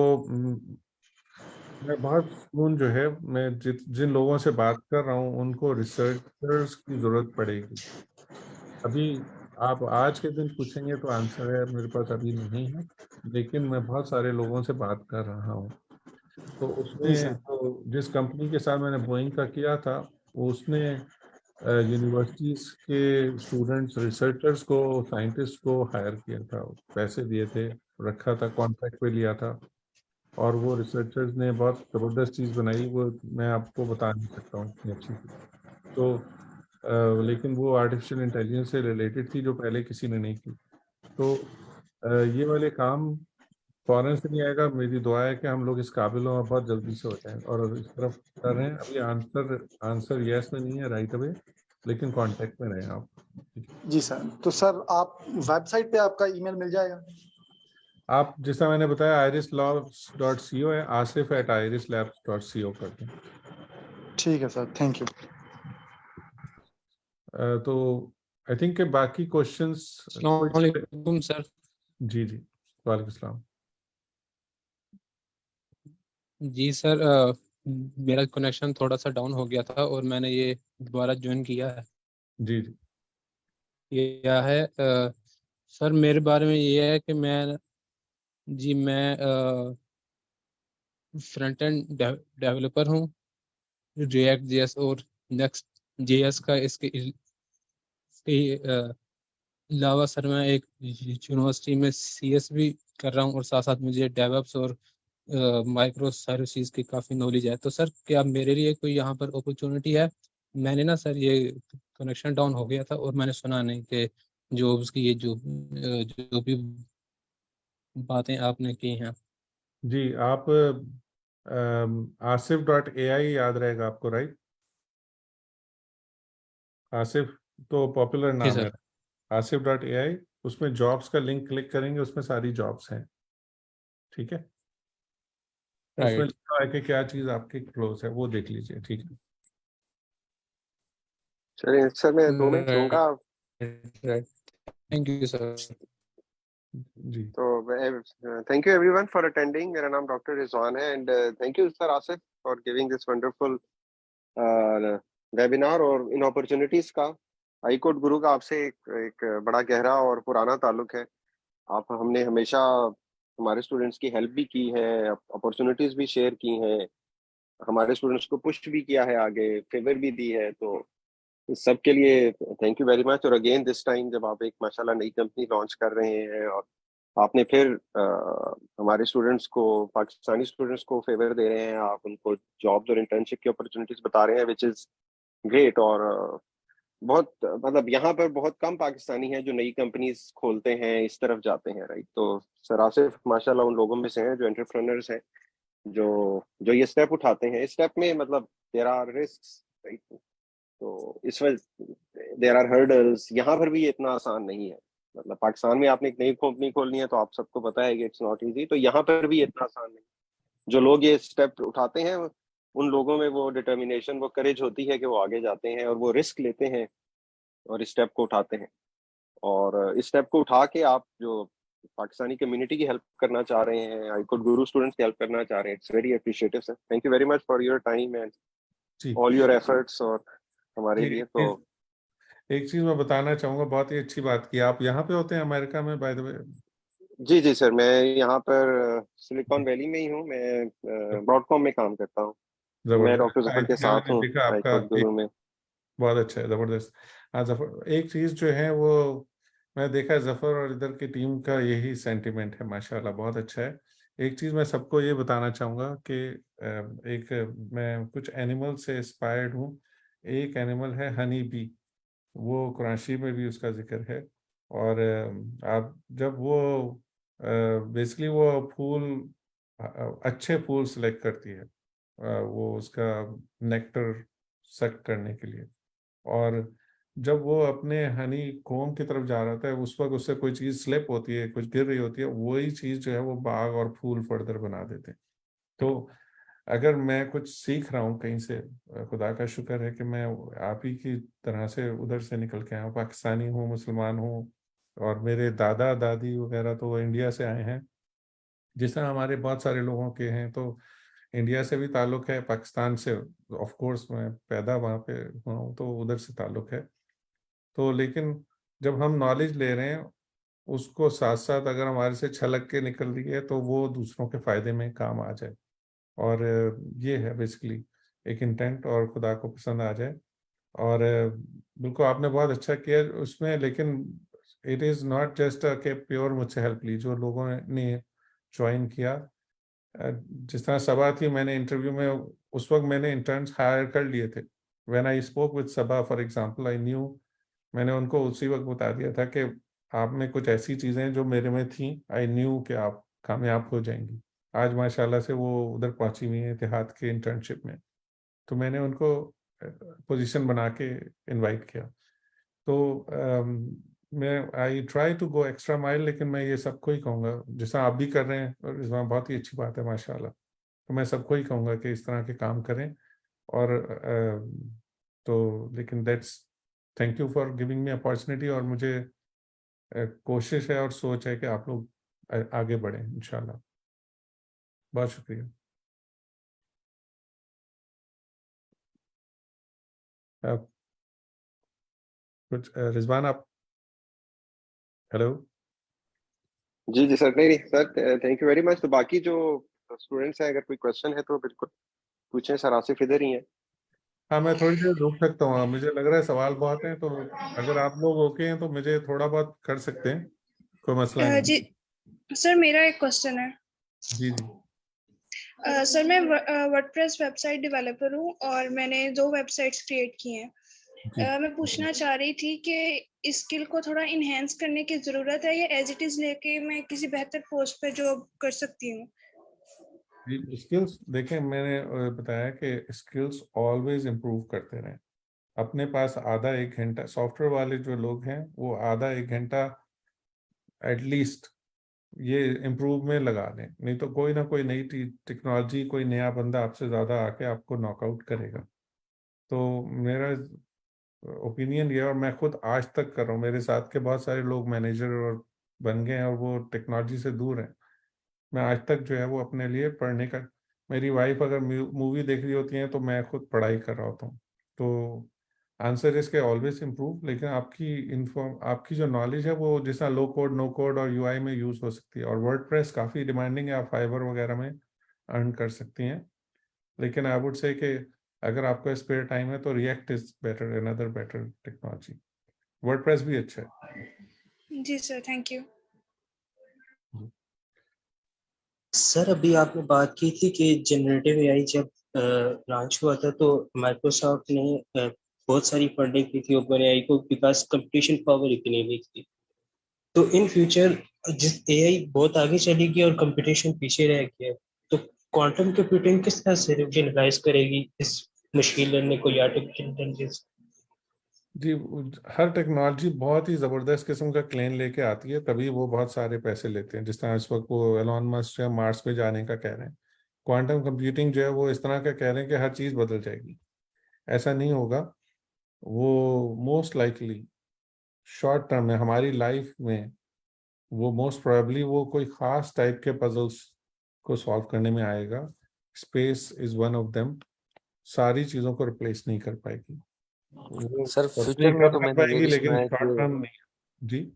मैं बहुत सुकून जो है, मैं जिन लोगों से बात कर रहा हूँ उनको रिसर्चर्स की जरूरत पड़ेगी। अभी आप आज के दिन पूछेंगे तो आंसर है मेरे पास अभी नहीं है, लेकिन मैं बहुत सारे लोगों से बात कर रहा हूँ। तो उसमें तो जिस कंपनी के साथ मैंने बोइंग का किया था, उसने यूनिवर्सिटीज़ के स्टूडेंट्स, रिसर्चर्स को, साइंटिस्ट को हायर किया था, पैसे दिए थे, रखा था, कॉन्ट्रैक्ट पे लिया था, और वो रिसर्चर्स ने बहुत ज़बरदस्त चीज़ बनाई, वो मैं आपको बता नहीं सकता हूँ इतनी अच्छी चीज़। तो लेकिन वो आर्टिफिशियल इंटेलिजेंस से रिलेटेड थी जो पहले किसी ने नहीं की। तो ये वाले काम फौरन से नहीं आएगा, मेरी दुआ है कि हम लोग इस काबिल और बहुत जल्दी से हो जाएं, और इस तरफ कर रहे हैं। अभी आंसर यस में नहीं है राइट अवे, लेकिन कांटेक्ट में रहें आप। जी सर, तो सर आप वेबसाइट पे आपका ईमेल मिल जाएगा? आप जैसा मैंने बताया irislabs.co है, asif@irislabs.co कर दें। ठीक है सर, थैंक यू। तो आई थिंक के बाकी क्वेश्चंस। अस्सलाम वालेकुम सर। जी जी, वालेकुम सलाम। जी सर, मेरा कनेक्शन थोड़ा सा डाउन हो गया था और मैंने ये दोबारा ज्वाइन किया है। जी जी, ये क्या है सर, मेरे बारे में ये है कि मैं फ्रंट एंड डेवलपर हूँ, रिएक्ट जेएस और नेक्स्ट जेएस का। इसके अलावा सर मैं एक यूनिवर्सिटी में सीएस भी कर रहा हूँ, और साथ साथ मुझे डेवऑप्स और माइक्रो सर्विसेज की काफ़ी नॉलेज है। तो सर क्या मेरे लिए कोई यहाँ पर अपॉर्चुनिटी है? मैंने ना सर ये कनेक्शन डाउन हो गया था और मैंने सुना नहीं कि जॉब्स की ये जो भी बातें आपने की हैं। जी, आप asif.ai याद रहेगा आपको, राइट? आसिफ तो पॉपुलर जी नाम है। सर। asif.ai, उसमें जॉब्स का लिंक क्लिक करेंगे, उसमें सारी जॉब्स हैं। ठीक है, उसमें राइट लिखा है कि क्या चीज आपकी क्लोज है, वो देख लीजिए। ठीक है, चलिए सर, मैं 2 मिनट लूंगा। राइट थैंक यू सर जी। तो thank you everyone for attending. मेरा नाम डॉक्टर रिजवान है, and thank you sir Asif for giving this wonderful webinar और इन अपॉर्चुनिटीज का। आई कोड गुरु का आपसे एक बड़ा गहरा और पुराना ताल्लुक है। आप हमने हमेशा हमारे स्टूडेंट्स की हेल्प भी की है, अपॉर्चुनिटीज भी शेयर की हैं, हमारे स्टूडेंट्स को पुश भी किया है, आगे फेवर भी दी है। तो इस सब के लिए थैंक यू वेरी मच। और अगेन दिस टाइम जब आप एक माशाल्लाह नई कंपनी लॉन्च कर रहे हैं और आपने फिर हमारे स्टूडेंट्स को, पाकिस्तानी स्टूडेंट्स को फेवर दे रहे हैं, आप उनको जॉब्स और इंटर्नशिप की अपॉर्चुनिटीज बता रहे हैं, विच इज ग्रेट। और बहुत मतलब यहाँ पर बहुत कम पाकिस्तानी हैं जो नई कंपनीज खोलते हैं, इस तरफ जाते हैं, राइट। तो सर आसिफ माशाल्लाह उन लोगों में से हैं जो एंटरप्रेन्योर्स हैं, जो जो ये स्टेप उठाते हैं। इस स्टेप में मतलब देयर आर रिस्क्स, राइट। तो इस वजह देयर आर हर्डल्स। यहाँ पर भी ये इतना आसान नहीं है। मतलब पाकिस्तान में आपने एक नई कंपनी खोलनी है तो आप सबको पता है कि इट्स नॉट इजी। तो यहाँ पर भी इतना आसान नहीं। जो लोग ये स्टेप उठाते हैं, उन लोगों में वो डिटर्मिनेशन, वो करेज होती है कि वो आगे जाते हैं और वो रिस्क लेते हैं और इस स्टेप को उठाते हैं। और इस स्टेप को उठा के आप जो पाकिस्तानी कम्युनिटी की हेल्प करना चाह रहे हैं, आई कोड गुरु स्टूडेंट्स की हेल्प करना चाह रहे हैं, it's very appreciative sir. Thank you very much for your time and all your efforts और हमारे लिए। तो एक चीज मैं बताना चाहूंगा, बहुत ही अच्छी बात की। आप यहाँ पे होते हैं अमेरिका में बाय द वे? जी जी सर, मैं यहाँ पर सिलिकॉन वैली में ही हूँ। मैं ब्रॉडकॉम में काम करता हूँ। मैं डॉक्टर जबरदस्त। जफर आई के थिंक साथ मैंने हूँ देखा आई आपका कोड गुरु में। बहुत अच्छा है, जबरदस्त। हाँ जफर, एक चीज जो है वो मैं देखा, जफर और इधर की टीम का यही सेंटिमेंट है, माशाल्लाह बहुत अच्छा है। एक चीज मैं सबको ये बताना चाहूंगा कि एक मैं कुछ एनिमल से इंस्पायर्ड हूँ। एक एनिमल है हनी बी, वो कुराशी में भी उसका जिक्र है। और आप जब वो बेसिकली वो फूल अच्छे फूल सेलेक्ट करती है, वो उसका नेक्टर सक करने के लिए। और जब वो अपने हनी कोम की तरफ जा रहा था, उस वक्त उससे कोई चीज़ स्लिप होती है, कुछ गिर रही होती है, वही चीज़ जो है वो बाग और फूल फर्दर बना देते हैं। तो अगर मैं कुछ सीख रहा हूँ कहीं से, खुदा का शुक्र है कि मैं आप ही की तरह से उधर से निकल के आया हूँ, पाकिस्तानी हूँ, मुसलमान हूँ। और मेरे दादा दादी वगैरह तो वो इंडिया से आए हैं, जिस तरह हमारे बहुत सारे लोगों के हैं। तो इंडिया से भी ताल्लुक़ है, पाकिस्तान से ऑफ कोर्स मैं पैदा वहाँ पे हुआ हूँ, तो उधर से ताल्लुक़ है। तो लेकिन जब हम नॉलेज ले रहे हैं, उसको साथ साथ अगर हमारे से छलक के निकल रही है तो वो दूसरों के फ़ायदे में काम आ जाए। और ये है बेसिकली एक इंटेंट, और खुदा को पसंद आ जाए। और बिल्कुल आपने बहुत अच्छा किया उसमें। लेकिन इट इज़ नॉट जस्ट कि प्योर मुझसे हेल्प ली। जो लोगों ने ज्वाइन किया, जिस तरह सबा थी, मैंने इंटरव्यू में उस वक्त मैंने इंटर्न्स हायर कर लिए थे। When I spoke with Saba for example, I knew, मैंने उनको उसी वक्त बता दिया था कि आप में कुछ ऐसी चीज़ें जो मेरे में थी, आई न्यू कि आप कामयाब हो जाएंगी। आज माशाल्लाह से वो उधर पहुंची हुई है इतिहाद के इंटर्नशिप में। तो मैंने उनको पोजीशन बना के इनवाइट किया। तो मैं I try to go extra mile. लेकिन मैं ये सबको ही कहूँगा, जैसा आप भी कर रहे हैं, और इसमें बहुत ही अच्छी बात है माशाल्लाह। तो मैं सबको ही कहूँगा कि इस तरह के काम करें। और तो लेकिन that's, thank you for giving me opportunity. और मुझे कोशिश है और सोच है कि आप लोग आगे बढ़ें इंशाल्लाह। बहुत शुक्रिया। कुछ रिजवान आप? हेलो? जी जी सर, नहीं नहीं sir, thank you very much. तो बाकी जो स्टूडेंट्स हैं, अगर कोई क्वेश्चन है तो बिल्कुल पूछें। सर आसिफ इधर ही हैं। हाँ, मैं थोड़ी देर रुक सकता हूँ, मुझे लग रहा है सवाल बहुत हैं। तो अगर आप लोग ओके हैं तो मुझे थोड़ा बहुत कर सकते हैं, कोई मसला नहीं। जी सर, मेरा एक क्वेश्चन है। जी जी। सर मैं वर्डप्रेस वेबसाइट डेवलपर हूँ और मैंने 2 वेबसाइट्स क्रिएट की हैं। मैं पूछना चाह रही थी कि इस स्किल को थोड़ा इन्हेंस करने की ज़रूरत है या एज इट इज़ लेके मैं किसी बेहतर पोस्ट पे जॉब कर सकती हूँ? स्किल्स देखें, मैंने बताया कि स्किल्स ऑलवेज इम्प्रूव करते रहें। अपने पास आधा 1 घंटा, सॉफ्टवेयर वाले जो लोग हैं वो आधा 1 घंटा एटलीस्ट ये इम्प्रूव में लगा दें, नहीं तो कोई ना कोई नई टेक्नोलॉजी, कोई नया बंदा आपसे ज़्यादा आके आपको नॉकआउट करेगा। तो मेरा ओपिनियन ये, और मैं खुद आज तक कर रहा हूँ, मेरे साथ के बहुत सारे लोग मैनेजर और बन गए हैं और वो टेक्नोलॉजी से दूर हैं। मैं आज तक जो है वो अपने लिए पढ़ने का, मेरी वाइफ अगर मूवी देख रही होती है तो मैं खुद पढ़ाई कर रहा होता हूँ। तो आंसर इसके ऑलवेज इम्प्रूव, लेकिन आपकी जो नॉलेज है वो जिस तरह लो कोड, नो कोड और यूआई में यूज़ हो सकती है। और वर्डप्रेस काफ़ी डिमांडिंग है, आप फाइवर वगैरह में अर्न कर सकती हैं। लेकिन आई वुड से कि अगर आपका स्पेयर टाइम है तो react is better, another better technology. WordPress भी अच्छा है। जी सर, थैंक यू। सर अभी आपने बात की थी कि जनरेटिव एआई जब लॉन्च हुआ था तो माइक्रोसॉफ्ट ने बहुत सारी फंडिंग की थी ओपन एआई को, बिकॉज कंपटीशन पावर इतनी नहीं थी। तो इन फ्यूचर जिस एआई बहुत आगे चलेगी और कंपटीशन पीछे रह गया, तो क्वांटम कंप्यूटिंग किस तरह से रिवोल्यूशनाइज करेगी इस मशीन लर्निंग को या आर्टिफिशियल इंटेलिजेंस? जी, हर टेक्नोलॉजी बहुत ही ज़बरदस्त किस्म का क्लेम लेके आती है, तभी वो बहुत सारे पैसे लेते हैं। जिस तरह इस वक्त वो एलॉन मस्क जो है मार्स पे जाने का कह रहे हैं, क्वांटम कंप्यूटिंग जो है वो इस तरह का कह रहे हैं कि हर चीज़ बदल जाएगी। ऐसा नहीं होगा। वो मोस्ट लाइकली शॉर्ट टर्म में हमारी लाइफ में वो मोस्ट प्रोबेबली वो कोई ख़ास टाइप के पजल्स को सॉल्व करने में आएगा। Space is one of them. सारी चीज़ों को रिप्लेस नहीं कर पाएगी वो, सर पता फ्यूचर नहीं में कब तो कर मैंने ये पाएगी, भी सुना लेकिन है शॉर्ट कि टर्म नहीं। जी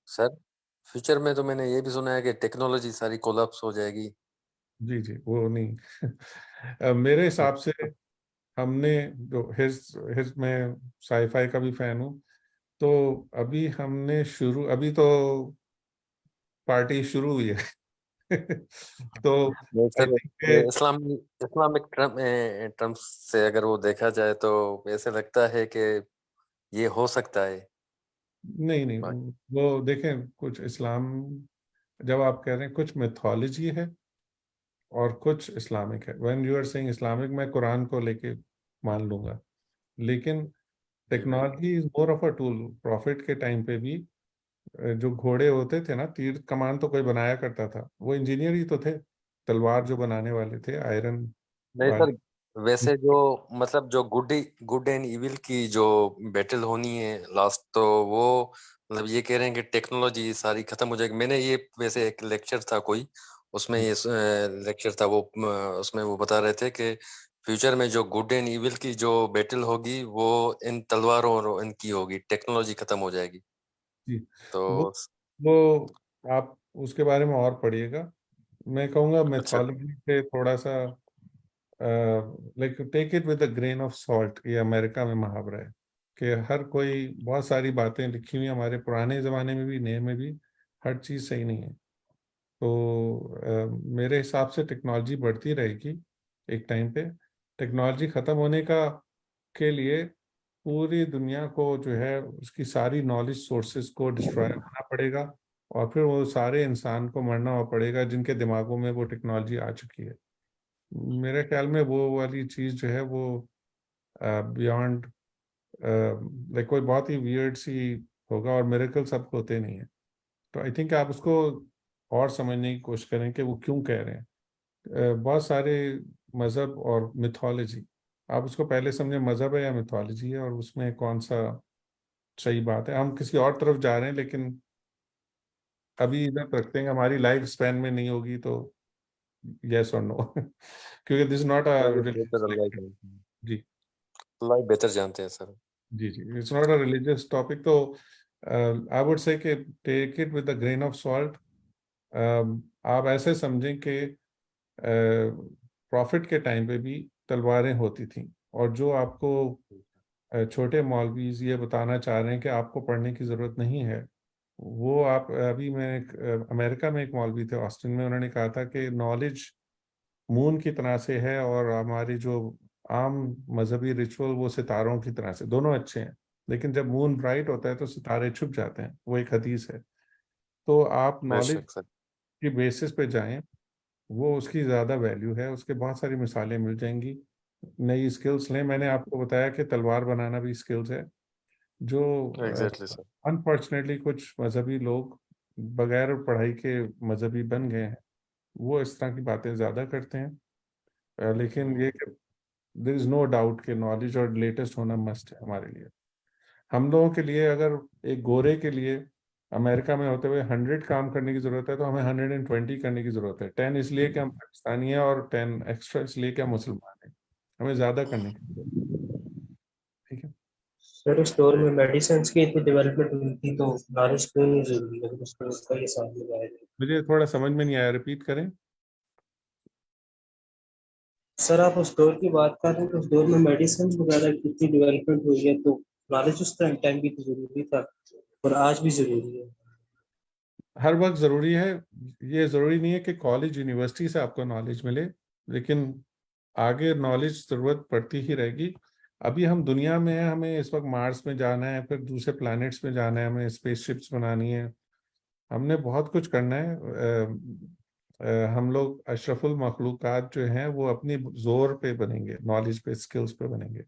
सर फ्यूचर में तो मैंने ये भी सुना है कि टेक्नोलॉजी सारी कोलैप्स हो जाएगी। जी जी, वो नहीं। मेरे हिसाब से हमने जो हिज में साईफाई का भी फैन हूँ, तो अभी तो पार्टी शुरू हुई है। तो नहीं आई सर, थिंक इस्लामिक टर्म्स से अगर वो देखा जाए तो ऐसे लगता है कि ये हो सकता है। नहीं नहीं, वो देखें, कुछ इस्लाम, जब आप कह रहे हैं कुछ मिथोलॉजी है और कुछ इस्लामिक है। When you are saying Islamic, मैं कुरान को लेके मान लूंगा, लेकिन technology is more of a tool. Profit के टाइम पे भी जो घोड़े होते थे ना, तीर कमान तो कोई बनाया करता था, वो इंजीनियर ही तो थे। तलवार जो बनाने वाले थे, आयरन नहीं वाले। सर, वैसे जो मतलब जो गुड एंड इविल की जो बैटल होनी है लास्ट, तो वो मतलब ये कह रहे हैं कि टेक्नोलॉजी सारी खत्म हो जाएगी। मैंने ये वैसे एक लेक्चर था कोई, उसमें ये लेक्चर था वो उसमें वो बता रहे थे कि फ्यूचर में जो गुड एंड इविल की जो बैटल होगी वो इन तलवारों और इनकी होगी, टेक्नोलॉजी खत्म हो जाएगी। जी, वो तो वो आप उसके बारे में और पढ़िएगा। मैं कहूँगा अच्छा, मैथोलॉजी से थोड़ा सा, like take it with a grain of salt. ये अमेरिका में मुहावरा है कि हर कोई, बहुत सारी बातें लिखी हुई हमारे पुराने ज़माने में भी नए में भी, हर चीज़ सही नहीं है। तो मेरे हिसाब से टेक्नोलॉजी बढ़ती रहेगी। एक टाइम पे टेक्नोलॉजी ख़त्म होने का के लिए पूरी दुनिया को जो है उसकी सारी नॉलेज सोर्सेज को डिस्ट्रॉय होना पड़ेगा, और फिर वो सारे इंसान को मरना हुआ पड़ेगा जिनके दिमागों में वो टेक्नोलॉजी आ चुकी है। मेरे ख्याल में वो वाली चीज़ जो है वो बियॉन्ड, लाइक कोई बहुत ही वियर्ड सी होगा, और मिरेकल सब होते नहीं है। तो आई थिंक आप उसको और समझने की कोशिश करें कि वो क्यों कह रहे हैं। बहुत सारे मज़हब और मिथोलॉजी, आप उसको पहले समझें मज़हब है या मिथोलॉजी है, और उसमें कौन सा सही बात है। हम किसी और तरफ जा रहे हैं, लेकिन अभी इधर रखते हैं, हमारी लाइफ स्पैन में नहीं होगी तो यस और नो। क्योंकि दिस नॉट अ चलिए रिलीजियस बेहतर अल्लाह लेक्चर। जी अल्लाह ही बेहतर जानते हैं सर। जी जी, it's not a religious topic. तो आई वुड से कि take it with the grain of salt. आप ऐसे समझें कि प्रॉफिट के टाइम पे भी तलवारें होती थीं, और जो आपको छोटे मौलवीज ये बताना चाह रहे हैं कि आपको पढ़ने की ज़रूरत नहीं है, वो आप अभी मैं अमेरिका में एक मौलवी थे ऑस्टिन में, उन्होंने कहा था कि नॉलेज मून की तरह से है, और हमारी जो आम मजहबी रिचुअल वो सितारों की तरह से, दोनों अच्छे हैं, लेकिन जब मून ब्राइट होता है तो सितारे छुप जाते हैं। वो एक हदीस है। तो आप नॉलेज बेशक सर। की बेसिस पे जाएं, वो उसकी ज़्यादा वैल्यू है, उसके बहुत सारी मिसालें मिल जाएंगी। नई स्किल्स लें, मैंने आपको बताया कि तलवार बनाना भी स्किल्स है, जो एग्जैक्टली सर। अनफॉर्चुनेटली कुछ मजहबी लोग बगैर पढ़ाई के मजहबी बन गए हैं, वो इस तरह की बातें ज़्यादा करते हैं। लेकिन ये देयर इज़ नो डाउट कि नॉलेज और लेटेस्ट होना मस्ट है हमारे लिए। हम लोगों के लिए, अगर एक गोरे के लिए अमेरिका में होते हुए 100 काम करने की ज़रूरत है, तो हमें 120 करने की ज़रूरत है। 10 इसलिए कि हम पाकिस्तानी हैं और 10 एक्स्ट्रा इसलिए कि हम मुसलमान हैं। हमें ज़्यादा करने की ज़रूरत है। ठीक है सर स्टोर में मेडिसिन की इतनी डेवलपमेंट हुई थी तो नॉलेज क्यों नहीं जरूरी है, उसको उसका ये सामने आया है। मुझे थोड़ा समझ में नहीं आया, रिपीट करें। सर आप स्टोर की बात कर रहे हैं तो स्टोर में मेडिसिन वगैरह की इतनी डेवलपमेंट हुई है तो नॉलेज उस टाइम भी तो जरूरी था और आज भी जरूरी है। हर वक्त ज़रूरी है। ये ज़रूरी नहीं है कि कॉलेज यूनिवर्सिटी से आपको नॉलेज मिले, लेकिन आगे नॉलेज ज़रूरत पड़ती ही रहेगी। अभी हम दुनिया में हैं, हमें इस वक्त मार्स में जाना है, फिर दूसरे प्लैनेट्स में जाना है, हमें स्पेसशिप्स बनानी है, हमने बहुत कुछ करना है। हम लोग अशरफुल मखलूकात जो हैं वो अपनी जोर पे बनेंगे, नॉलेज पे, स्किल्स पे बनेंगे।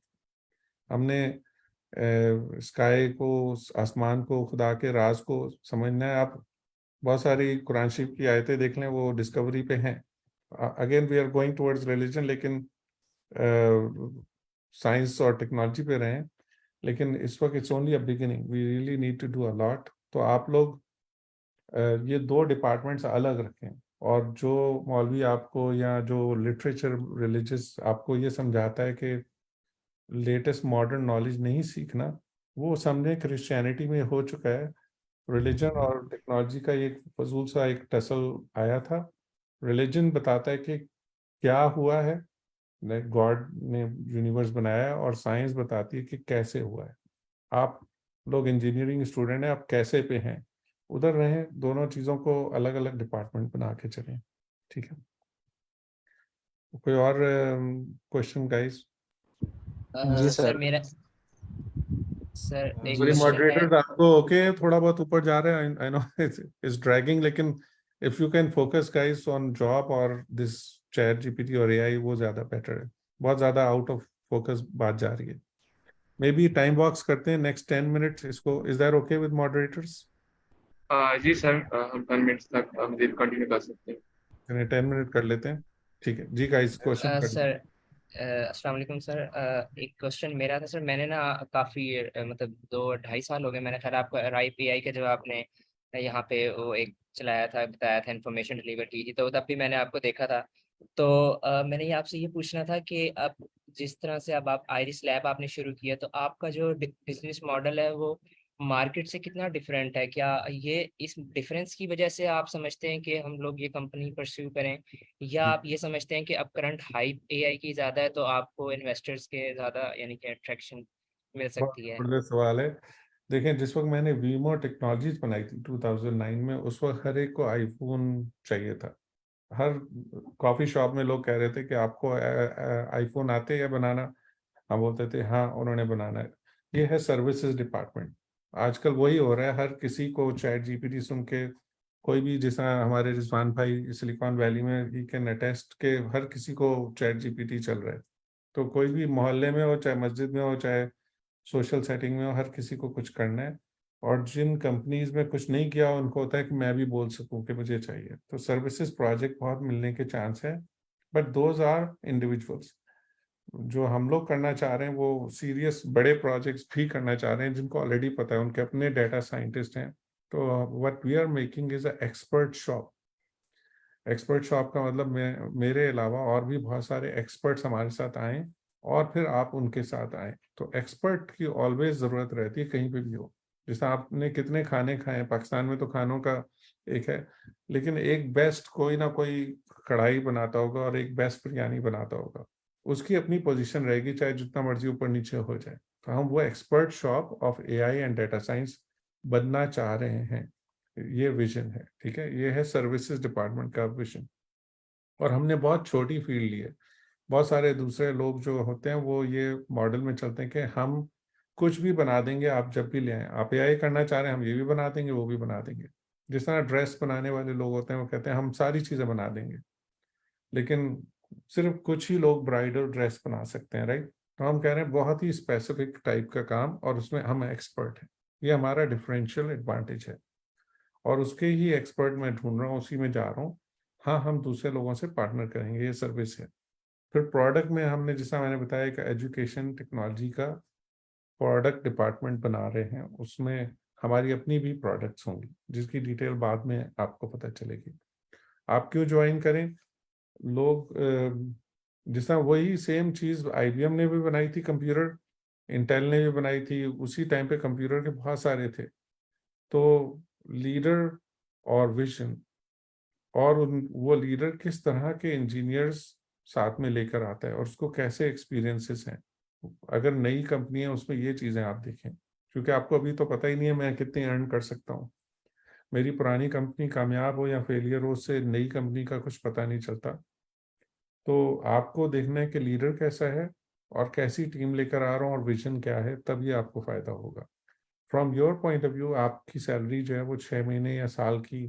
हमने स्काई को, आसमान को, खुदा के राज को समझना है। आप बहुत सारी कुरान शरीफ की आयतें देख लें, वो डिस्कवरी पे हैं। Again we are going towards religion, लेकिन साइंस और टेक्नोलॉजी पे रहें। लेकिन इस वक्त it's only a beginning, we really need to do a lot. तो आप लोग ये 2 डिपार्टमेंट्स अलग रखें, और जो मौलवी आपको या जो लिटरेचर रिलीजियस आपको ये समझाता है कि लेटेस्ट मॉडर्न नॉलेज नहीं सीखना, वो समझे क्रिश्चियनिटी में हो चुका है। रिलीजन और टेक्नोलॉजी का एक फजूल सा एक टसल आया था। रिलीजन बताता है कि क्या हुआ है, गॉड ने यूनिवर्स बनाया है, और साइंस बताती है कि कैसे हुआ है। आप लोग इंजीनियरिंग स्टूडेंट हैं, आप कैसे पे हैं, उधर रहें। दोनों चीज़ों को अलग अलग डिपार्टमेंट बना के चलें। ठीक है, कोई और क्वेश्चन गाइस? जी सर सर। मेरा सर एक सॉरी क्वेश्चन है। मॉडरेटर्स, आपको ओके थोड़ा बहुत ऊपर जा रहे हैं? आई नो इट्स ड्रैगिंग, लेकिन if you can focus guys on job और दिस चैट जीपीटी और एआई, वो ज़्यादा बेटर है। बहुत ज़्यादा आउट ऑफ फोकस बात जा रही है। मे बी टाइम बॉक्स करते हैं नेक्स्ट 10 मिनट्स इसको। Is that okay with moderators? जी सर, हम 10 मिनट्स तक हम कंटिन्यू कर सकते हैं। 10 मिनट कर लेते हैं। ठीक है जी गाइस, क्वेश्चन कर सर अस्सलाम वालेकुम सर। एक क्वेश्चन मेरा था सर। मैंने ना काफ़ी मतलब 2-2.5 साल हो गए मैंने खैर आपको राइप एआई का, जब आपने यहाँ पे वो एक चलाया था, बताया था, इन्फॉर्मेशन डिलीवर की थी, तो तब भी मैंने आपको देखा था। तो मैंने ये आपसे ये पूछना था कि अब जिस तरह से अब आप आइरिस लैब आपने शुरू किया, तो आपका जो बिजनेस मॉडल है वो मार्केट से कितना डिफरेंट है? क्या ये इस डिफरेंस की वजह से आप समझते हैं कि हम लोग ये कंपनी परस्यू करें, या आप ये समझते हैं कि अब करंट हाइप एआई की ज़्यादा है तो आपको इन्वेस्टर्स के ज़्यादा यानी कि अट्रैक्शन मिल बहुत सकती है? जबरदस्त सवाल है। देखें, जिस वक्त मैंने वीमो टेक्नोलॉजीज बनाई थी 2009 में, उस वक्त हर एक को आईफोन चाहिए था। हर कॉफ़ी शॉप में लोग कह रहे थे कि आपको आईफोन आते हैं बनाना? हम बोलते थे हाँ, उन्होंने बनाना है। ये है सर्विसेज डिपार्टमेंट। आजकल वही हो रहा है, हर किसी को चैट जीपीटी सुन के, कोई भी, जैसा हमारे रिजवान भाई सिलिकॉन वैली में, ही कैन अटेस्ट के हर किसी को चैट जीपीटी चल रहा है। तो कोई भी मोहल्ले में हो, चाहे मस्जिद में हो, चाहे सोशल सेटिंग में हो, हर किसी को कुछ करना है। और जिन कंपनीज में कुछ नहीं किया, उनको होता है कि मैं भी बोल सकूं कि मुझे चाहिए। तो सर्विसेज प्रोजेक्ट बहुत मिलने के चांस है, बट दोज आर इंडिविजुअल्स। जो हम लोग करना चाह रहे हैं वो सीरियस बड़े प्रोजेक्ट्स भी करना चाह रहे हैं, जिनको ऑलरेडी पता है, उनके अपने डेटा साइंटिस्ट हैं। तो what we are making is a expert shop. Expert shop का मतलब मेरे अलावा और भी बहुत सारे एक्सपर्ट्स हमारे साथ आए, और फिर आप उनके साथ आए। तो एक्सपर्ट की ऑलवेज ज़रूरत रहती है, कहीं पे भी हो। जैसे आपने कितने खाने खाए, पाकिस्तान में तो खानों का एक है, लेकिन एक बेस्ट कोई ना कोई कढ़ाई बनाता होगा और एक बेस्ट बिरयानी बनाता होगा। उसकी अपनी पोजीशन रहेगी, चाहे जितना मर्जी ऊपर नीचे हो जाए। तो हम वो expert shop of AI and data science बनना चाह रहे हैं। ये विजन है, ठीक है। ये है सर्विसेज डिपार्टमेंट का विजन, और हमने बहुत छोटी फील्ड ली है। बहुत सारे दूसरे लोग जो होते हैं वो ये मॉडल में चलते हैं कि हम कुछ भी बना देंगे, आप जब भी ले आए। आप एआई करना चाह रहे हैं, हम ये भी बना देंगे, वो भी बना देंगे। जिस तरह ड्रेस बनाने वाले लोग होते हैं, वो कहते हैं हम सारी चीज़ें बना देंगे, लेकिन सिर्फ कुछ ही लोग ब्राइडल ड्रेस बना सकते हैं, राइट। तो हम कह रहे हैं बहुत ही स्पेसिफिक टाइप का काम, और उसमें हम एक्सपर्ट हैं। ये हमारा डिफरेंशियल एडवांटेज है। और उसके ही एक्सपर्ट मैं ढूंढ रहा हूँ, उसी में जा रहा हूँ। हाँ, हम दूसरे लोगों से पार्टनर करेंगे, ये सर्विस है। फिर प्रोडक्ट में हमने, जैसा मैंने बताया, एक एजुकेशन टेक्नोलॉजी का प्रोडक्ट डिपार्टमेंट बना रहे हैं, उसमें हमारी अपनी भी प्रोडक्ट्स होंगी, जिसकी डिटेल बाद में आपको पता चलेगी। आप क्यों ज्वाइन करें? लोग जिसना वही सेम चीज़ IBM ने भी बनाई थी, कंप्यूटर इंटेल ने भी बनाई थी, उसी टाइम पे कंप्यूटर के बहुत सारे थे। तो लीडर और विजन और वो लीडर किस तरह के इंजीनियर्स साथ में लेकर आता है और उसको कैसे एक्सपीरियंसेस हैं। अगर नई कंपनी है उसमें ये चीज़ें आप देखें, क्योंकि आपको अभी तो पता ही नहीं है मैं कितनी अर्न कर सकता हूँ। मेरी पुरानी कंपनी कामयाब हो या फेलियर हो, उससे नई कंपनी का कुछ पता नहीं चलता। तो आपको देखना है कि लीडर कैसा है और कैसी टीम लेकर आ रहा हूँ और विजन क्या है, तभी आपको फायदा होगा। From your point of view आपकी सैलरी जो है वो 6 महीने या साल की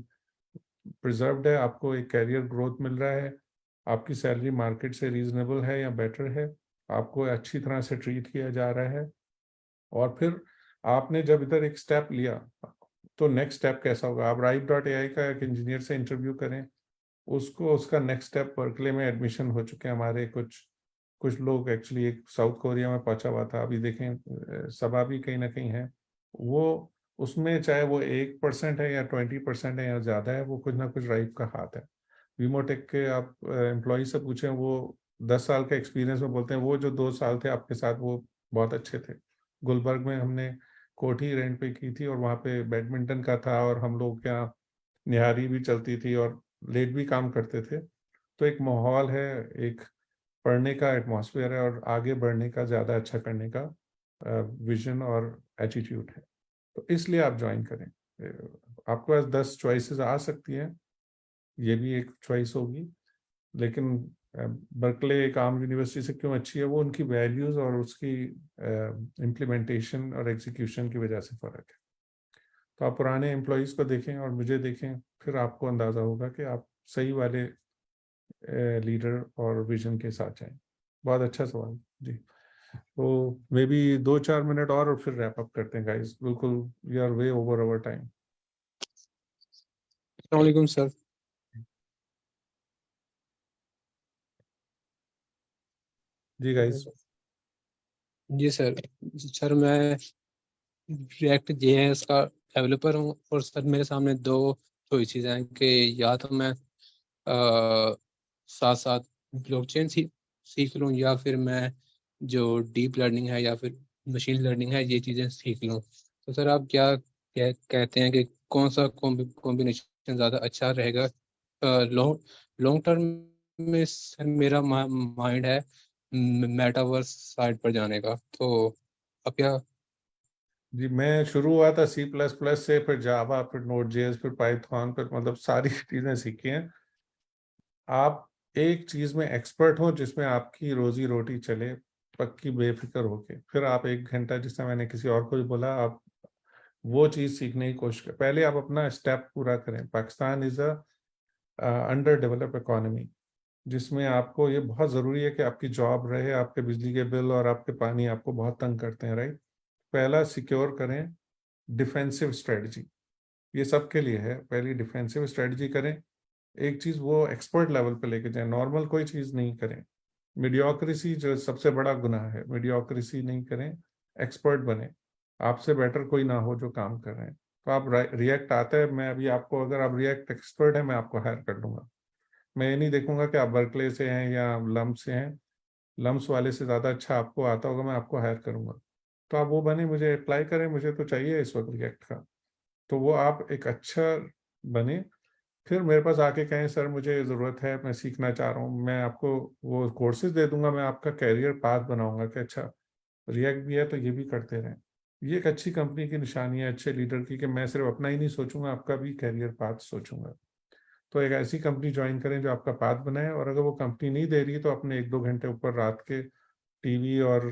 प्रिजर्व्ड है, आपको एक कैरियर ग्रोथ मिल रहा है, आपकी सैलरी मार्केट से रीजनेबल है या बेटर है, आपको अच्छी तरह से ट्रीट किया जा रहा है। और फिर आपने जब इधर एक स्टेप लिया तो नेक्स्ट स्टेप कैसा होगा? आप Ripe.ai का एक इंजीनियर से इंटरव्यू करें, उसको उसका नेक्स्ट स्टेप बर्कले में एडमिशन हो चुके हैं हमारे कुछ लोग। एक्चुअली एक साउथ कोरिया में पहुंचा हुआ था, अभी देखें सभा भी कहीं ना कहीं है वो, उसमें चाहे वो 1% है या 20% है या ज़्यादा है, वो कुछ ना कुछ राइप का हाथ है। वीमोटेक के आप एम्प्लॉय से पूछें, वो 10 साल के एक्सपीरियंस में बोलते हैं वो जो 2 साल थे आपके साथ वो बहुत अच्छे थे। गुलबर्ग में हमने कोठी रेंट पे की थी और वहाँ पे बैडमिंटन का था और हम लोग के यहाँ निहारी भी चलती थी और लेट भी काम करते थे। तो एक माहौल है, एक पढ़ने का एटमॉस्फेयर है और आगे बढ़ने का, ज़्यादा अच्छा करने का विजन और एटीट्यूड है। तो इसलिए आप ज्वाइन करें। आपके पास 10 चॉइसेस आ सकती हैं, ये भी एक चॉइस होगी, लेकिन बर्कले एक आम यूनिवर्सिटी से क्यों अच्छी है, वो उनकी वैल्यूज़ और उसकी इम्प्लीमेंटेशन और एग्जीक्यूशन की वजह से फ़र्क है। तो आप पुराने एम्प्लॉयज़ को देखें और मुझे देखें, फिर आपको अंदाज़ा होगा कि आप सही वाले लीडर और विजन के साथ जाएं। बहुत अच्छा सवाल जी। तो मे बी 2-4 मिनट और फिर रैप अप करते हैं गाइस। बिल्कुल we are way over our time. अस्सलाम वालेकुम सर। जी गाइस। जी सर मैं रिएक्ट JS का डेवलपर हूँ और सर मेरे सामने 2 चॉइसेस हैं कि या तो मैं साथ साथ ब्लॉकचेन सीख लूँ या फिर मैं जो डीप लर्निंग है या फिर मशीन लर्निंग है ये चीज़ें सीख लूँ। तो सर आप क्या कहते हैं कि कौन सा कॉम्बिनेशन ज़्यादा अच्छा रहेगा? लॉन्ग टर्म में सर मेरा माइंड है मेटावर्स साइड पर जाने का, तो अब क्या? जी, मैं शुरू हुआ था C++ से, फिर जावा, फिर Node.js, फिर पाइथन, फिर मतलब सारी चीज़ें सीखी हैं। आप एक चीज़ में एक्सपर्ट हो जिसमें आपकी रोजी रोटी चले पक्की बेफिक्र होके, फिर आप 1 घंटा, जिससे मैंने किसी और को भी बोला, आप वो चीज़ सीखने की कोशिश करें। पहले आप अपना स्टेप पूरा करें। Pakistan is a under develop economy, जिसमें आपको ये बहुत ज़रूरी है कि आपकी जॉब रहे, आपके बिजली के बिल और आपके पानी आपको बहुत तंग करते हैं, राइट। पहला सिक्योर करें डिफेंसिव स्ट्रेटजी, ये सबके लिए है। पहली डिफेंसिव स्ट्रेटजी करें, एक चीज़ वो एक्सपर्ट लेवल पे लेके जाएं, नॉर्मल कोई चीज़ नहीं करें। मीडियोक्रेसी जो सबसे बड़ा गुनाह है, मीडियोक्रेसी नहीं करें, एक्सपर्ट बने, आपसे बेटर कोई ना हो जो काम कर रहे हैं। तो आप रिएक्ट आता है, मैं अभी आपको, अगर आप रिएक्ट एक्सपर्ट है मैं आपको हायर कर लूँगा। मैं ये नहीं देखूंगा कि आप बर्कले से हैं या लम्स से हैं, लम्स वाले से ज़्यादा अच्छा आपको आता होगा, मैं आपको हायर करूंगा। तो आप वो बने, मुझे अप्लाई करें, मुझे तो चाहिए इस वक्त रिएक्ट का। तो वो आप एक अच्छा बने, फिर मेरे पास आके कहें सर मुझे ज़रूरत है, मैं सीखना चाह रहा हूँ, मैं आपको वो कोर्सेज दे दूंगा, मैं आपका कैरियर पाथ बनाऊंगा कि अच्छा रिएक्ट भी है तो ये भी करते रहें। ये एक अच्छी कंपनी की निशानी है, अच्छे लीडर की, कि मैं सिर्फ अपना ही नहीं सोचूंगा, आपका भी कैरियर पाथ सोचूंगा। तो एक ऐसी कंपनी ज्वाइन करें जो आपका पाथ बनाए, और अगर वो कंपनी नहीं दे रही तो अपने 1-2 घंटे ऊपर रात के टीवी और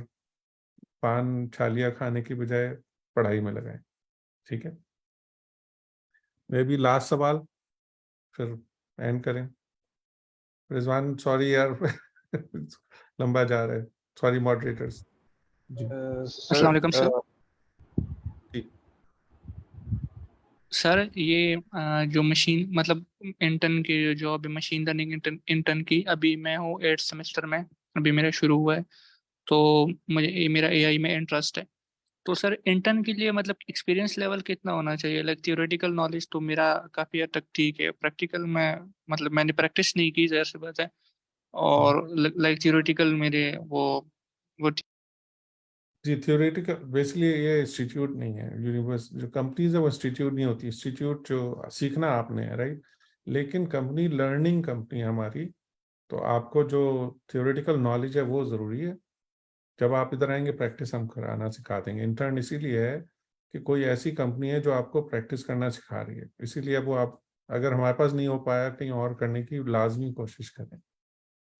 पान छालिया खाने की बजाय पढ़ाई में लगाएं। ठीक है, मे बी लास्ट सवाल फिर एंड करें। रिजवान सॉरी यार लंबा जा रहा है, सॉरी मॉडरेटर्स जी। अस्सलाम वालेकुम सर। सर ये जो मशीन मतलब इंटर्न की जो जॉब है मशीन लर्निंग इंटर्न की, अभी मैं हूँ 8th सेमेस्टर में, अभी मेरा शुरू हुआ है। तो मुझे मेरा एआई में इंटरेस्ट है। तो सर इंटर्न के लिए मतलब एक्सपीरियंस लेवल कितना होना चाहिए? लाइक थियोरेटिकल नॉलेज तो मेरा काफ़ी हद तक ठीक है, प्रैक्टिकल में मतलब मैंने प्रैक्टिस नहीं की, ज़ाहिर सी बात है। और लाइक थियोरेटिकल मेरे वो जी, थियोरेटिकल बेसिकली ये इंस्टीट्यूट नहीं है, यूनिवर्स जो कंपनीज है वो इंस्टीट्यूट नहीं होती। इंस्टीट्यूट जो सीखना आपने है, राइट, लेकिन कंपनी लर्निंग कंपनी है हमारी। तो आपको जो थियोरेटिकल नॉलेज है वो ज़रूरी है। जब आप इधर आएंगे प्रैक्टिस हम कराना सिखा देंगे। इंटर्न इसीलिए है कि कोई ऐसी कंपनी है जो आपको प्रैक्टिस करना सिखा रही है, इसीलिए वो आप अगर हमारे पास नहीं हो पाया कहीं और करने की लाजमी कोशिश करें,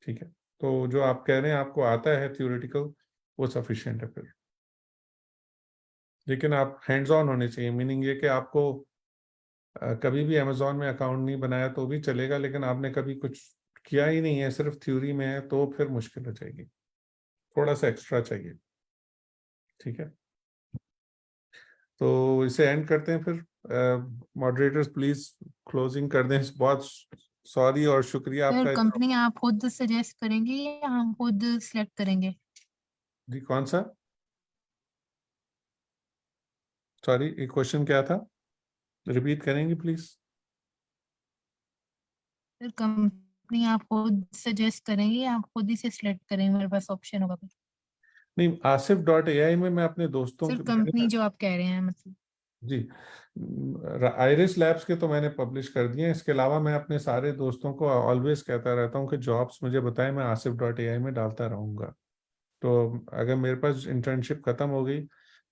ठीक है। तो जो आप कह रहे हैं आपको आता है थियोरेटिकल, वो सफिशिएंट है फिर। लेकिन आप हैंड्स ऑन होने चाहिए, मीनिंग ये कि आपको कभी भी अमेजोन में अकाउंट नहीं बनाया तो भी चलेगा, लेकिन आपने कभी कुछ किया ही नहीं है, सिर्फ थ्योरी में है, तो फिर मुश्किल हो जाएगी। थोड़ा सा एक्स्ट्रा चाहिए, ठीक है। तो इसे एंड करते हैं फिर। मॉडरेटर्स प्लीज क्लोजिंग कर दें। बहुत सॉरी और शुक्रिया सर आपका। कंपनी आप खुद सजेस्ट करेंगे या हम खुद सिलेक्ट करेंगे? जी कौन सा? सॉरी, एक क्वेश्चन क्या था, रिपीट करेंगे प्लीज? सर कंपनी आप खुद सजेस्ट करेंगे या आप खुद ही से सिलेक्ट करेंगे? मेरे पास ऑप्शन होगा कुछ? नहीं, ASIF.ai में मैं अपने दोस्तों सर के कंपनी जो आप कह रहे हैं मतलब। जी, आइरिस लैब्स के तो मैंने पब्लिश कर दिए हैं। इसके अलावा मैं अपने सारे दोस्तों को ऑलवेज कहता रहता हूँ कि जॉब्स मुझे बताएं, मैं ASIF.ai में डालता रहूँगा। तो अगर मेरे पास इंटर्नशिप खत्म हो गई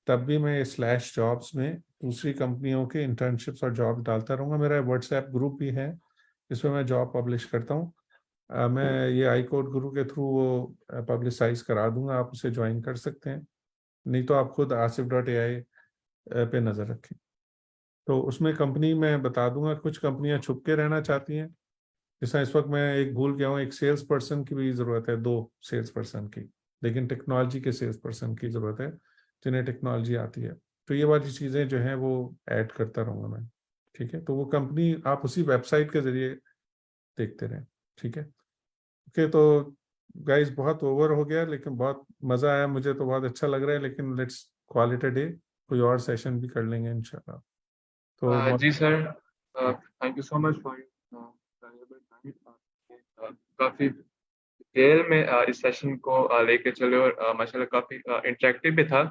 तब भी मैं स्लैश जॉब्स में दूसरी कंपनियों के इंटर्नशिप्स और जॉब्स डालता रहूँगा। मेरा व्हाट्सएप ग्रुप भी है जिसमें मैं जॉब पब्लिश करता हूँ। मैं ये आई कोड गुरु के थ्रू वो पब्लिसाइज करा दूंगा, आप उसे ज्वाइन कर सकते हैं। नहीं तो आप खुद ASIF.ai पे नज़र रखें। तो उसमें कंपनी मैं बता दूंगा, कुछ कंपनियां छुप के रहना चाहती हैं। जैसा इस वक्त मैं एक भूल गया हूँ, एक सेल्स पर्सन की भी ज़रूरत है, 2 सेल्स पर्सन की, लेकिन टेक्नोलॉजी के सेल्स पर्सन की ज़रूरत है जिन्हें टेक्नोलॉजी आती है। तो ये वाली चीज़ें जो हैं वो ऐड करता रहूँगा मैं, ठीक है। तो वो कंपनी आप उसी वेबसाइट के ज़रिए देखते रहें, ठीक है। ओके, तो गाइस बहुत ओवर हो गया, लेकिन बहुत मज़ा आया, मुझे तो बहुत अच्छा लग रहा है। लेकिन let's call it a day, कोई और सेशन भी कर लेंगे इंशाल्लाह। तो जी sir, thank you so much for valuable time. काफ़ी डिटेल में इस सेशन को लेके चले और माशाल्लाह काफ़ी इंटरेक्टिव भी था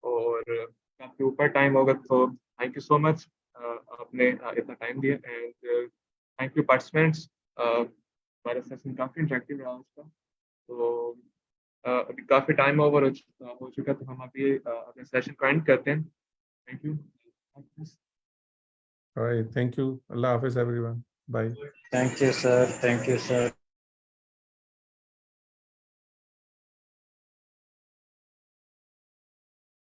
और काफ़ी ऊपर टाइम होगा। तो थैंक यू सो मच, आपने इतना टाइम दिया। एंड थैंक यू पार्टिसिपेंट्स, हमारा सेशन काफ़ी इंटरेक्टिव रहा उसका। तो अभी काफ़ी टाइम ओवर हो चुका, तो हम अभी अपने सेशन को एंड करते हैं। Thank you. All right, thank you. Allah Hafiz everyone. Bye. Thank you, sir. Thank you, sir.